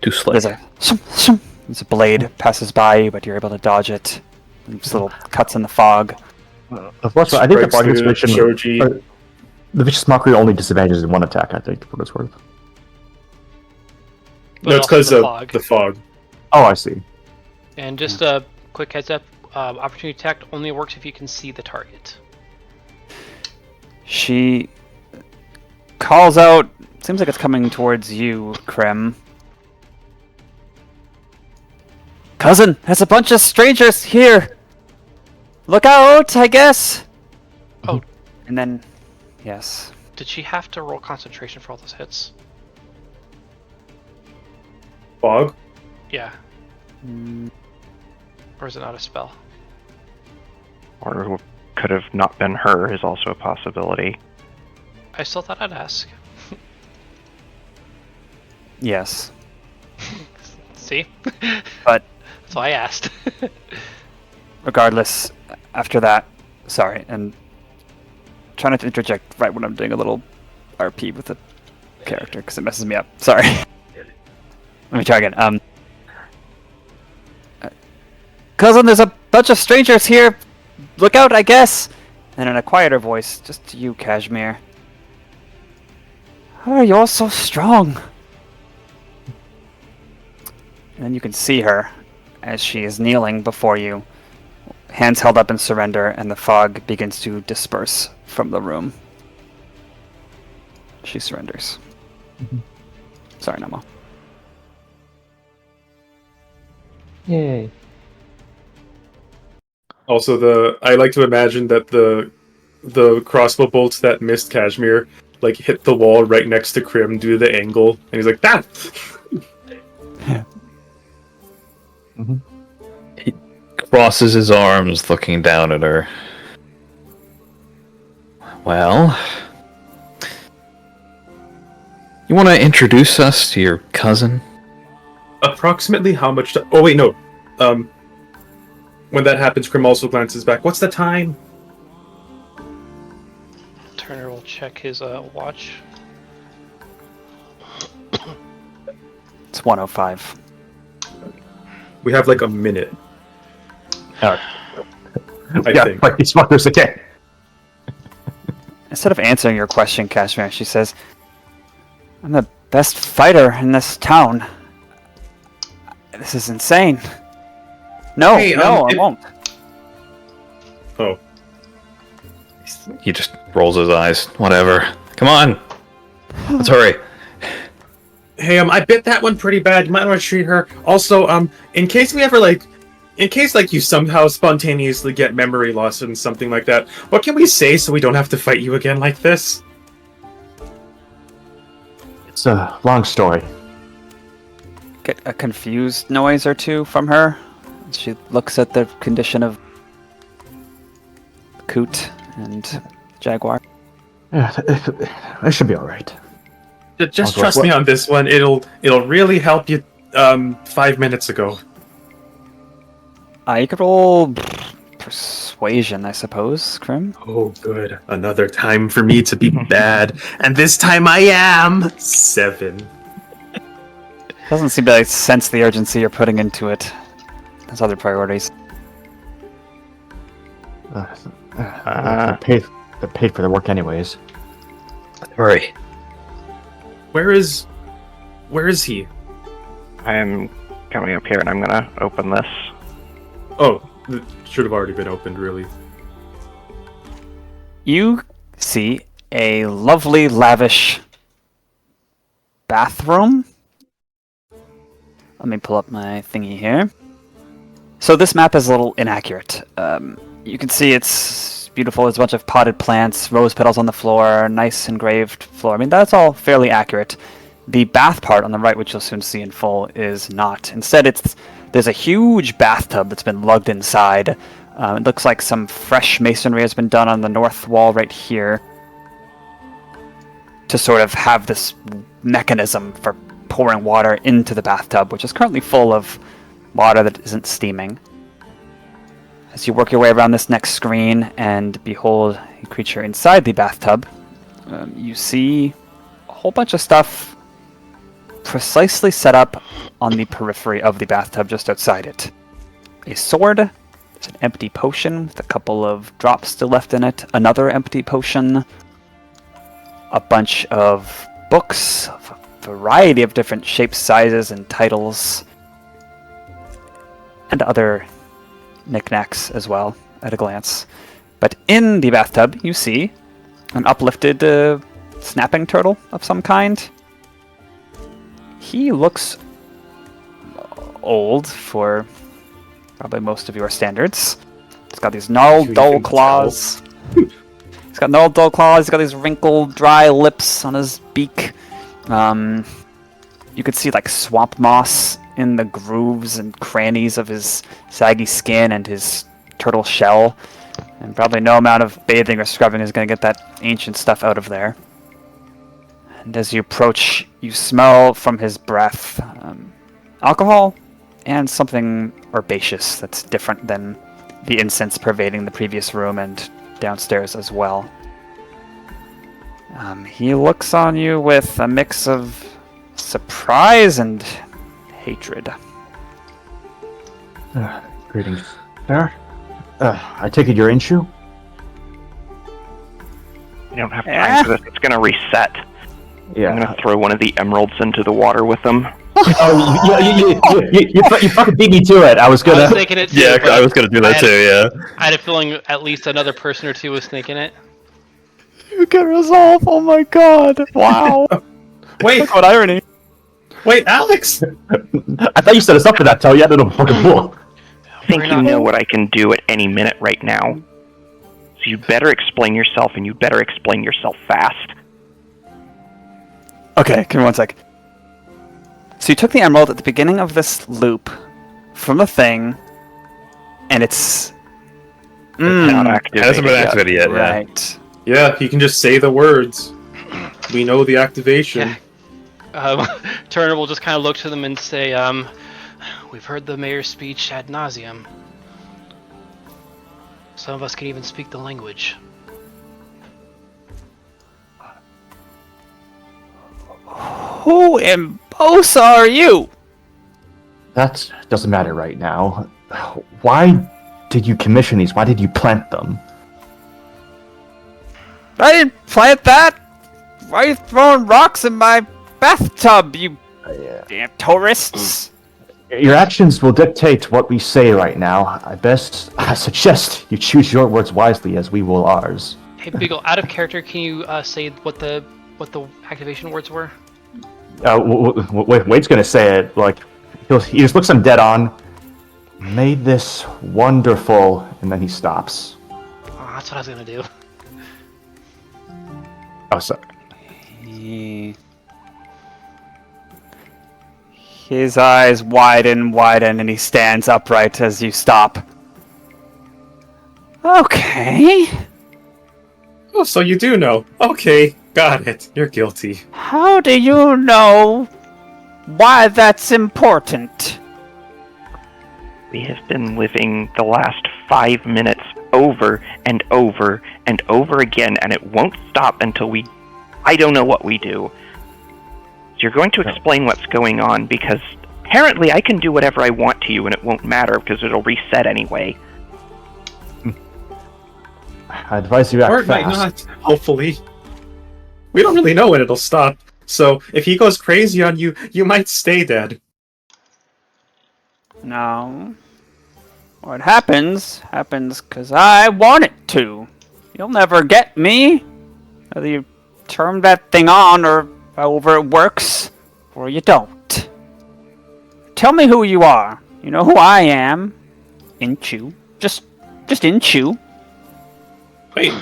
Too slick. There's a blade passes by you, but you're able to dodge it. There's little cuts in the fog. Unfortunately, I think the Strikes bargain to inspiration. Shoji. The vicious mockery only disadvantages in one attack. I think, for what it's worth. No, it's also because the of fog. the fog. Oh, I see. And just a quick heads up, opportunity attack only works if you can see the target. She calls out. Seems like it's coming towards you, Crim. Cousin, there's a bunch of strangers here. Look out, I guess. Oh. And then, yes. Did she have to roll concentration for all those hits? Fog? Yeah. Or is it not a spell? Or could have not been her is also a possibility. I still thought I'd ask. Yes. See? But That's why I asked. regardless, after that, sorry, and trying not to interject right when I'm doing a little RP with the character because it messes me up. Sorry. Let me try again. Cousin, there's a bunch of strangers here. Look out, I guess. And in a quieter voice, just to you, Cashmere. How are you all so strong? And then you can see her as she is kneeling before you, hands held up in surrender, and the fog begins to disperse from the room. She surrenders. Sorry, Nama. Yay. Also, I like to imagine that the crossbow bolts that missed Cashmere like hit the wall right next to Crim due to the angle, and he's like, "That." He crosses his arms, looking down at her. Well, you want to introduce us to your cousin? Approximately how much? Oh wait, no. When that happens, Crim also glances back. What's the time? Turner will check his watch. It's 1:05. We have like a minute. I Yeah, think. like these fuckers again. Instead of answering your question, Cashmere, she says, I'm the best fighter in this town. This is insane. No, Hey, I won't. Oh, He just rolls his eyes. Whatever. Come on. Let's hurry. hey, I bit that one pretty bad. You might want to treat her. Also, in case we ever in case you somehow spontaneously get memory loss and something like that, what can we say so we don't have to fight you again like this? It's a long story. Get a confused noise or two from her. She looks at the condition of Coot and Jaguar. Yeah, it should be all right. Just Okay, trust what- me on this one. It'll really help you. 5 minutes ago. You could roll persuasion, I suppose, Crim. Oh, good. Another time for me to be bad, and this time I am 7. Doesn't seem to sense the urgency you're putting into it. There's other priorities. They're paid for their work anyways. Hurry. Where is he? I'm coming up here and I'm gonna open this. Oh, it should have already been opened, really. You see a lovely, lavish bathroom. Let me pull up my thingy here. So this map is a little inaccurate. You can see it's beautiful. There's a bunch of potted plants, rose petals on the floor, nice engraved floor. I mean, that's all fairly accurate. The bath part on the right, which you'll soon see in full, is not. Instead, there's a huge bathtub that's been lugged inside. It looks like some fresh masonry has been done on the north wall right here to sort of have this mechanism for pouring water into the bathtub, which is currently full of water that isn't steaming. As you work your way around this next screen and behold a creature inside the bathtub, you see a whole bunch of stuff precisely set up on the periphery of the bathtub just outside it. A sword, there's an empty potion with a couple of drops still left in it, another empty potion, a bunch of books of a variety of different shapes, sizes, and titles, and other knickknacks as well at a glance. But in the bathtub, you see an uplifted snapping turtle of some kind. He looks old for probably most of your standards. He's got these gnarled, You dull can claws. He's got gnarled, dull claws. He's got these wrinkled, dry lips on his beak. You could see like swamp moss in the grooves and crannies of his saggy skin and his turtle shell. And probably no amount of bathing or scrubbing is going to get that ancient stuff out of there. And as you approach, you smell from his breath alcohol and something herbaceous that's different than the incense pervading the previous room and downstairs as well. He looks on you with a mix of surprise and hatred. Greetings, sir. I take it you're Inshu? You don't have time for this. It's gonna reset. Yeah. I'm gonna throw one of the emeralds into the water with them. Oh, you fucking beat me to it. I was I gonna. was thinking it too. Yeah, but I was gonna do that too, yeah. I had a feeling at least another person or two was thinking it. You can resolve. Oh my god! Wow! Wait, What irony! wait, Alex! I thought you set us up for that. Tell you, no fucking bull. I think We're you not- know what I can do at any minute right now. So you better explain yourself, and you better explain yourself fast. Okay, give me one sec. So you took the emerald at the beginning of this loop from the thing, and it's Not It activated hasn't been yet. activated yet, yeah. right. Yeah, you can just say the words. We know the activation. Turner will just kind of look to them and say, we've heard the mayor's speech ad nauseum. Some of us can even speak the language. Who in Bosa are you? That doesn't matter right now. Why did you commission these? Why did you plant them? I didn't plant that! Why are you throwing rocks in my bathtub, you damn tourists? Your actions will dictate what we say right now. I suggest you choose your words wisely, as we will ours. Hey, Beagle, out of character, can you say what the activation words were? Wade's gonna say it. Like he just looks him dead on. Made this wonderful, and then he stops. Oh, that's what I was gonna do. Oh, sorry. His eyes widen, and he stands upright as you stop. Okay. Oh, so you do know. Okay, got it. You're guilty. How do you know why that's important? We have been living the last 5 minutes over and over and over again, and it won't stop until I don't know what we do. So you're going to explain what's going on, because apparently I can do whatever I want to you and it won't matter because it'll reset anyway. I advise you Or act it might fast. not, hopefully. We don't really know when it'll stop, so if he goes crazy on you, you might stay dead. No. What happens because I want it to. You'll never get me. Whether you turn that thing on or however it works, or you don't. Tell me who you are. You know who I am. Inchu. Just Inchu. Wait,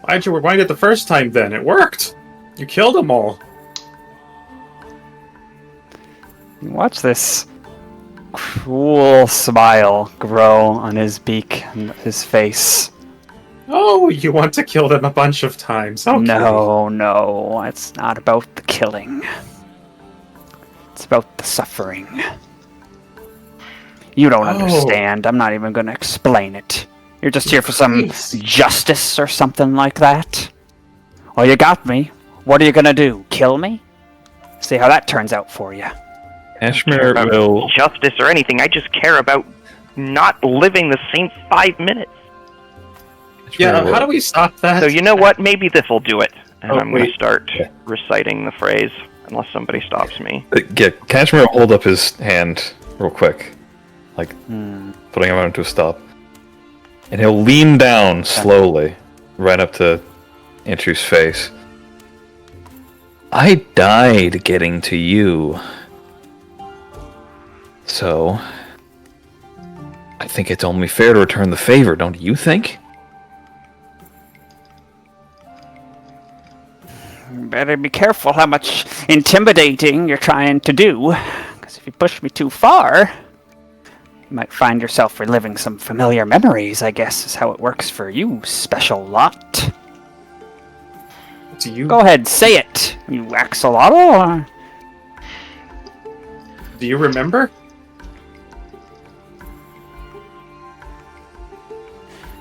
why'd you rewind it the first time then? It worked! You killed them all. Watch this cruel smile grow on his beak and his face. Oh, you want to kill them a bunch of times. Okay. No, it's not about the killing. It's about the suffering. You don't understand. I'm not even going to explain it. You're just here for some justice or something like that. Well, you got me. What are you going to do? Kill me? See how that turns out for you. Cashmere will... Justice or anything, I just care about not living the same 5 minutes. Yeah, how do we stop that? So you know what? Maybe this will do it. And Oh, I'm going to wait. start reciting the phrase, unless somebody stops me. Yeah, Cashmere will hold up his hand real quick, like putting him into a stop. And he'll lean down slowly, right up to Inchu's face. I died getting to you. So, I think it's only fair to return the favor, don't you think? Better be careful how much intimidating you're trying to do. Because if you push me too far, you might find yourself reliving some familiar memories, I guess is how it works for you, special lot. Do you Go ahead, say it, you axolotl. do you remember?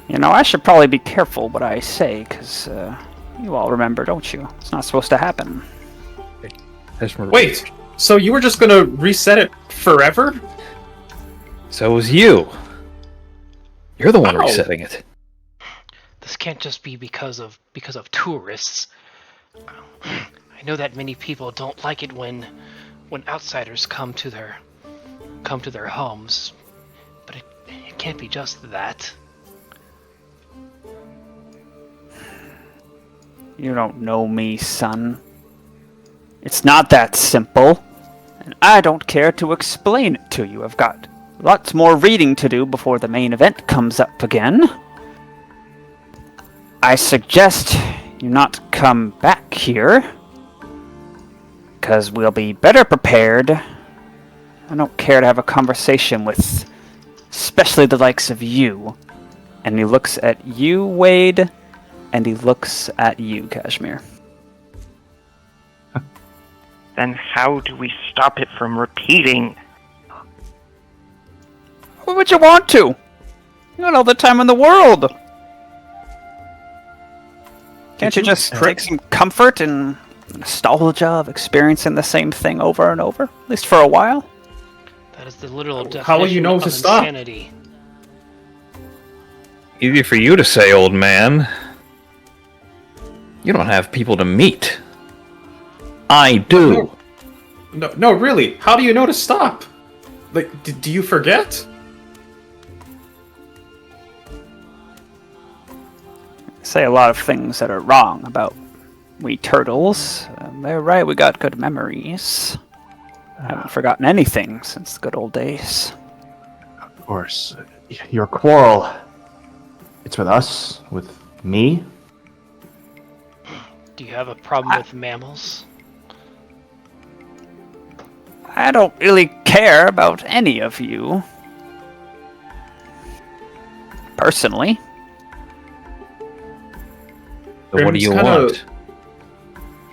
You know, I should probably be careful what I say, because you all remember, don't you? It's not supposed to happen. Cashmere... Wait, so you were just gonna reset it forever? So was you. You're the one Ow. resetting it. This can't just be because of tourists. I know that many people don't like it when outsiders come to their homes, but it can't be just that. You don't know me, son. It's not that simple, and I don't care to explain it to you. I've got lots more reading to do before the main event comes up again. I suggest you not come back here, because we'll be better prepared. I don't care to have a conversation with especially the likes of you. And he looks at you, Wade, and he looks at you, Cashmere. Then how do we stop it from repeating? What would you want to? You got all the time in the world. Can't you just take some comfort in nostalgia of experiencing the same thing over and over? At least for a while? That is the literal definition How will you know of to stop? insanity. Easy for you to say, old man. You don't have people to meet. I do. No, really. How do you know to stop? Like, do you forget? Say a lot of things that are wrong about we turtles. They're right, we got good memories. I haven't forgotten anything since the good old days. Of course. Your quarrel. It's with us? With me? Do you have a problem with mammals? I don't really care about any of you. Personally. So what do you Crim's want?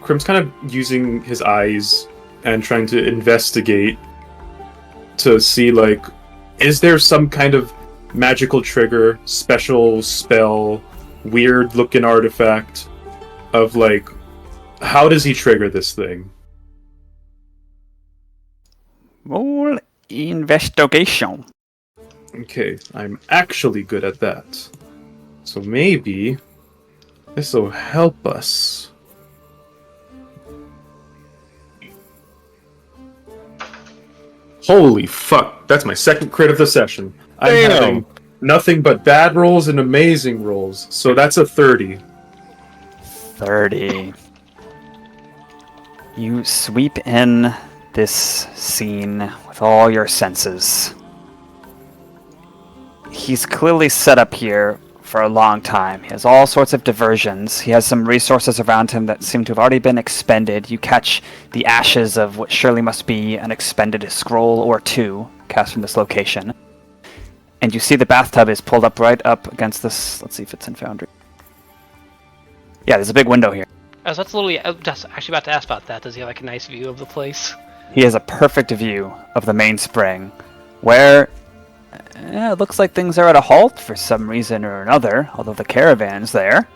Crim's kind of using his eyes and trying to investigate to see, like, is there some kind of magical trigger, special spell, weird looking artifact of, like, how does he trigger this thing? Roll investigation. Okay, I'm actually good at that. So maybe this will help us. Holy fuck, that's my second crit of the session. I'm Damn. having nothing but bad rolls and amazing rolls. So that's a 30. 30. You sweep in this scene with all your senses. He's clearly set up here for a long time. He has all sorts of diversions. He has some resources around him that seem to have already been expended. You catch the ashes of what surely must be an expended scroll or two cast from this location. And you see the bathtub is pulled up right up against this. Let's see if it's in Foundry. Yeah, there's a big window here. I was just actually about to ask about that. Does he have like a nice view of the place? He has a perfect view of the main spring, where it looks like things are at a halt for some reason or another, although the caravan's there.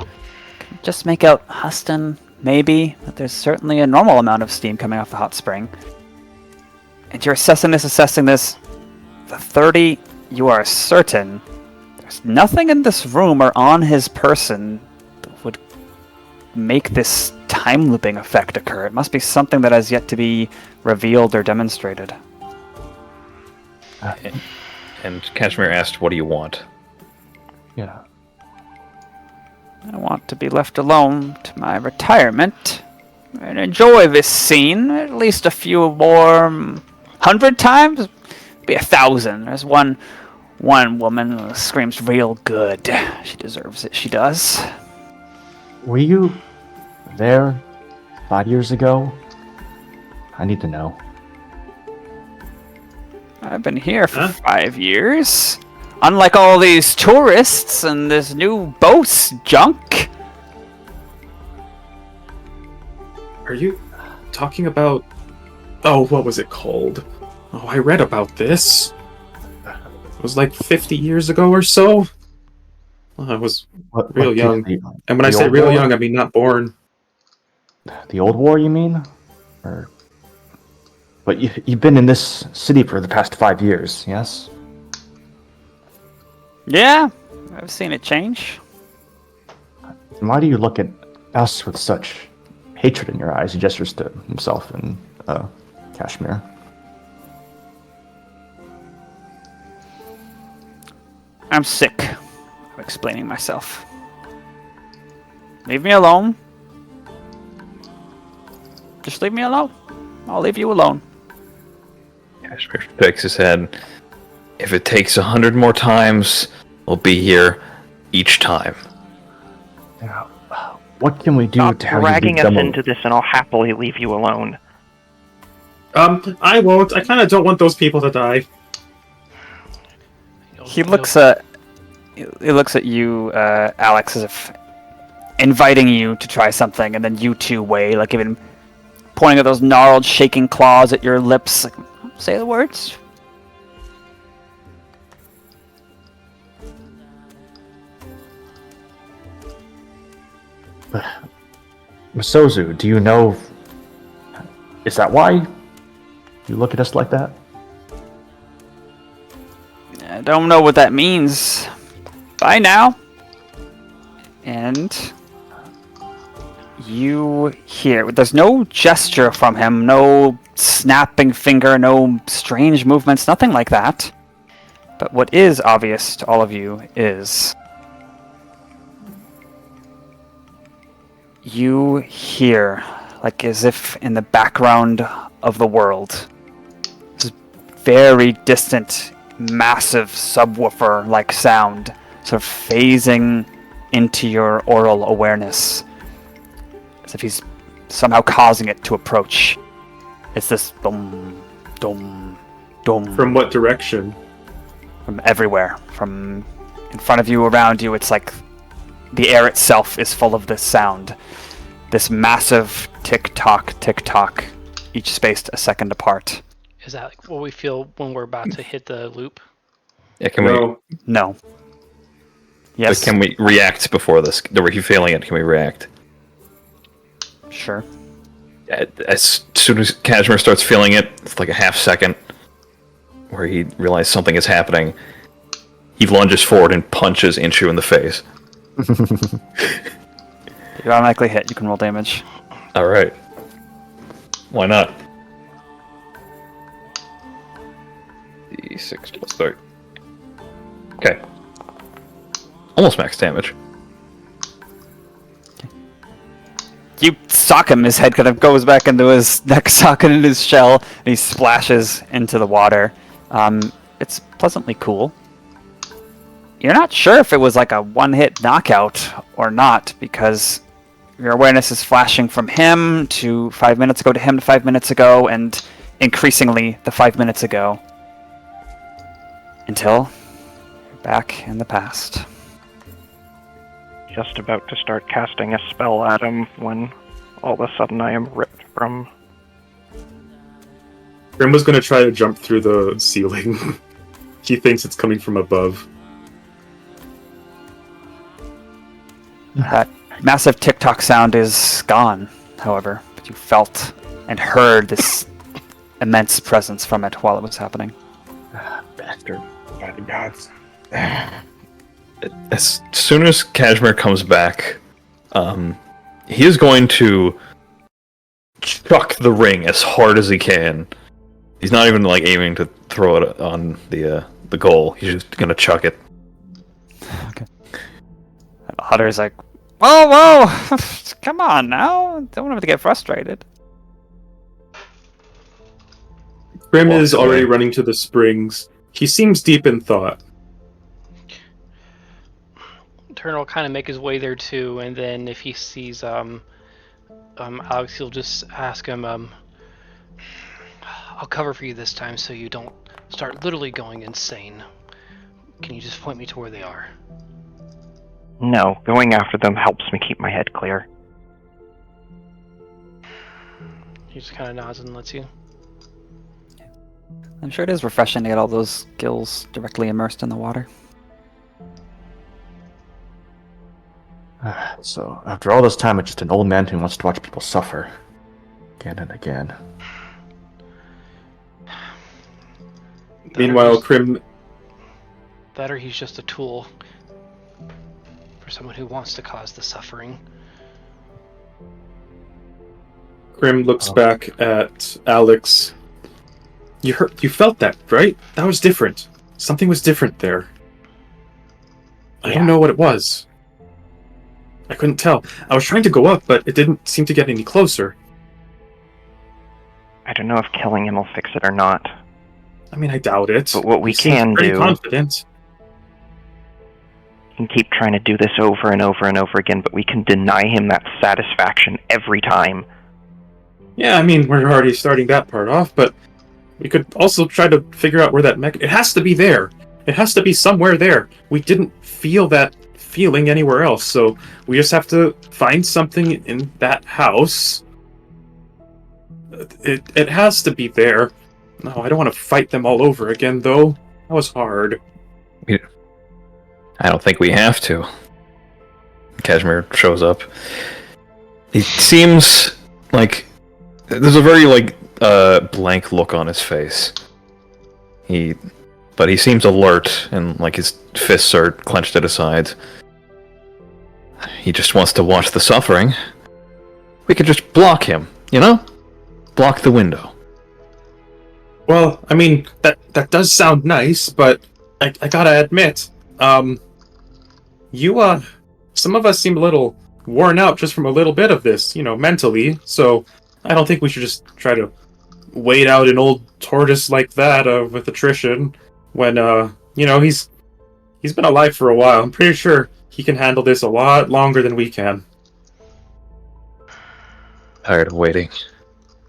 Just make out Huston, maybe, but there's certainly a normal amount of steam coming off the hot spring. And you're assessing this. The 30, you are certain there's nothing in this room or on his person that would make this time looping effect occur. It must be something that has yet to be revealed or demonstrated. And Cashmere asked, what do you want? Yeah. I want to be left alone to my retirement and enjoy this scene at least a few more 100 times, maybe 1,000. There's one woman who screams real good. She deserves it. She does. Were you there 5 years ago? I need to know. I've been here for Huh? 5 years. Unlike all these tourists and this new boat's junk. Are you talking about... Oh, what was it called? Oh, I read about this. It was like 50 years ago or so. Well, I was real young. And when I the say old real war? young, I mean not born. The old war, you mean? Or... But you've been in this city for the past 5 years, yes? Yeah, I've seen it change. And why do you look at us with such hatred in your eyes? He gestures to himself and Cashmere. I'm sick of explaining myself. Leave me alone. Just leave me alone. I'll leave you alone. Cashmere shakes his head. If it takes 100 more times, we'll be here each time. Yeah. What can we do Stop to have you dragging be us demo- into this, and I'll happily leave you alone. I won't. I kind of don't want those people to die. He looks at you, Alex, as if inviting you to try something, and then you two weigh, like even pointing at those gnarled, shaking claws at your lips. Like, say the words. Masozu, do you know... Is that why you look at us like that? I don't know what that means. Bye now. And you hear, there's no gesture from him, no snapping finger, no strange movements, nothing like that. But what is obvious to all of you is you hear, like as if in the background of the world, this very distant, massive subwoofer-like sound sort of phasing into your aural awareness, as if he's somehow causing it to approach. It's this boom, Dum, dum. From what direction? From everywhere. From in front of you, around you, it's like the air itself is full of this sound. This massive tick-tock, tick-tock, each spaced a second apart. Is that like what we feel when we're about to hit the loop? Yeah, can No. No. we? Yes. But can we react before this? Are you feeling it? Can we react? Sure. As soon as Cashmere starts feeling it, it's like a half second where he realizes something is happening. He lunges forward and punches Inshu in the face. You automatically hit. You can roll damage. All right. Why not? D6 plus 3. Okay. Almost max damage. You sock him. His head kind of goes back into his neck socket in his shell, and he splashes into the water. It's pleasantly cool. You're not sure if it was like a one-hit knockout or not, because your awareness is flashing from him to 5 minutes ago to him to 5 minutes ago, and increasingly the 5 minutes ago. Until you're back in the past. Just about to start casting a spell at him when all of a sudden I am ripped from... Crim was going to try to jump through the ceiling. He thinks it's coming from above. That massive tick-tock sound is gone, however, but you felt and heard this immense presence from it while it was happening. Bastard. By the gods. As soon as Cashmere comes back, he is going to chuck the ring as hard as he can. He's not even like aiming to throw it on the goal. He's just gonna chuck it. Okay. And Otter's like, whoa! Come on now! Don't want him to get frustrated. Crim is already running to the springs. He seems deep in thought. Turner will kind of make his way there too, and then if he sees Alex, he'll just ask him, I'll cover for you this time so you don't start literally going insane. Can you just point me to where they are? No, going after them helps me keep my head clear. He just kind of nods and lets you. I'm sure it is refreshing to get all those gills directly immersed in the water. So, after all this time, it's just an old man who wants to watch people suffer. Again and again. Meanwhile, Crim... That or he's just a tool for someone who wants to cause the suffering. Crim looks back at Alex. You felt that, right? That was different. Something was different there. I don't know what it was. I couldn't tell. I was trying to go up, but it didn't seem to get any closer. I don't know if killing him will fix it or not. I mean, I doubt it. But what we He seems can pretty do... confident. We can keep trying to do this over and over and over again, but we can deny him that satisfaction every time. Yeah, I mean, we're already starting that part off, but we could also try to figure out where that it has to be there. It has to be somewhere there. We didn't feel that feeling anywhere else, so we just have to find something in that house. It has to be there. No, I don't want to fight them all over again, though. That was hard. I don't think we have to. Cashmere shows up. He seems like there's a very blank look on his face. But he seems alert and like his fists are clenched at his sides. He just wants to watch the suffering. We could just block him, you know? Block the window. Well, I mean, that does sound nice, but I gotta admit, some of us seem a little worn out just from a little bit of this, mentally, so I don't think we should just try to wait out an old tortoise like that with attrition when, he's been alive for a while. I'm pretty sure he can handle this a lot longer than we can. Tired of waiting.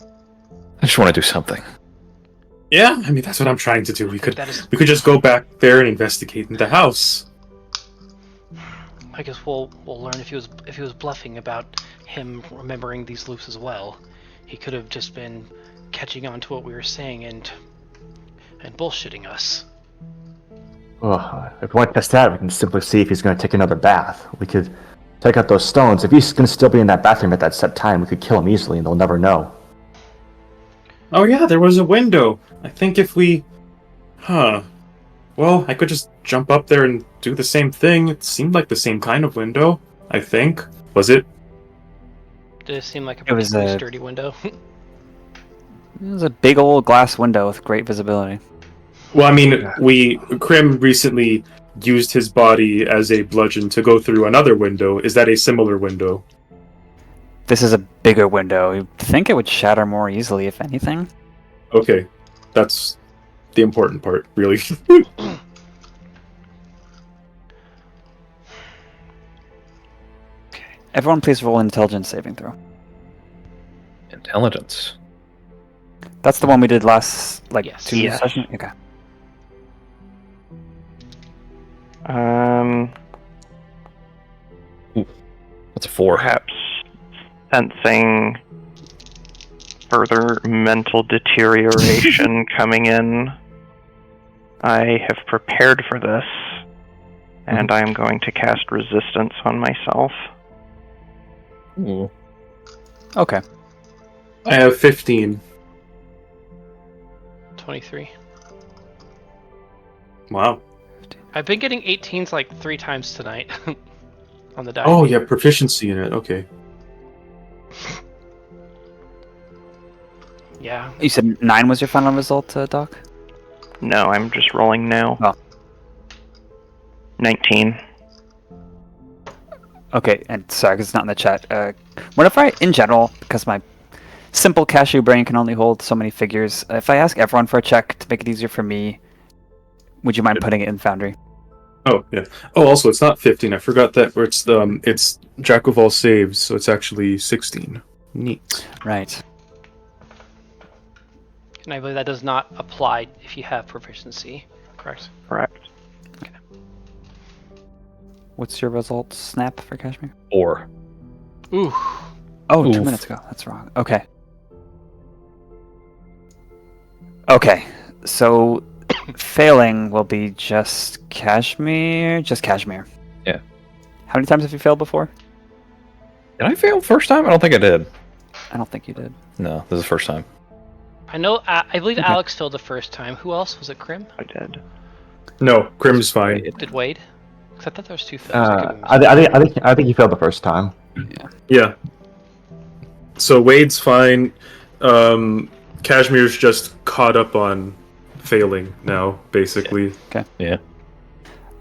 I just want to do something. Yeah, I mean that's what I'm trying to do. We could That is. just go back there and investigate in the house. I guess we'll learn if he was bluffing about him remembering these loops as well. He could have just been catching on to what we were saying and bullshitting us. Well, if we want to test that, we can simply see if he's going to take another bath. We could take out those stones. If he's going to still be in that bathroom at that set time, we could kill him easily and they'll never know. Oh yeah, there was a window. I think if we... Well, I could just jump up there and do the same thing. It seemed like the same kind of window, I think. Was it? Did it seem like a It was pretty a- sturdy window? It was a big old glass window with great visibility. Well, I mean, Crim recently used his body as a bludgeon to go through another window. Is that a similar window? This is a bigger window. You'd think it would shatter more easily, if anything. Okay, that's the important part, really. Everyone please roll an intelligence saving throw. Intelligence. That's the one we did last, Yes. two Yes. sessions? Okay. That's a 4. Perhaps sensing further mental deterioration coming in. I have prepared for this, and I am going to cast resistance on myself. Ooh. Okay. I have 15. 23. Wow. I've been getting 18s like 3 times tonight on the die. Oh, yeah, proficiency in it. Okay. Yeah. You said 9 was your final result, Doc? No, I'm just rolling now. Oh. 19. Okay, and sorry, 'cause it's not in the chat. Whenever in general, because my simple cashew brain can only hold so many figures, if I ask everyone for a check to make it easier for me, would you mind putting it in Foundry? Oh, yeah. Oh, also, it's not 15. I forgot that. Where it's Jack of all saves, so it's actually 16. Neat. Right. And I believe that does not apply if you have proficiency, correct? Correct. What's your result, Snap, for Cashmere? 4. Ooh. Oh, 2 Oof. minutes ago. That's wrong. Okay. Okay, so failing will be just Cashmere? Just Cashmere. Yeah. How many times have you failed before? Did I fail first time? I don't think I did. I don't think you did. No, this is the first time. I know. I believe Okay. Alex failed the first time. Who else was it? Crim? I did. No, Crim's fine. Did Wade? 'Cause I thought there was 2 fails. I could be I think you failed the first time. Yeah. So Wade's fine. Cashmere's just caught up on failing now, basically.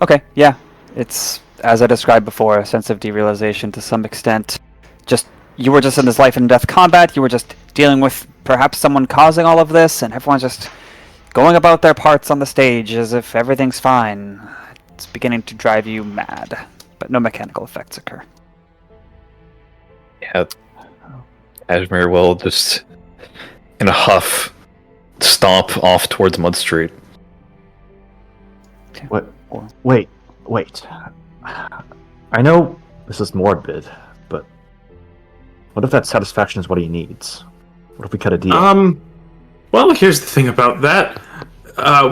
Okay, yeah. It's, as I described before, a sense of derealization to some extent. Just, you were just in this life and death combat, you were just dealing with perhaps someone causing all of this, and everyone's just going about their parts on the stage as if everything's fine. It's beginning to drive you mad, but no mechanical effects occur. Yeah. Cashmere will just, in a huff, stomp off towards Mud Street. What? Wait. I know this is morbid, but what if that satisfaction is what he needs? What if we cut a deal? Well, here's the thing about that.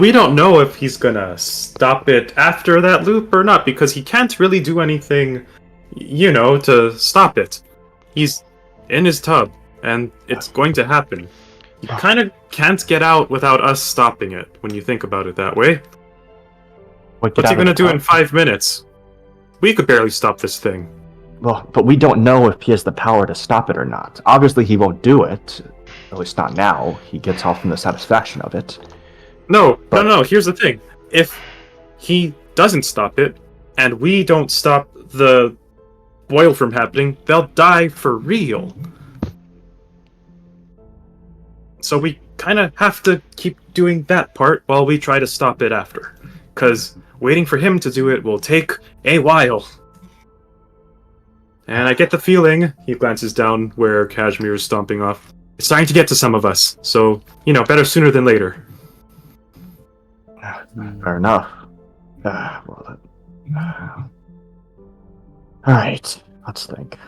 We don't know if he's gonna stop it after that loop or not, because he can't really do anything, to stop it. He's in his tub, and it's going to happen. He kind of can't get out without us stopping it, when you think about it that way. What's he gonna do in 5 minutes? We could barely stop this thing. Well, but we don't know if he has the power to stop it or not. Obviously, he won't do it. At least not now. He gets off from the satisfaction of it. No, here's the thing. If he doesn't stop it, and we don't stop the boil from happening, they'll die for real. So we kind of have to keep doing that part while we try to stop it after. Because waiting for him to do it will take a while. And I get the feeling, he glances down where Cashmere is stomping off, it's starting to get to some of us. So, better sooner than later. Fair enough. Alright, let's think.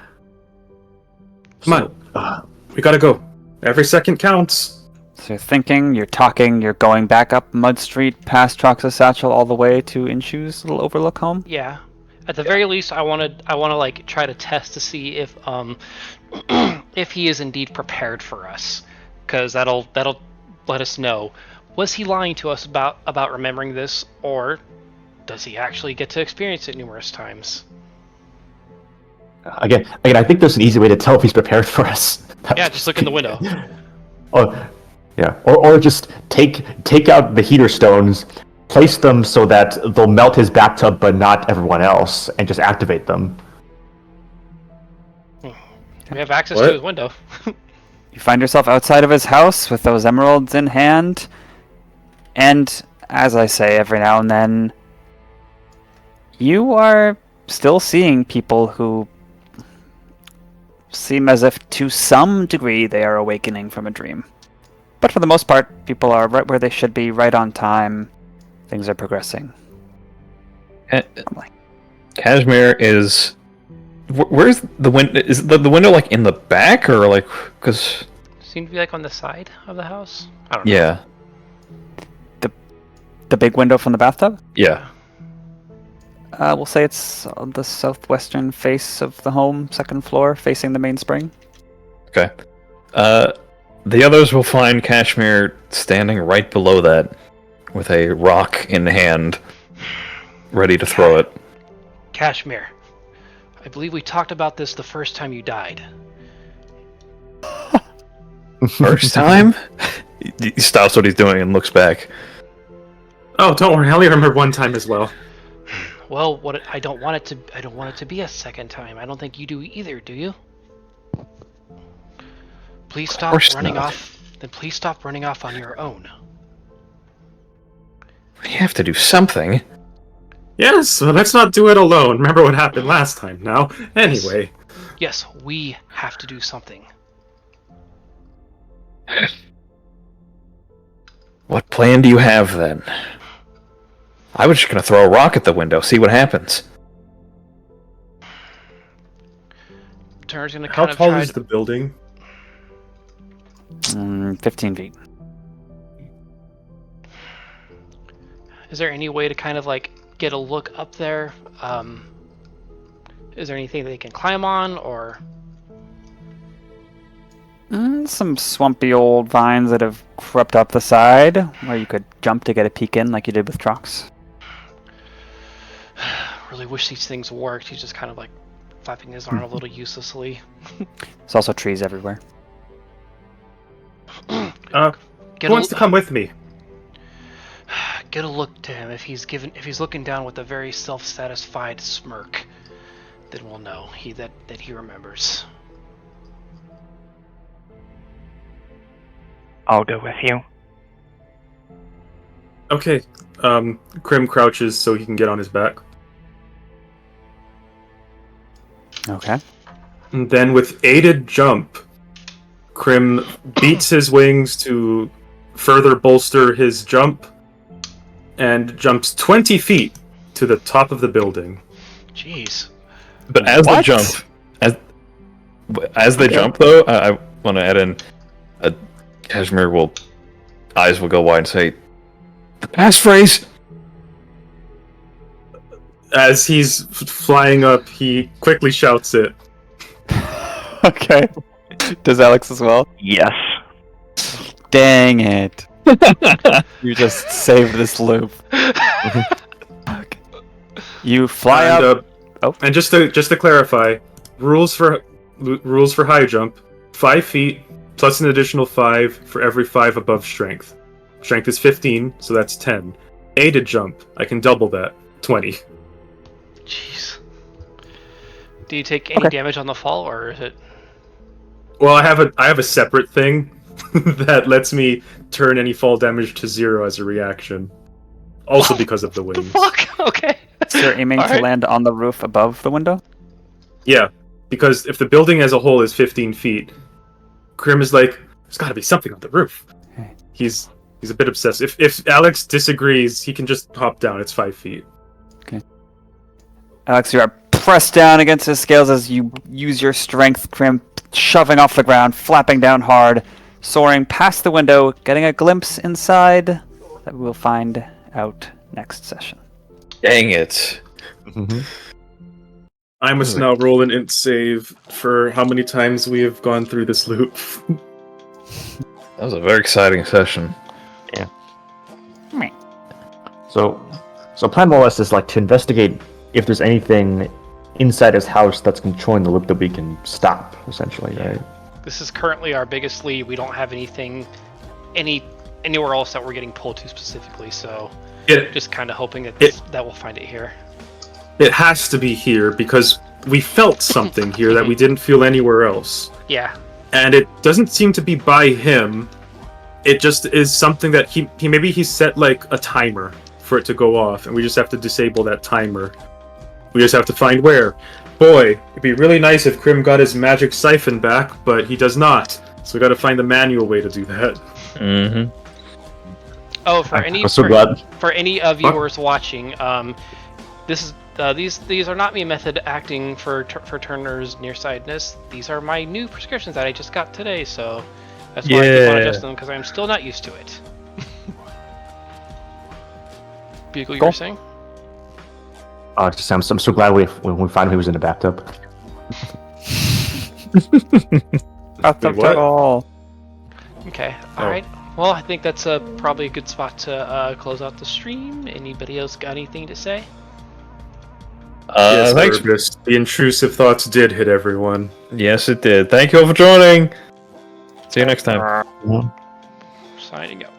Come on. We gotta go. Every second counts. So you're thinking, you're talking, you're going back up Mud Street, past Trox's Satchel, all the way to Inshu's little overlook home? Yeah. At the very least, I want to like try to test to see if if he is indeed prepared for us, because that'll let us know. Was he lying to us about remembering this, or does he actually get to experience it numerous times? Again, I think there's an easy way to tell if he's prepared for us. Yeah, just look in the window. Or just take out the heater stones, place them so that they'll melt his bathtub, but not everyone else, and just activate them. We have access to his window. You find yourself outside of his house with those emeralds in hand, and as I say every now and then, you are still seeing people who seem as if to some degree they are awakening from a dream. But for the most part, people are right where they should be, right on time. Things are progressing. Cashmere is... Where's the window? Is the window like in the back, or like... Because... Seemed to be like on the side of the house. I don't know. Yeah. The big window from the bathtub? Yeah. We'll say it's on the southwestern face of the home, second floor, facing the main spring. Okay. The others will find Cashmere standing right below that, with a rock in hand, ready to throw it. Cashmere, I believe we talked about this the first time you died. First time? He stops what he's doing and looks back. Oh, don't worry. I only remember one time as well. Well, I don't want it to be a second time. I don't think you do either, do you? Please stop running off. Then please stop running off on your own. We have to do something. Yes, well, let's not do it alone. Remember what happened last time now. Anyway. Yes, we have to do something. What plan do you have, then? I was just gonna throw a rock at the window, see what happens. Turner's gonna How kind of tall try is the building? 15 feet. Is there any way to kind of like get a look up there? Is there anything they can climb on, or? Some swampy old vines that have crept up the side, where you could jump to get a peek in, like you did with Trox. Really wish these things worked. He's just kind of like flapping his arm a little uselessly. There's also trees everywhere. Who wants to come with me? Get a look to him. If he's looking down with a very self-satisfied smirk, then we'll know that he remembers. I'll go with you. Okay. Crim crouches so he can get on his back. Okay. And then with aided jump, Crim beats his wings to further bolster his jump and jumps 20 feet to the top of the building. Jeez. But as they jump, as they jump though, I want to add in Cashmere eyes will go wide and say, "The passphrase." As he's flying up, he quickly shouts it. Okay. Does Alex as well? Yes. Dang it. You just saved this loop. Okay. You fly up. And just to clarify, rules for high jump: 5 feet plus an additional 5 for every 5 above strength. Strength is 15, so that's 10. Aided jump, I can double that, 20. Jeez. Do you take any damage on the fall, or is it? Well, I have a separate thing that lets me turn any fall damage to 0 as a reaction. Also because of the wings. The fuck? Okay. So you're aiming to land on the roof above the window? Yeah, because if the building as a whole is 15 feet, Crim is like, there's got to be something on the roof. Okay. He's He's a bit obsessed. If Alex disagrees, he can just hop down. It's 5 feet. Alex, you are pressed down against his scales as you use your strength, Crim, shoving off the ground, flapping down hard, soaring past the window, getting a glimpse inside that we'll find out next session. Dang it. I must now roll an int save for how many times we have gone through this loop. That was a very exciting session. So plan more or less is like to investigate if there's anything inside his house that's controlling the loop that we can stop, essentially, right? This is currently our biggest lead. We don't have anything, anywhere else that we're getting pulled to specifically. So, just kind of hoping that that we'll find it here. It has to be here because we felt something here that we didn't feel anywhere else. Yeah. And it doesn't seem to be by him. It just is something that he maybe he set like a timer for it to go off, and we just have to disable that timer. We just have to find where. Boy, it'd be really nice if Crim got his magic siphon back, but he does not. So we got to find the manual way to do that. Mm-hmm. Oh, for any viewers watching, this is these are not me method acting for Turner's nearsightedness. These are my new prescriptions that I just got today, so that's why I keep on adjusting them because I'm still not used to it. Bugle, you were saying? I'm so glad when we found he was in the bathtub. Bathtub all. Okay, alright. Well, I think that's probably a good spot to close out the stream. Anybody else got anything to say? Yes, Thanks. Burbus, the intrusive thoughts did hit everyone. Yes, it did. Thank you all for joining. See you next time. Signing out.